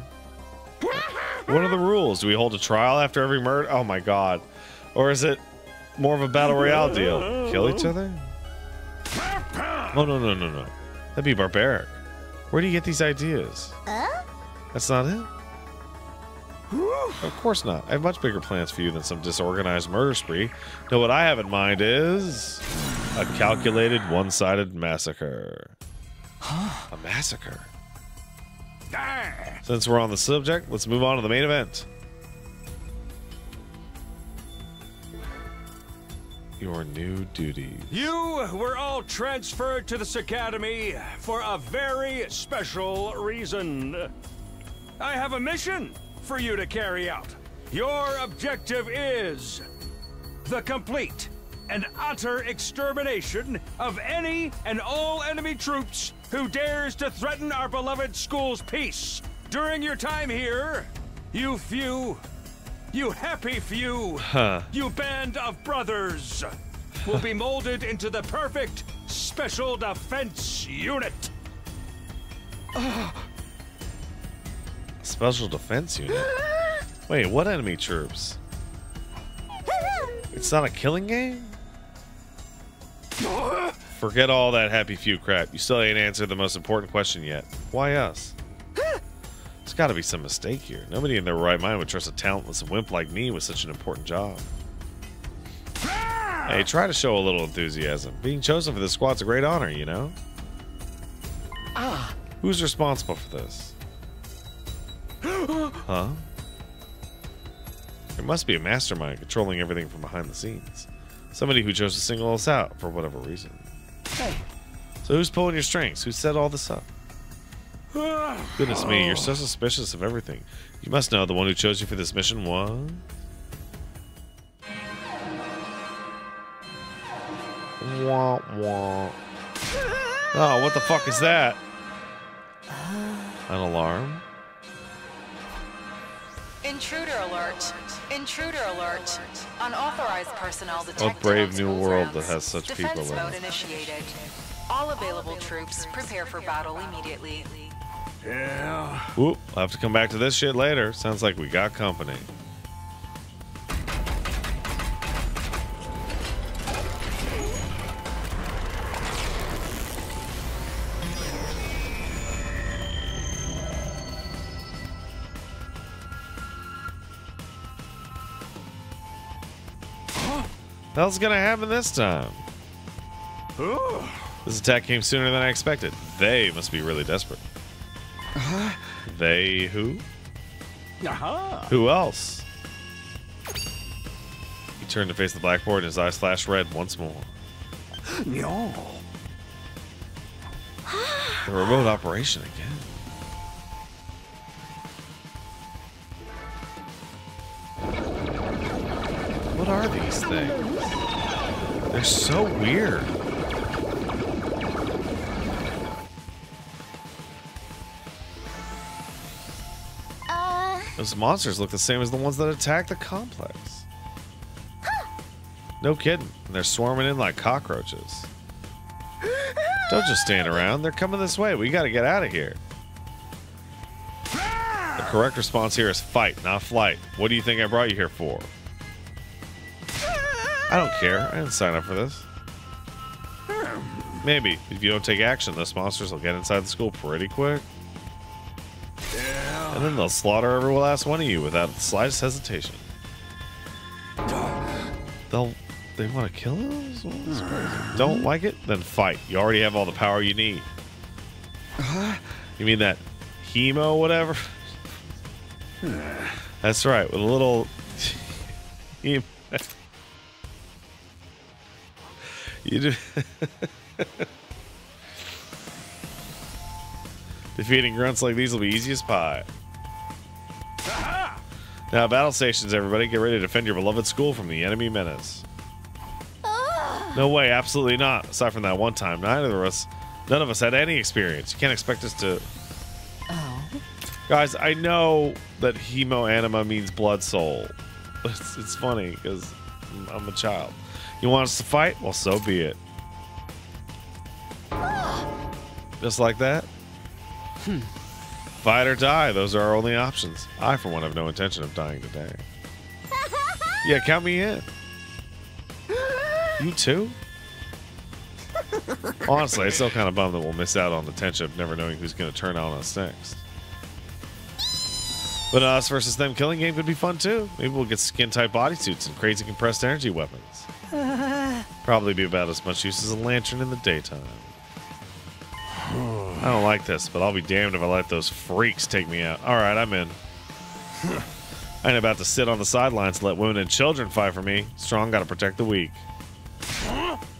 What are the rules? Do we hold a trial after every murder? Oh my god. Or is it more of a battle royale deal? Kill each other? Oh, no. That'd be barbaric. Where do you get these ideas? That's not it? Of course not. I have much bigger plans for you than some disorganized murder spree. No, what I have in mind is a calculated, one-sided massacre. A massacre? Since we're on the subject, let's move on to the main event. Your new duties. You were all transferred to this academy for a very special reason. I have a mission for you to carry out. Your objective is the complete and utter extermination of any and all enemy troops who dares to threaten our beloved school's peace. During your time here, you happy few, you band of brothers, will be molded into the perfect special defense unit. Special defense unit? Wait, what enemy troops? It's not a killing game? Forget all that Happy Few crap. You still ain't answered the most important question yet. Why us? There's got to be some mistake here. Nobody in their right mind would trust a talentless wimp like me with such an important job. Hey, try to show a little enthusiasm. Being chosen for this squad's a great honor, you know? Who's responsible for this? Huh? There must be a mastermind controlling everything from behind the scenes. Somebody who chose to single us out for whatever reason. Hey. So who's pulling your strings? Who set all this up? Goodness me, you're so suspicious of everything. You must know the one who chose you for this mission was... Wah, wah. Oh, what the fuck is that? An alarm? Intruder alert. Intruder alert. Unauthorized personnel detected. What brave on new school world grounds. that has such Defense people in mode it. initiated. All available troops prepare for battle immediately. Yeah. Oop, I'll have to come back to this shit later. Sounds like we got company. What the hell's gonna happen this time? This attack came sooner than I expected. They must be really desperate. They who? Who else? He turned to face the blackboard and his eyes flashed red once more. No. The remote operation again. What are these things? They're so weird. Those monsters look the same as the ones that attacked the complex. No kidding. They're swarming in like cockroaches. Don't just stand around. They're coming this way. We gotta get out of here. The correct response here is fight, not flight. What do you think I brought you here for? I don't care. I didn't sign up for this. Maybe. If you don't take action, those monsters will get inside the school pretty quick. And then they'll slaughter every last one of you without the slightest hesitation. They want to kill us? Don't like it? Then fight. You already have all the power you need. You mean that hemo whatever? That's right, with a little... You do... Defeating grunts like these will be easy as pie. Now, battle stations, everybody. Get ready to defend your beloved school from the enemy menace. No way, absolutely not. Aside from that one time, none of us had any experience. You can't expect us to... Guys, I know that hemo anima means blood soul. It's funny, because I'm a child. You want us to fight? Well, so be it. Just like that? Fight or die, those are our only options. I, for one, have no intention of dying today. Yeah, count me in. You too? Honestly, I'm still kind of bummed that we'll miss out on the tension of never knowing who's going to turn on us next. But us versus them killing game could be fun too. Maybe we'll get skin-tight bodysuits and crazy compressed energy weapons. Probably be about as much use as a lantern in the daytime. I don't like this, but I'll be damned if I let those freaks take me out. All right, I'm in. I ain't about to sit on the sidelines and let women and children fight for me. Strong gotta protect the weak.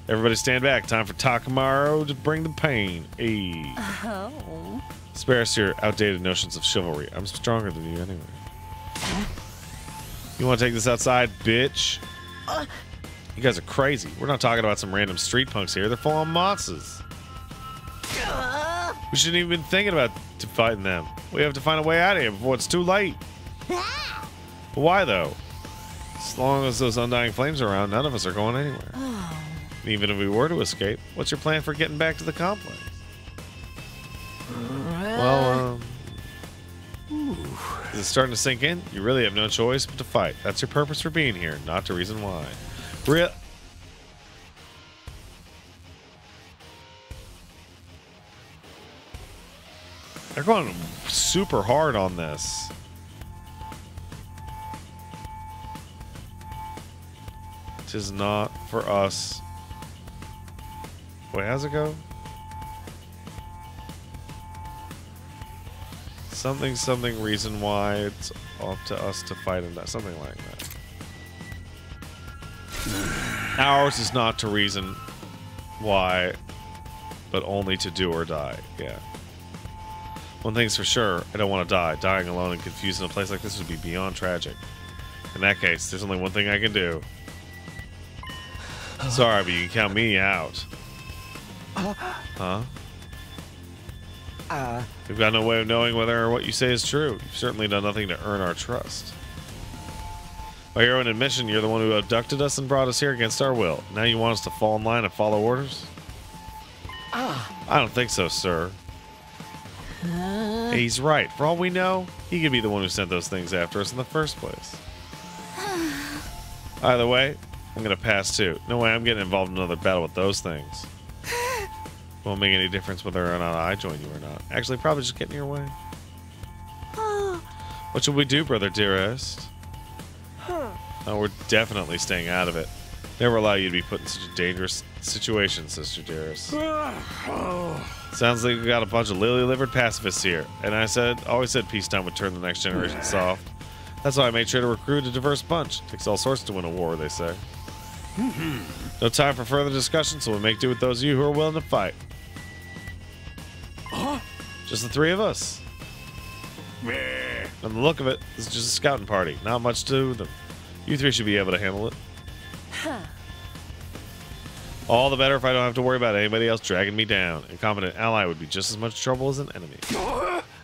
Everybody stand back. Time for Takamaru to bring the pain. Hey. Oh. Spare us your outdated notions of chivalry. I'm stronger than you anyway. You want to take this outside, bitch? You guys are crazy. We're not talking about some random street punks here. They're full-on monsters. We shouldn't even been thinking about fighting them. We have to find a way out of here before it's too late. But why, though? As long as those undying flames are around, none of us are going anywhere. And even if we were to escape, what's your plan for getting back to the complex? Well, is it starting to sink in? You really have no choice but to fight. That's your purpose for being here, not to reason why. They're going super hard on this. Tis not for us. Wait, how's it go? Something reason why it's up to us to fight in that. Something like that. Ours is not to reason why, but only to do or die. Yeah. One thing's for sure, I don't want to die. Dying alone and confused in a place like this would be beyond tragic. In that case, there's only one thing I can do. Sorry, but you can count me out. Huh? We've got no way of knowing whether what you say is true. You've certainly done nothing to earn our trust. By your own admission, you're the one who abducted us and brought us here against our will. Now you want us to fall in line and follow orders? I don't think so, sir. Hey, he's right. For all we know, he could be the one who sent those things after us in the first place. Either way, I'm going to pass too. No way I'm getting involved in another battle with those things. Won't make any difference whether or not I join you or not. Actually, probably just get in your way. What should we do, brother dearest? Oh, we're definitely staying out of it. Never allow you to be put in such a dangerous situation, sister dearest. Sounds like we got a bunch of lily-livered pacifists here. And I always said peacetime would turn the next generation soft. That's why I made sure to recruit a diverse bunch. Takes all sorts to win a war, they say. No time for further discussion, so we'll make do with those of you who are willing to fight. Just the three of us. On the look of it, this is just a scouting party. Not much to them. You three should be able to handle it. All the better if I don't have to worry about anybody else dragging me down. An incompetent ally would be just as much trouble as an enemy.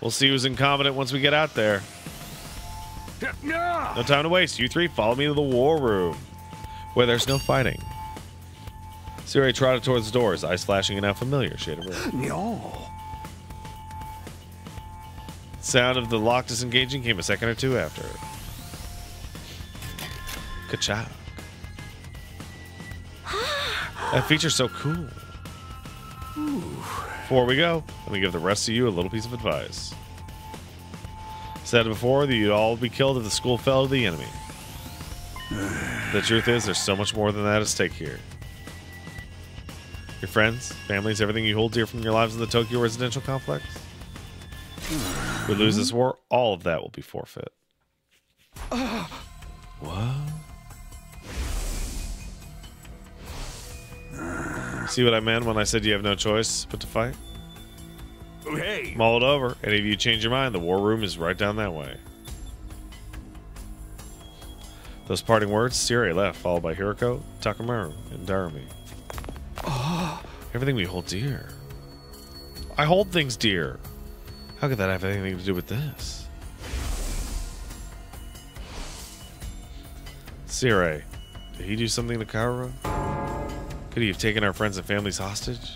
We'll see who's incompetent once we get out there. No time to waste. You three follow me to the war room, where there's no fighting. Siri trotted towards the doors, eyes flashing in a familiar shade of red. No. Sound of the lock disengaging came a second or two after. Ka-chow. That feature's so cool. Before we go, let me give the rest of you a little piece of advice. Said before that you'd all be killed if the school fell to the enemy. The truth is, there's so much more than that at stake here. Your friends, families, everything you hold dear from your lives in the Tokyo residential complex. We lose this war, all of that will be forfeit. What? See what I meant when I said you have no choice but to fight? Hey! Mull it over. Any of you change your mind, the war room is right down that way. Those parting words, Siri left, followed by Hiroko, Takamaru, and Darumi. Everything we hold dear. I hold things dear. How could that have anything to do with this? Siri, did he do something to Kaoru? Could he have taken our friends and families hostage?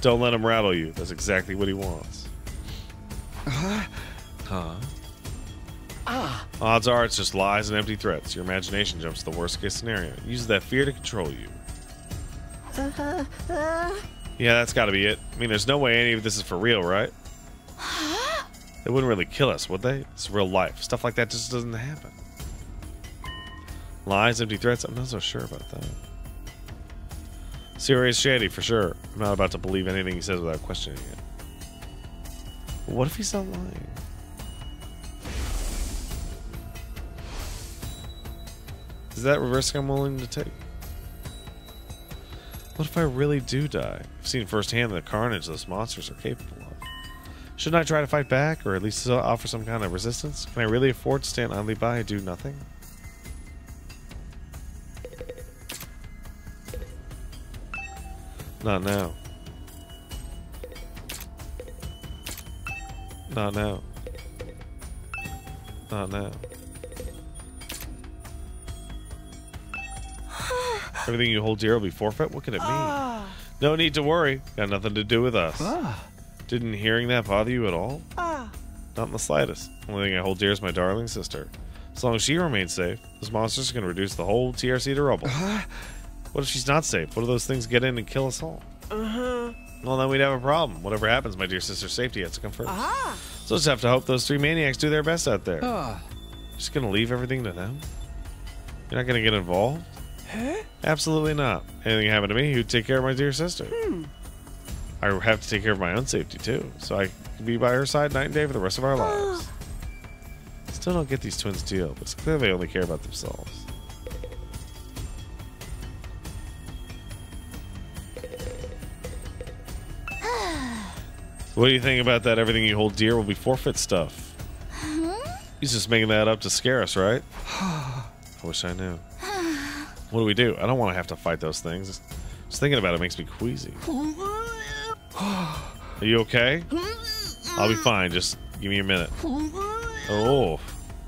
Don't let him rattle you. That's exactly what he wants. Huh? Odds are it's just lies and empty threats. Your imagination jumps to the worst case scenario. It uses that fear to control you. Yeah, that's gotta be it. I mean, there's no way any of this is for real, right? They wouldn't really kill us, would they? It's real life. Stuff like that just doesn't happen. Lies, empty threats, I'm not so sure about that. Serious shady, for sure. I'm not about to believe anything he says without questioning it. But what if he's not lying? Is that a risk I'm willing to take? What if I really do die? I've seen firsthand the carnage those monsters are capable of. Shouldn't I try to fight back, or at least offer some kind of resistance? Can I really afford to stand idly by and do nothing? Not now. Not now. Not now. Everything you hold dear will be forfeit? What could it mean? No need to worry. Got nothing to do with us. Didn't hearing that bother you at all? Not in the slightest. Only thing I hold dear is my darling sister. As long as she remains safe, those monsters can reduce the whole TRC to rubble. What if she's not safe? What if those things get in and kill us all? Well, then we'd have a problem. Whatever happens, my dear sister's safety has to come first. Ah. So just have to hope those 3 maniacs do their best out there. Ah. Just gonna leave everything to them? You're not gonna get involved? Huh? Absolutely not. Anything happened to me, who'd take care of my dear sister? I have to take care of my own safety too, so I can be by her side night and day for the rest of our lives. Still don't get these twins' deal, but it's clear they only care about themselves. What do you think about that? Everything you hold dear will be forfeit stuff. He's just making that up to scare us, right? I wish I knew. What do we do? I don't want to have to fight those things. Just thinking about it makes me queasy. Are you okay? I'll be fine. Just give me a minute. Oh,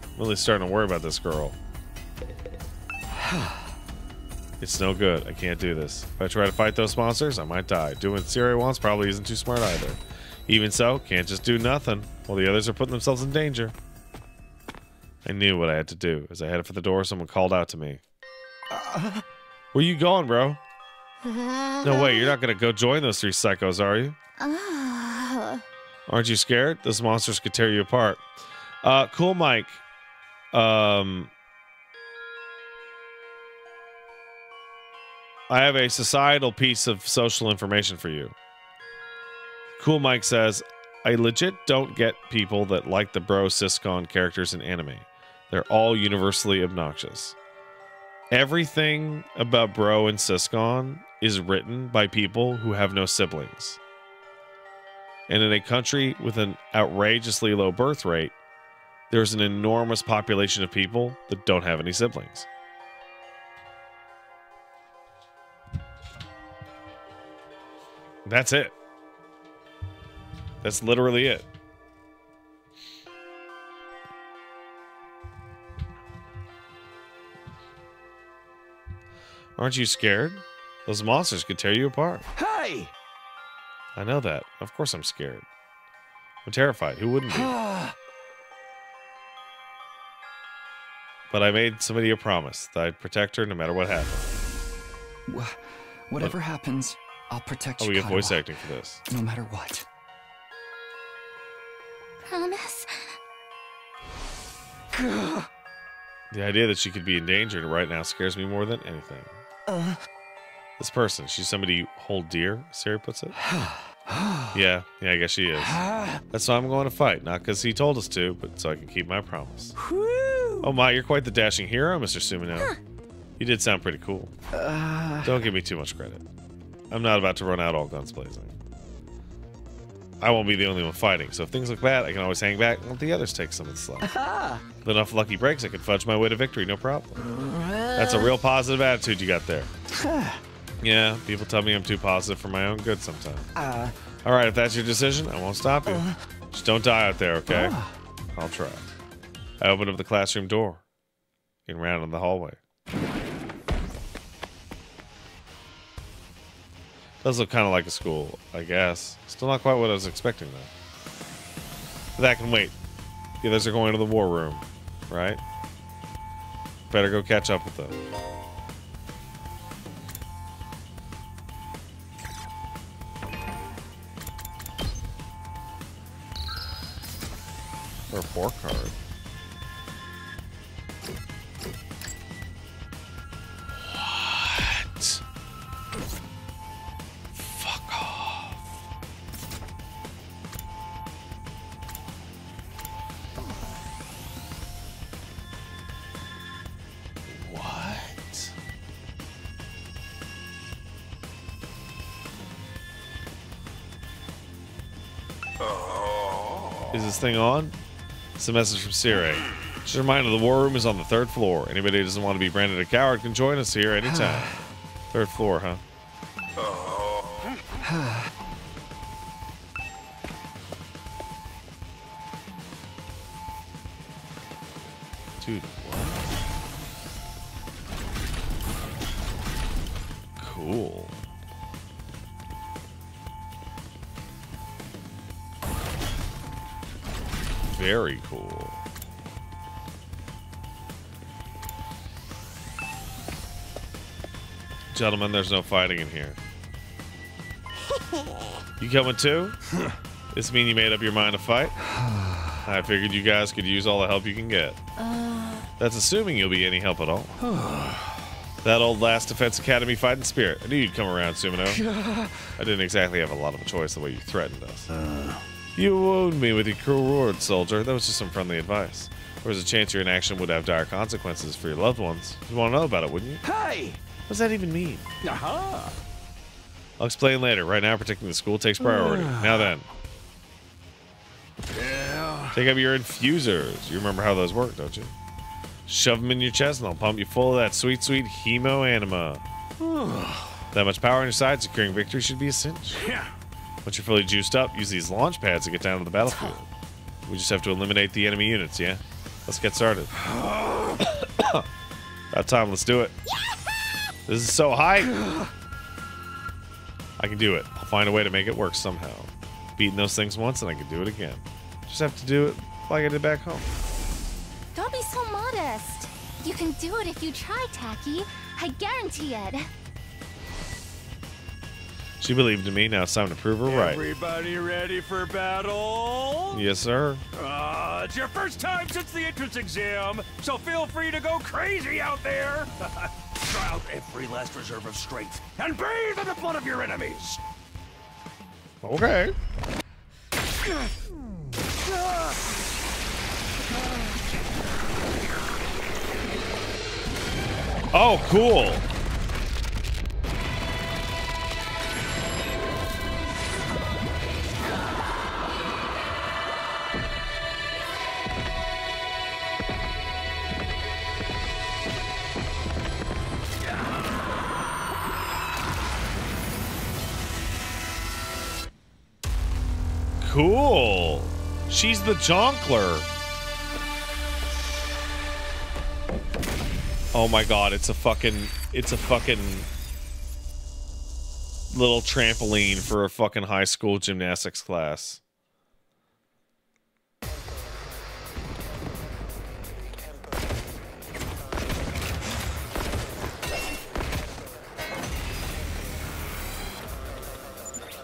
I'm really starting to worry about this girl. It's no good. I can't do this. If I try to fight those monsters, I might die. Doing what Siri wants probably isn't too smart either. Even so, can't just do nothing while the others are putting themselves in danger. I knew what I had to do. As I headed for the door, someone called out to me. Where you going, bro? No way, you're not gonna go join those 3 psychos, are you? Aren't you scared? Those monsters could tear you apart. Cool, Mike. I have a societal piece of social information for you. Cool Mike says, I legit don't get people that like the Bro Syscon characters in anime. They're all universally obnoxious. Everything about Bro and Syscon is written by people who have no siblings. And in a country with an outrageously low birth rate, there's an enormous population of people that don't have any siblings. That's it. That's literally it. Aren't you scared? Those monsters could tear you apart. Hey! I know that. Of course I'm scared. I'm terrified. Who wouldn't be? But I made somebody a promise that I'd protect her no matter what happened. Whatever happens, I'll protect you. We get voice acting for this. No matter what. Promise? The idea that she could be in danger right now scares me more than anything. This person, she's somebody you hold dear, Siri puts it. Yeah, I guess she is. That's why I'm going to fight. Not because he told us to, but so I can keep my promise. Oh my, you're quite the dashing hero, Mr. Sumino. You did sound pretty cool. Don't give me too much credit. I'm not about to run out all guns blazing. I won't be the only one fighting, so if things look bad, I can always hang back and let the others take some of the slack. With enough lucky breaks, I can fudge my way to victory, no problem. That's a real positive attitude you got there. Yeah, people tell me I'm too positive for my own good sometimes. Alright, if that's your decision, I won't stop you. Just don't die out there, okay? I'll try. I opened up the classroom door. Getting around in the hallway. Does look kind of like a school, I guess. Still not quite what I was expecting, though. But that can wait. The others are going to the war room, right? Better go catch up with them. Or a 4 card. What? Fuck off. What? Is this thing on? It's a message from Siri. Just a reminder, the war room is on the 3rd floor. Anybody who doesn't want to be branded a coward can join us here anytime. 3rd floor, huh? Dude, what? Cool. Very cool. Gentlemen, there's no fighting in here. You coming too? This mean you made up your mind to fight? I figured you guys could use all the help you can get. That's assuming you'll be any help at all. That old Last Defense Academy fighting spirit. I knew you'd come around, Sumino. I didn't exactly have a lot of a choice the way you threatened us. You wounded me with your cruel words, soldier. That was just some friendly advice. There was a chance your inaction would have dire consequences for your loved ones. You'd want to know about it, wouldn't you? Hey! What does that even mean? Aha! I'll explain later. Right now, protecting the school takes priority. Now then. Yeah. Take up your infusers. You remember how those work, don't you? Shove them in your chest and I'll pump you full of that sweet, sweet hemo anima. That much power on your side, securing victory should be a cinch. Yeah. Once you're fully juiced up, use these launch pads to get down to the battlefield. We just have to eliminate the enemy units, yeah? Let's get started. About time, let's do it. This is so high. I can do it. I'll find a way to make it work somehow. Beating those things once and I can do it again. Just have to do it like I did back home. Don't be so modest. You can do it if you try, Tacky. I guarantee it. She believed in me, now it's time to prove her right. Everybody ready for battle? Yes, sir. It's your first time since the entrance exam, so feel free to go crazy out there. Try out every last reserve of strength and bathe in the blood of your enemies. Okay. Oh, cool. Cool. She's the Jonkler. Oh my god, it's a fucking little trampoline for a fucking high school gymnastics class.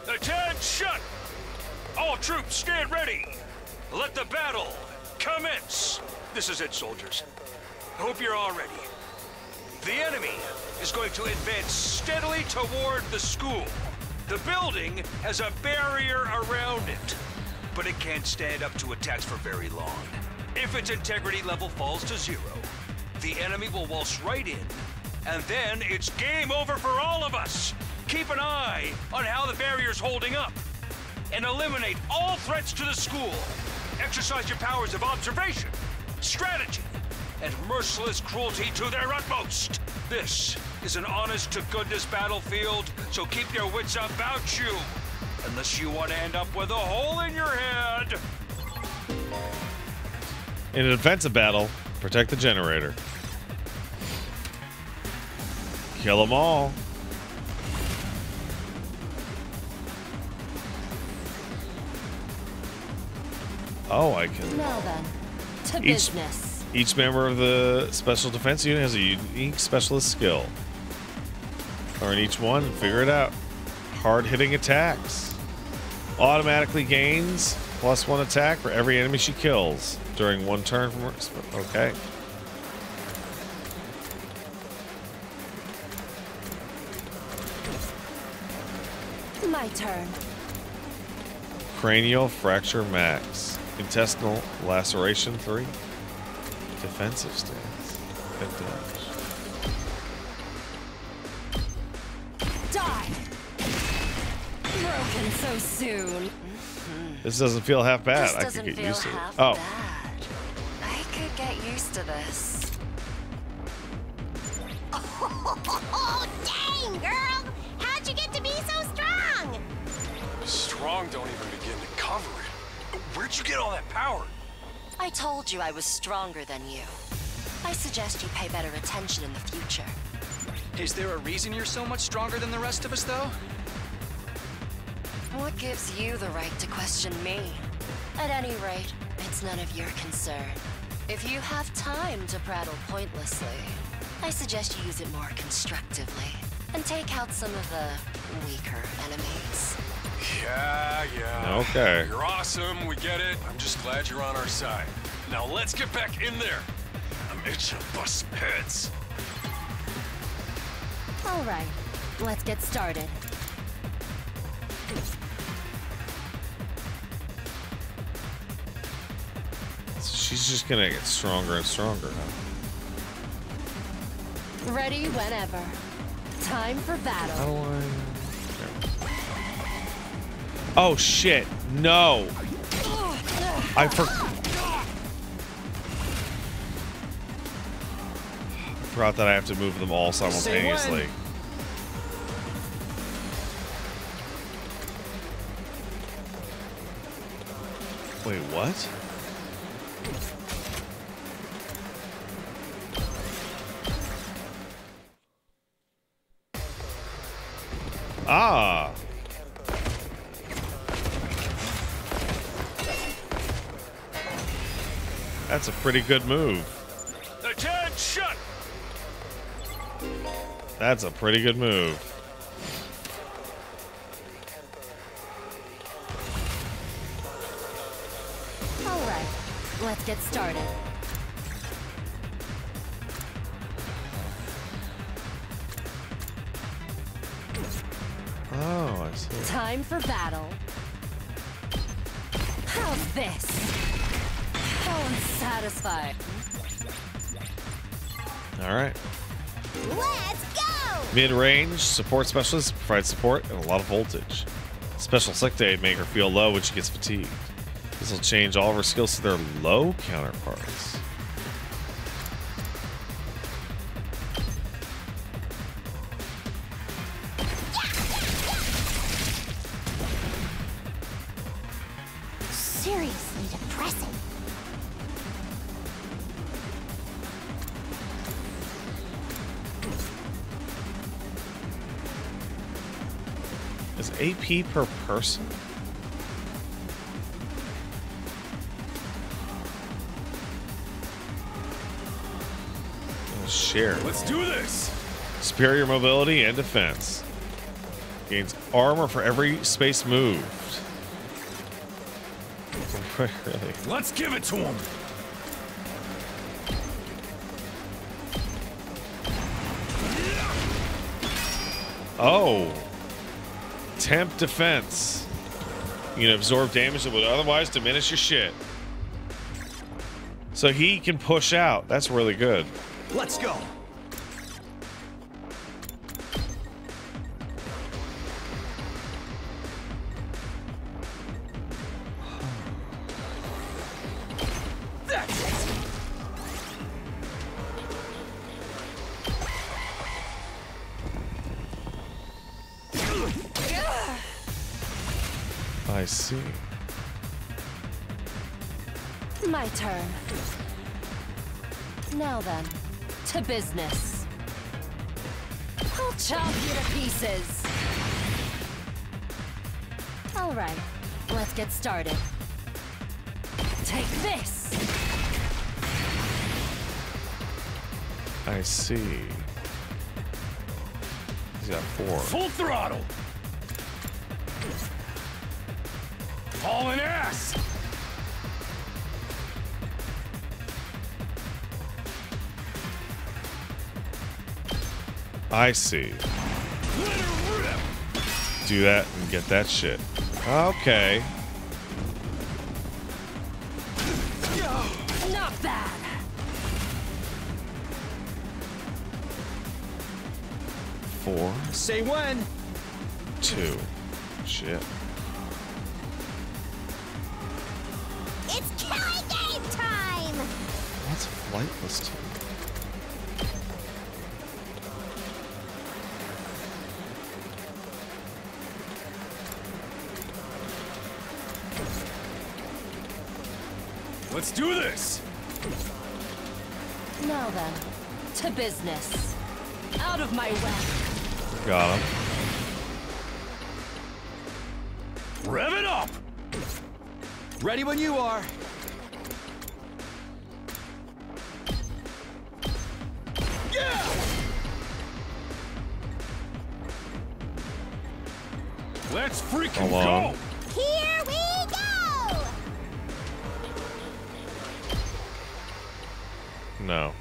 Attention! All troops stand ready. Let the battle commence. This is it, soldiers. Hope you're all ready. The enemy is going to advance steadily toward the school. The building has a barrier around it, but it can't stand up to attacks for very long. If its integrity level falls to 0, the enemy will waltz right in, and then it's game over for all of us. Keep an eye on how the barrier's holding up, and eliminate all threats to the school. Exercise your powers of observation, strategy, and merciless cruelty to their utmost. This is an honest-to-goodness battlefield, so keep your wits about you, unless you want to end up with a hole in your head. In a defensive battle, protect the generator. Kill them all. Oh, I can. Now then, to business. Each member of the special defense unit has a unique specialist skill. Learn each one and figure it out. Hard-hitting attacks. Automatically gains +1 attack for every enemy she kills during one turn from her. Okay. My turn. Cranial fracture max. Intestinal laceration 3. Defensive stance. Good dodge. Die! Broken so soon. This doesn't feel half bad. This I doesn't could get feel used to it. half Oh. bad. I could get used to this. Oh, dang, girl! How'd you get to be so strong? Strong don't even begin to cover it. Where'd you get all that power? I told you I was stronger than you. I suggest you pay better attention in the future. Is there a reason you're so much stronger than the rest of us, though? What gives you the right to question me? At any rate, it's none of your concern. If you have time to prattle pointlessly, I suggest you use it more constructively and take out some of the weaker enemies. Yeah. Okay. You're awesome, we get it. I'm just glad you're on our side. Now let's get back in there. I'm itching to bust heads. All right, let's get started. She's just gonna get stronger and stronger, huh? Ready whenever. Time for battle. Oh shit! No. I forgot that I have to move them all simultaneously. Wait, what? Ah. That's a pretty good move. Attention! That's a pretty good move. All right, let's get started. Oh, I see. Time for battle. How's this? Oh, I'm satisfied. All right. Let's go! Mid-range support specialist provides support and a lot of voltage. Special select aid make her feel low when she gets fatigued. This will change all of her skills to their low counterparts. Seriously depressing. Is AP per person? Share. Let's do this! Superior mobility and defense. Gains armor for every space moved. Really? Let's give it to him! Oh. Temp defense. You can absorb damage that would otherwise diminish your shit. So he can push out. That's really good. Let's go. That's it. I see. My turn. Now then, to business. I'll chop you to pieces. All right, let's get started. Take this. I see. He's got 4. Full throttle! Hauling ass! I see. Do that and get that shit. Okay. Not bad. Four. Say when. 2. Shit. It's killing game time! What's flightless to? Let's do this! Now then, to business. Out of my way. Got him. Rev it up! Ready when you are. Let's freaking Hold on. go! Here we go! No.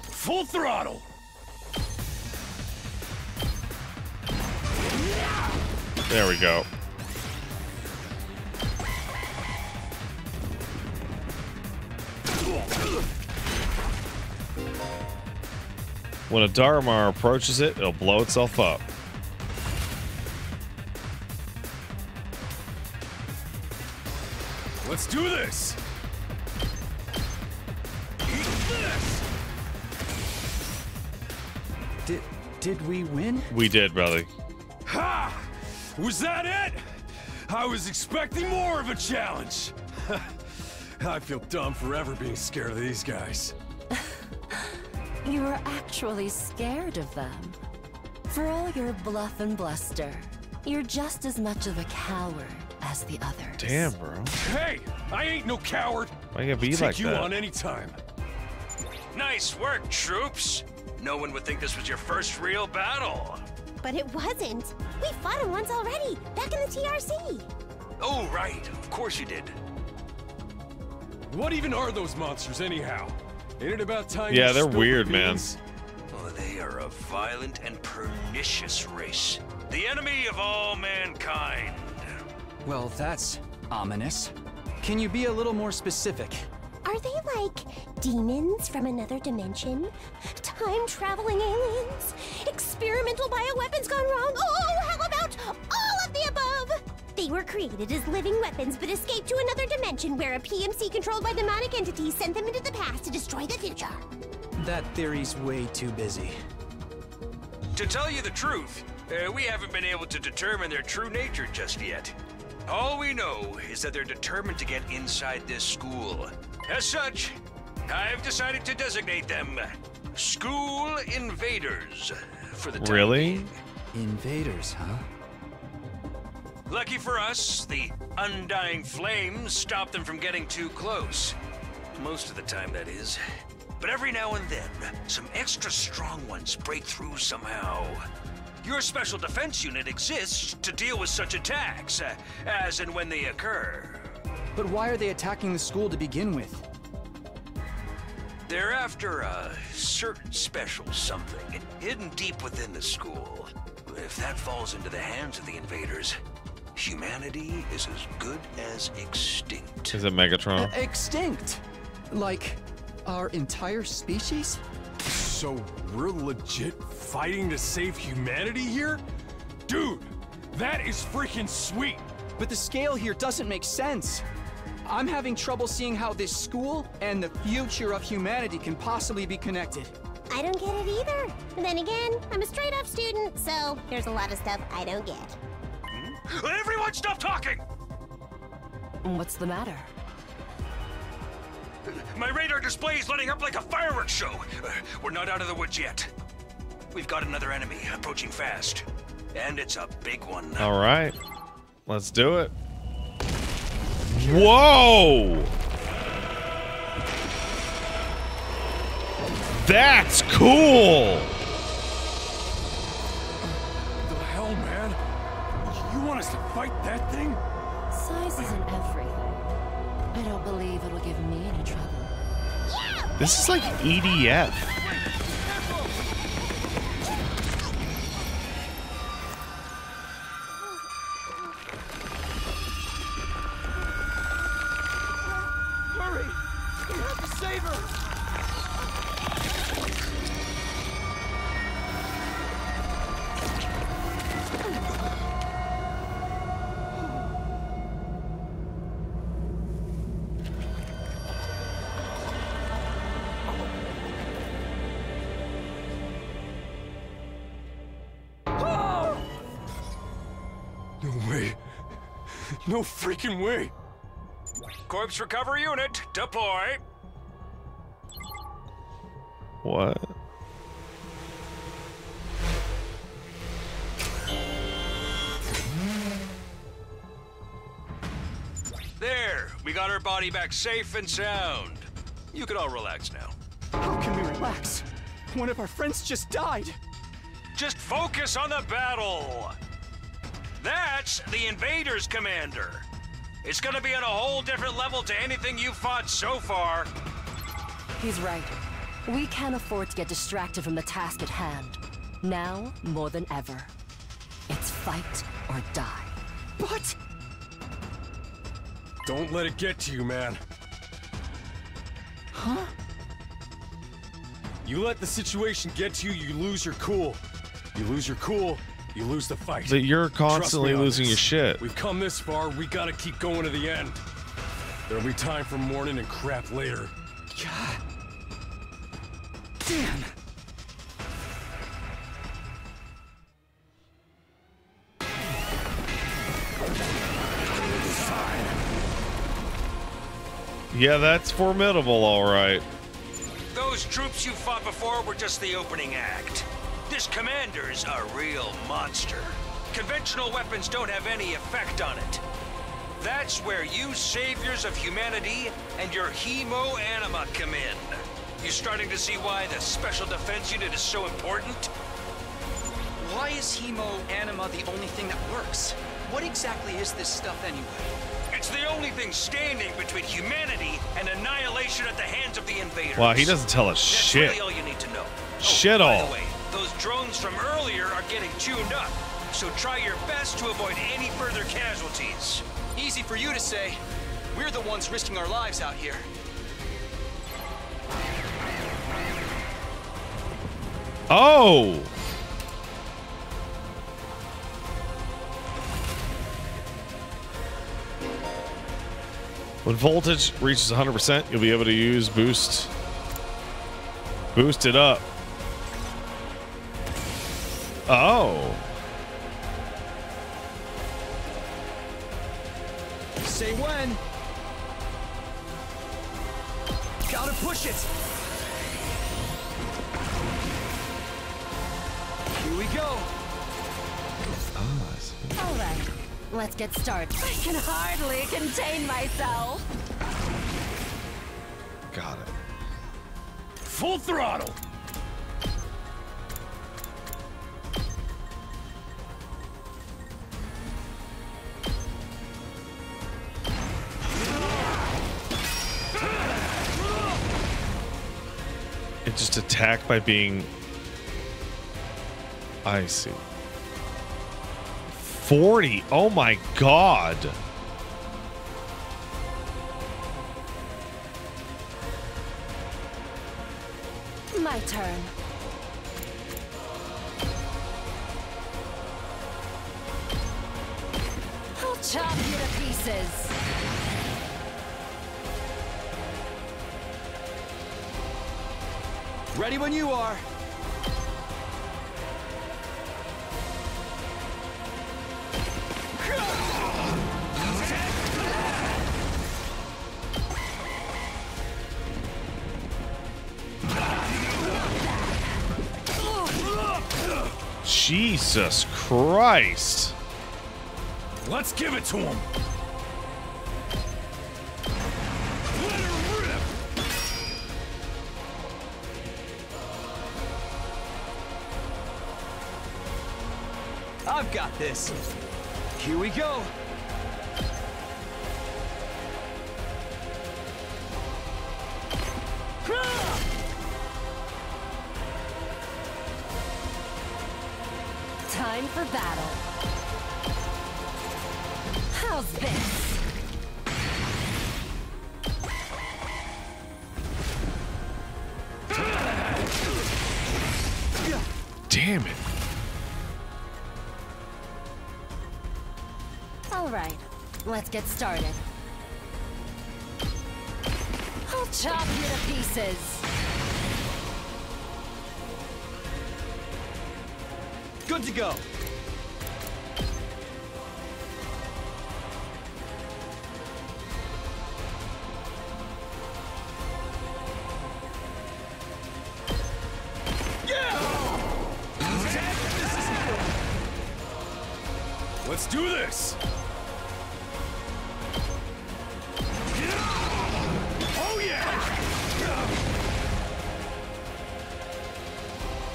Full throttle! There we go. When a Daramar approaches it, it'll blow itself up. Let's do this! Eat this! Did we win? We did, brother. Ha! Was that it? I was expecting more of a challenge. I feel dumb forever being scared of these guys. You were actually scared of them. For all your bluff and bluster, you're just as much of a coward as the others. Damn, bro. Hey, I ain't no coward. Why you gotta be Take like you that? on any time. Nice work, troops. No one would think this was your first real battle. But it wasn't. We fought him once already, back in the TRC. Oh, right. Of course you did. What even are those monsters anyhow? Ain't it about time? Yeah, you they're spilled the weird, man. beans? Well, they are a violent and pernicious race. The enemy of all mankind. Well, that's ominous. Can you be a little more specific? Are they like demons from another dimension? Time-traveling aliens? Experimental bioweapons gone wrong? Oh, how about all of the above? They were created as living weapons but escaped to another dimension where a PMC controlled by demonic entities sent them into the past to destroy the future. That theory's way too busy. To tell you the truth, we haven't been able to determine their true nature just yet. All we know is that they're determined to get inside this school. As such, I've decided to designate them School Invaders for the time Really? being. Invaders, huh? Lucky for us, the undying flames stop them from getting too close. Most of the time, that is. But every now and then, some extra strong ones break through somehow. Your special defense unit exists to deal with such attacks, as and when they occur. But why are they attacking the school to begin with? They're after a certain special something hidden deep within the school. If that falls into the hands of the invaders, humanity is as good as extinct. Is it Megatron? Extinct? Like, our entire species? So we're legit fighting to save humanity here? Dude, that is freaking sweet. But the scale here doesn't make sense. I'm having trouble seeing how this school and the future of humanity can possibly be connected. I don't get it either. And then again, I'm a straight-up student, so there's a lot of stuff I don't get. Everyone stop talking! What's the matter? My radar display is lighting up like a fireworks show. We're not out of the woods yet. We've got another enemy approaching fast. And it's a big one. All right. Let's do it. Whoa! That's cool! The hell, man? You want us to fight that thing? Size isn't everything. I don't believe it'll give me any trouble. This is like EDF. Hurry! We have to save her! No way. No freaking way. Corpse recovery unit, deploy. What? There, we got our body back safe and sound. You can all relax now. How can we relax? One of our friends just died. Just focus on the battle. That's the Invaders, Commander. It's gonna be on a whole different level to anything you fought so far. He's right. We can't afford to get distracted from the task at hand. Now, more than ever. It's fight or die. But... Don't let it get to you, man. Huh? You let the situation get to you, you lose your cool. You lose your cool, you lose the fight. That you're constantly Trust me on losing this. your shit. We've come this far, we gotta keep going to the end. There'll be time for mourning and crap later. God. Damn. Yeah, that's formidable, all right. Those troops you fought before were just the opening act. This commander's a real monster. Conventional weapons don't have any effect on it. That's where you saviors of humanity and your hemo-anima come in. You starting to see why the Special Defense Unit is so important? Why is hemo-anima the only thing that works? What exactly is this stuff anyway? It's the only thing standing between humanity and annihilation at the hands of the invaders. Wow, he doesn't tell us shit. That's really all you need to know. Shit By all. the way, those drones from earlier are getting tuned up, so try your best to avoid any further casualties. Easy for you to say. We're the ones risking our lives out here. Oh! When voltage reaches 100%, you'll be able to use boost. Boost it up. Oh. Say when. Gotta push it. Here we go. Oh, I see. All right, let's get started. I can hardly contain myself. Got it. Full throttle. It just attacked by being... I see. 40. Oh my god. My turn. I'll chop you to pieces. Ready when you are. Jesus Christ. Let's give it to him. I've got this. Here we go. Time for battle. How's this? Damn it. All right, let's get started. I'll chop you to pieces. Good to go. Let's do this. Oh yeah.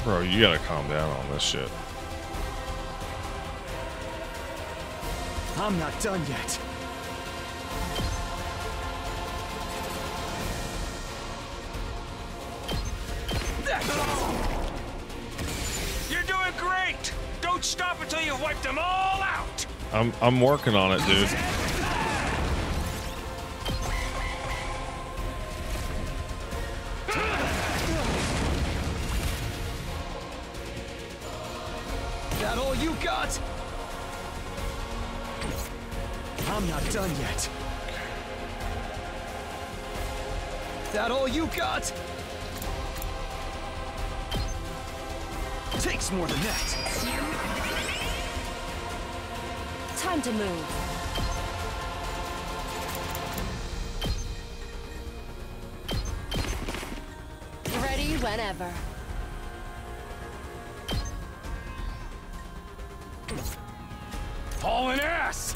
Bro, you gotta calm down on this shit. I'm not done yet. You're doing great! Don't stop until you've wiped them all out! I'm working on it, dude. That all you got? I'm not done yet. That all you got? Takes more than that. Time to move. Ready whenever. Hauling ass!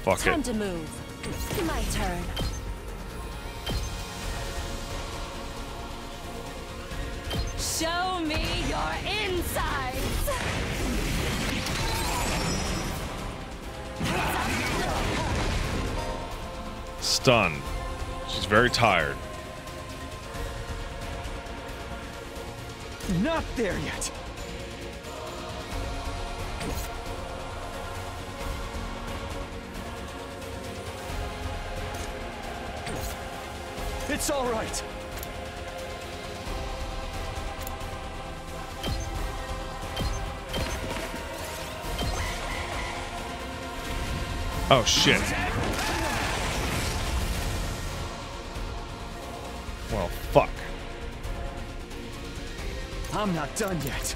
Fuck Time it. to move. My turn. Show me your insides! Stunned. She's very tired. Not there yet. It's all right. Oh shit. Well, fuck. I'm not done yet.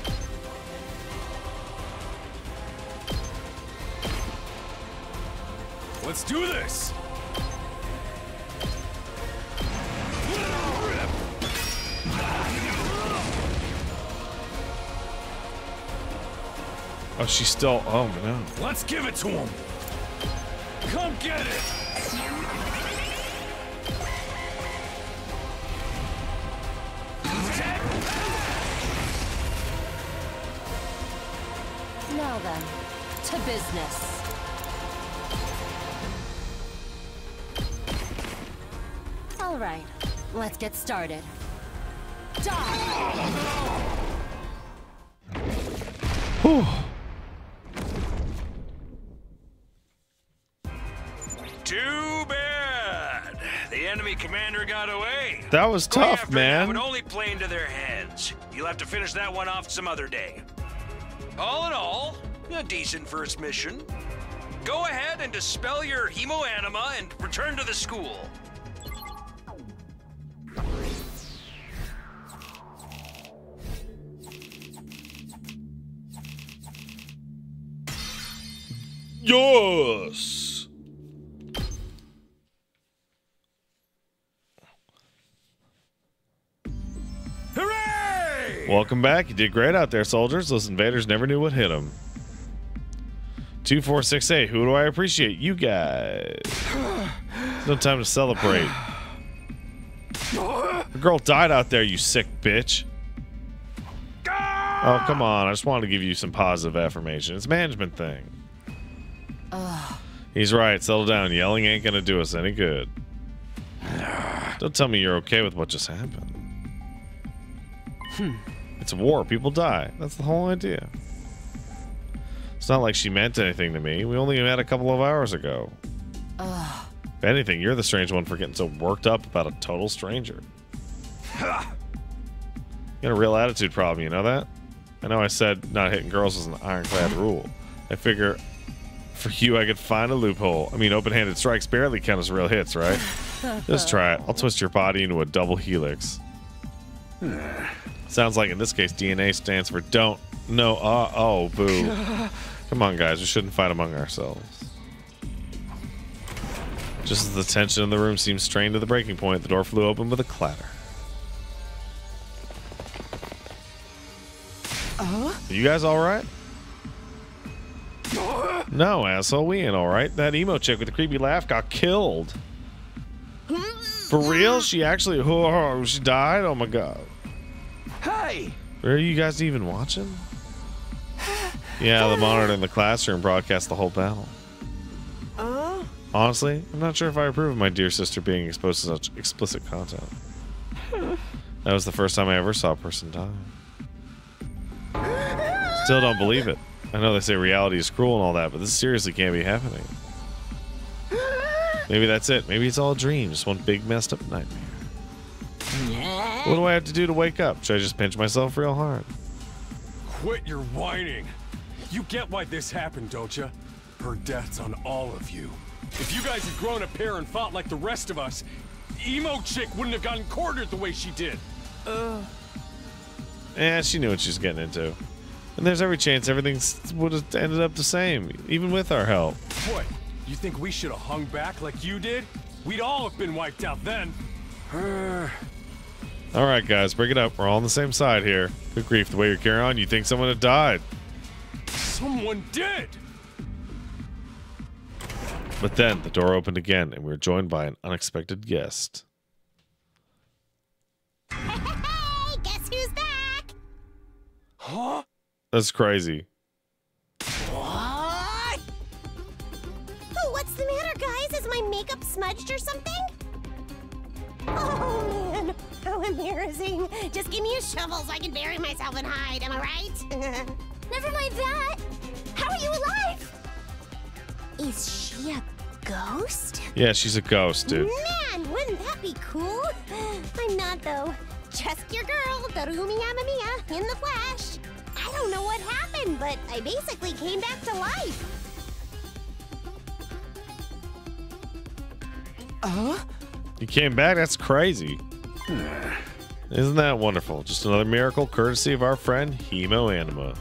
Let's do this! Oh, she's still. Oh no. Let's give it to him! Come get it! Now then, to business. All right, let's get started. Die! Whew. Too bad. The enemy commander got away. That was Going tough, after that man. would only play into their hands. You'll have to finish that one off some other day. All in all, a decent first mission. Go ahead and dispel your hemoanima and return to the school. Yes. Hooray! Welcome back. You did great out there, soldiers. Those invaders never knew what hit them. 2468. Who do I appreciate? You guys. No time to celebrate. The girl died out there, you sick bitch. Oh, come on. I just wanted to give you some positive affirmation. It's a management thing. He's right. Settle down. Yelling ain't gonna do us any good. Don't tell me you're okay with what just happened. It's a war. People die. That's the whole idea. It's not like she meant anything to me. We only met a couple of hours ago. If anything, you're the strange one for getting so worked up about a total stranger. You got a real attitude problem, you know that? I know I said not hitting girls was an ironclad rule. I figure for you I could find a loophole. I mean, open-handed strikes barely count as real hits, right? Just try it. I'll twist your body into a double helix. Sounds like in this case DNA stands for don't. No, oh, boo. Come on, guys. We shouldn't fight among ourselves. Just as the tension in the room seemed strained to the breaking point, the door flew open with a clatter. You guys all right? No, asshole. We ain't all right. That emo chick with the creepy laugh got killed. For real? She actually... Oh, she died? Oh, my God. Hey! Are you guys even watching? Yeah, the monitor in the classroom broadcast the whole battle. Honestly, I'm not sure if I approve of my dear sister being exposed to such explicit content. That was the first time I ever saw a person die. Still don't believe it. I know they say reality is cruel and all that, but this seriously can't be happening. Maybe that's it. Maybe it's all a dream, just one big messed up nightmare. What do I have to do to wake up? Should I just pinch myself real hard? Quit your whining. You get why this happened, don't you? Her death's on all of you. If you guys had grown a pair and fought like the rest of us, Emo Chick wouldn't have gotten cornered the way she did. Yeah, she knew what she was getting into. And there's every chance everything would have ended up the same, even with our help. What? You think we should have hung back like you did? We'd all have been wiped out then. Alright, guys, bring it up. We're all on the same side here. Good grief, the way you're carrying on, you think someone had died. Someone did! But then the door opened again, and we were joined by an unexpected guest. Hey, guess who's back? Huh? That's crazy. What? Oh, what's the matter, guys? Is my makeup smudged or something? Oh, man. How embarrassing. Just give me a shovel so I can bury myself and hide. Am I right? Never mind that. How are you alive? Is she a ghost? Yeah, she's a ghost, dude. Man, wouldn't that be cool? I'm not, though. Just your girl, Darumi Amamiya, in the flesh. I don't know what happened, but I basically came back to life. You came back? That's crazy. Isn't that wonderful? Just another miracle courtesy of our friend Hemo Anima.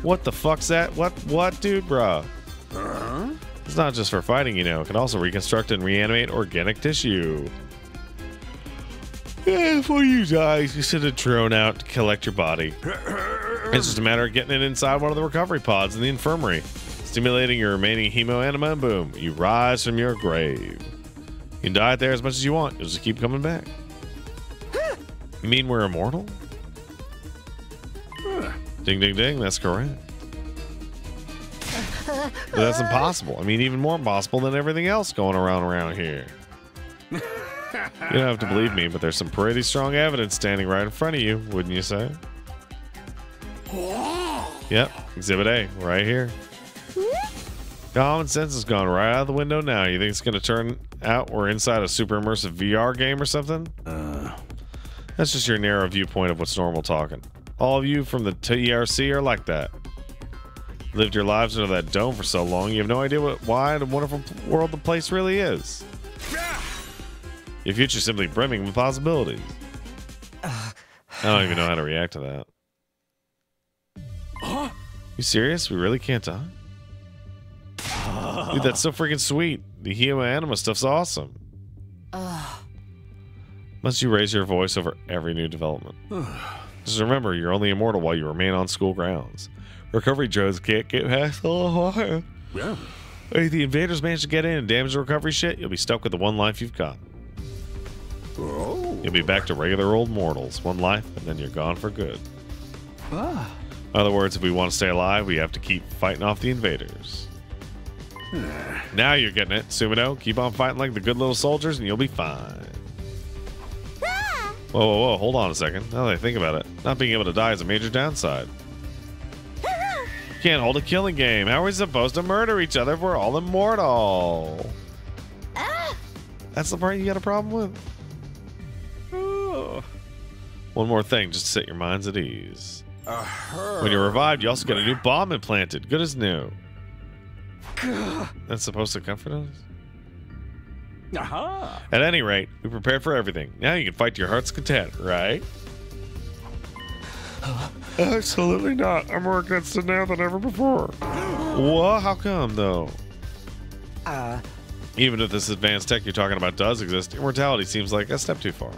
What the fuck's that? What, dude, bruh? It's not just for fighting, you know. It can also reconstruct and reanimate organic tissue. Yeah, before you die, you send a drone out to collect your body. It's just a matter of getting it inside one of the recovery pods in the infirmary, stimulating your remaining hemo anima, and boom, you rise from your grave. You can die out there as much as you want. You'll just keep coming back. You mean we're immortal? Ding, ding, ding. That's correct. But that's impossible. I mean, even more impossible than everything else going around here. You don't have to believe me, but there's some pretty strong evidence standing right in front of you, wouldn't you say? Yep, Exhibit A, right here. Common sense has gone right out of the window now. You think it's going to turn out we're inside a super immersive VR game or something? That's just your narrow viewpoint of what's normal talking. All of you from the TRC are like that. Lived your lives under that dome for so long, you have no idea what wide and wonderful world the place really is. Your future's simply brimming with possibilities. I don't even know how to react to that. You serious? We really can't die? Dude, that's so freaking sweet. The Hemo Anima stuff's awesome. Must you raise your voice over every new development? Just remember, you're only immortal while you remain on school grounds. Recovery drones can't get past all the fire. Yeah. If the invaders manage to get in and damage the recovery shit, you'll be stuck with the one life you've got. You'll be back to regular old mortals. One life, and then you're gone for good. In other words, if we want to stay alive, we have to keep fighting off the invaders. Now you're getting it, Sumino. Keep on fighting like the good little soldiers, and you'll be fine. Whoa, whoa, whoa. Hold on a second. Now that I think about it, not being able to die is a major downside. You can't hold a killing game. How are we supposed to murder each other if we're all immortal? That's the part you got a problem with? One more thing, just to set your minds at ease. When you're revived, you also get a new bomb implanted. Good as new. That's supposed to comfort us? At any rate, we prepared for everything. Now you can fight to your heart's content, right? Absolutely not. I'm more against it now than ever before. What? How come, though? Even if this advanced tech you're talking about does exist, immortality seems like a step too far.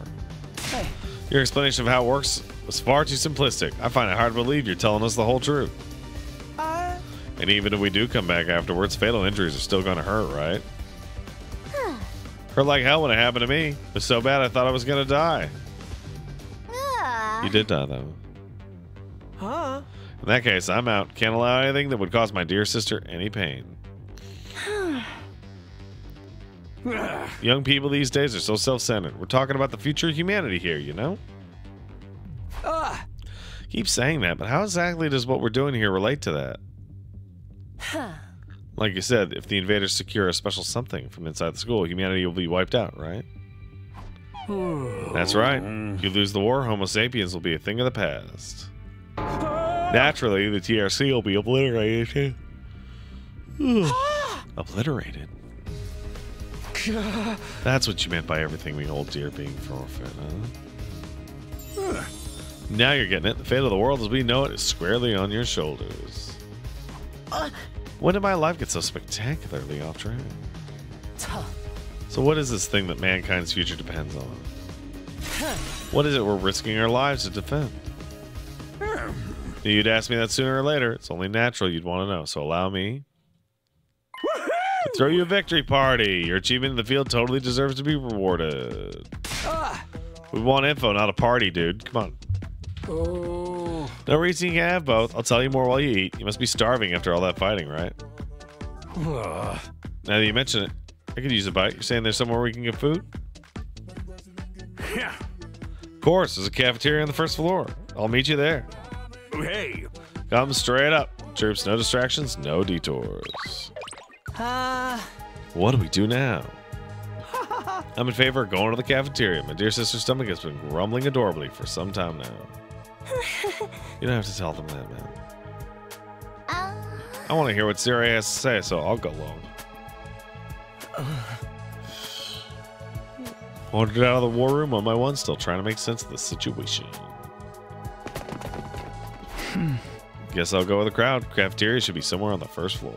Your explanation of how it works was far too simplistic. I find it hard to believe you're telling us the whole truth. And even if we do come back afterwards, fatal injuries are still going to hurt, right? Hurt like hell when it happened to me. It was so bad I thought I was going to die. You did die, though. In that case, I'm out. Can't allow anything that would cause my dear sister any pain. Young people these days are so self-centered. We're talking about the future of humanity here, you know? Keep saying that, but how exactly does what we're doing here relate to that? Like you said, if the invaders secure a special something from inside the school, humanity will be wiped out, right? That's right. If you lose the war, Homo sapiens will be a thing of the past. Naturally, the TRC will be obliterated too. Obliterated? That's what you meant by everything we hold dear being forfeit, huh? Now you're getting it. The fate of the world as we know it is squarely on your shoulders. When did my life get so spectacularly off track? So what is this thing that mankind's future depends on? What is it we're risking our lives to defend? You'd ask me that sooner or later. It's only natural you'd want to know. So allow me to throw you a victory party. Your achievement in the field totally deserves to be rewarded. We want info, not a party, dude. Come on. No reason you can have both. I'll tell you more while you eat. You must be starving after all that fighting, right? Now that you mention it, I could use a bite. You're saying there's somewhere we can get food? Yeah. Of course, there's a cafeteria on the first floor. I'll meet you there. Hey. Come straight up. Troops, no distractions, no detours. What do we do now? I'm in favor of going to the cafeteria. My dear sister's stomach has been grumbling adorably for some time now. You don't have to tell them that, man. I want to hear what Siri has to say, so I'll go along. I wanted to get out of the war room on my one, still trying to make sense of the situation. Guess I'll go with the crowd. Cafeteria should be somewhere on the first floor.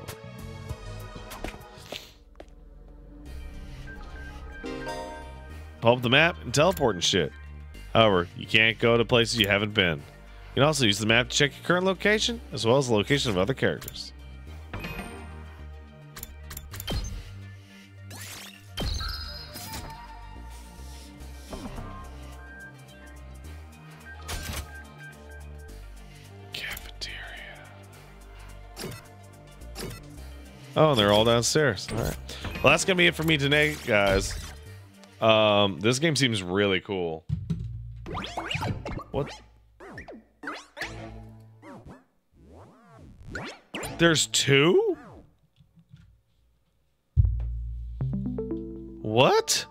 Pull up the map and teleport and shit. However, you can't go to places you haven't been. You can also use the map to check your current location, as well as the location of other characters. Oh, and they're all downstairs. All right. Well, that's going to be it for me today, guys. This game seems really cool. What? There's two? What?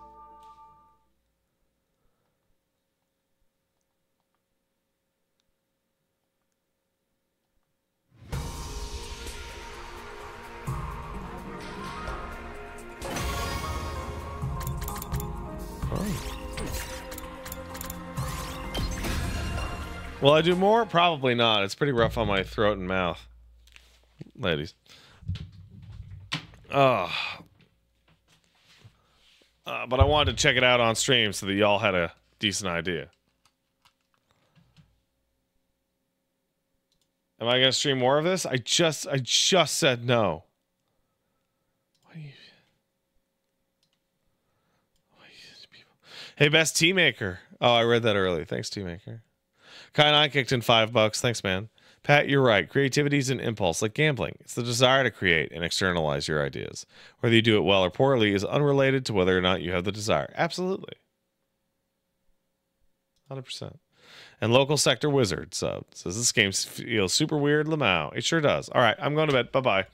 Will I do more? Probably not. It's pretty rough on my throat and mouth, ladies. But I wanted to check it out on stream so that y'all had a decent idea. Am I gonna stream more of this? I just said no. Hey, best tea maker. Oh, I read that early. Thanks, tea maker. Kai9 kicked in $5. Thanks, man. Pat, you're right. Creativity is an impulse like gambling. It's the desire to create and externalize your ideas. Whether you do it well or poorly is unrelated to whether or not you have the desire. Absolutely. 100%. And Local Sector Wizard says this game feels super weird, Lamau. It sure does. All right, I'm going to bed. Bye-bye.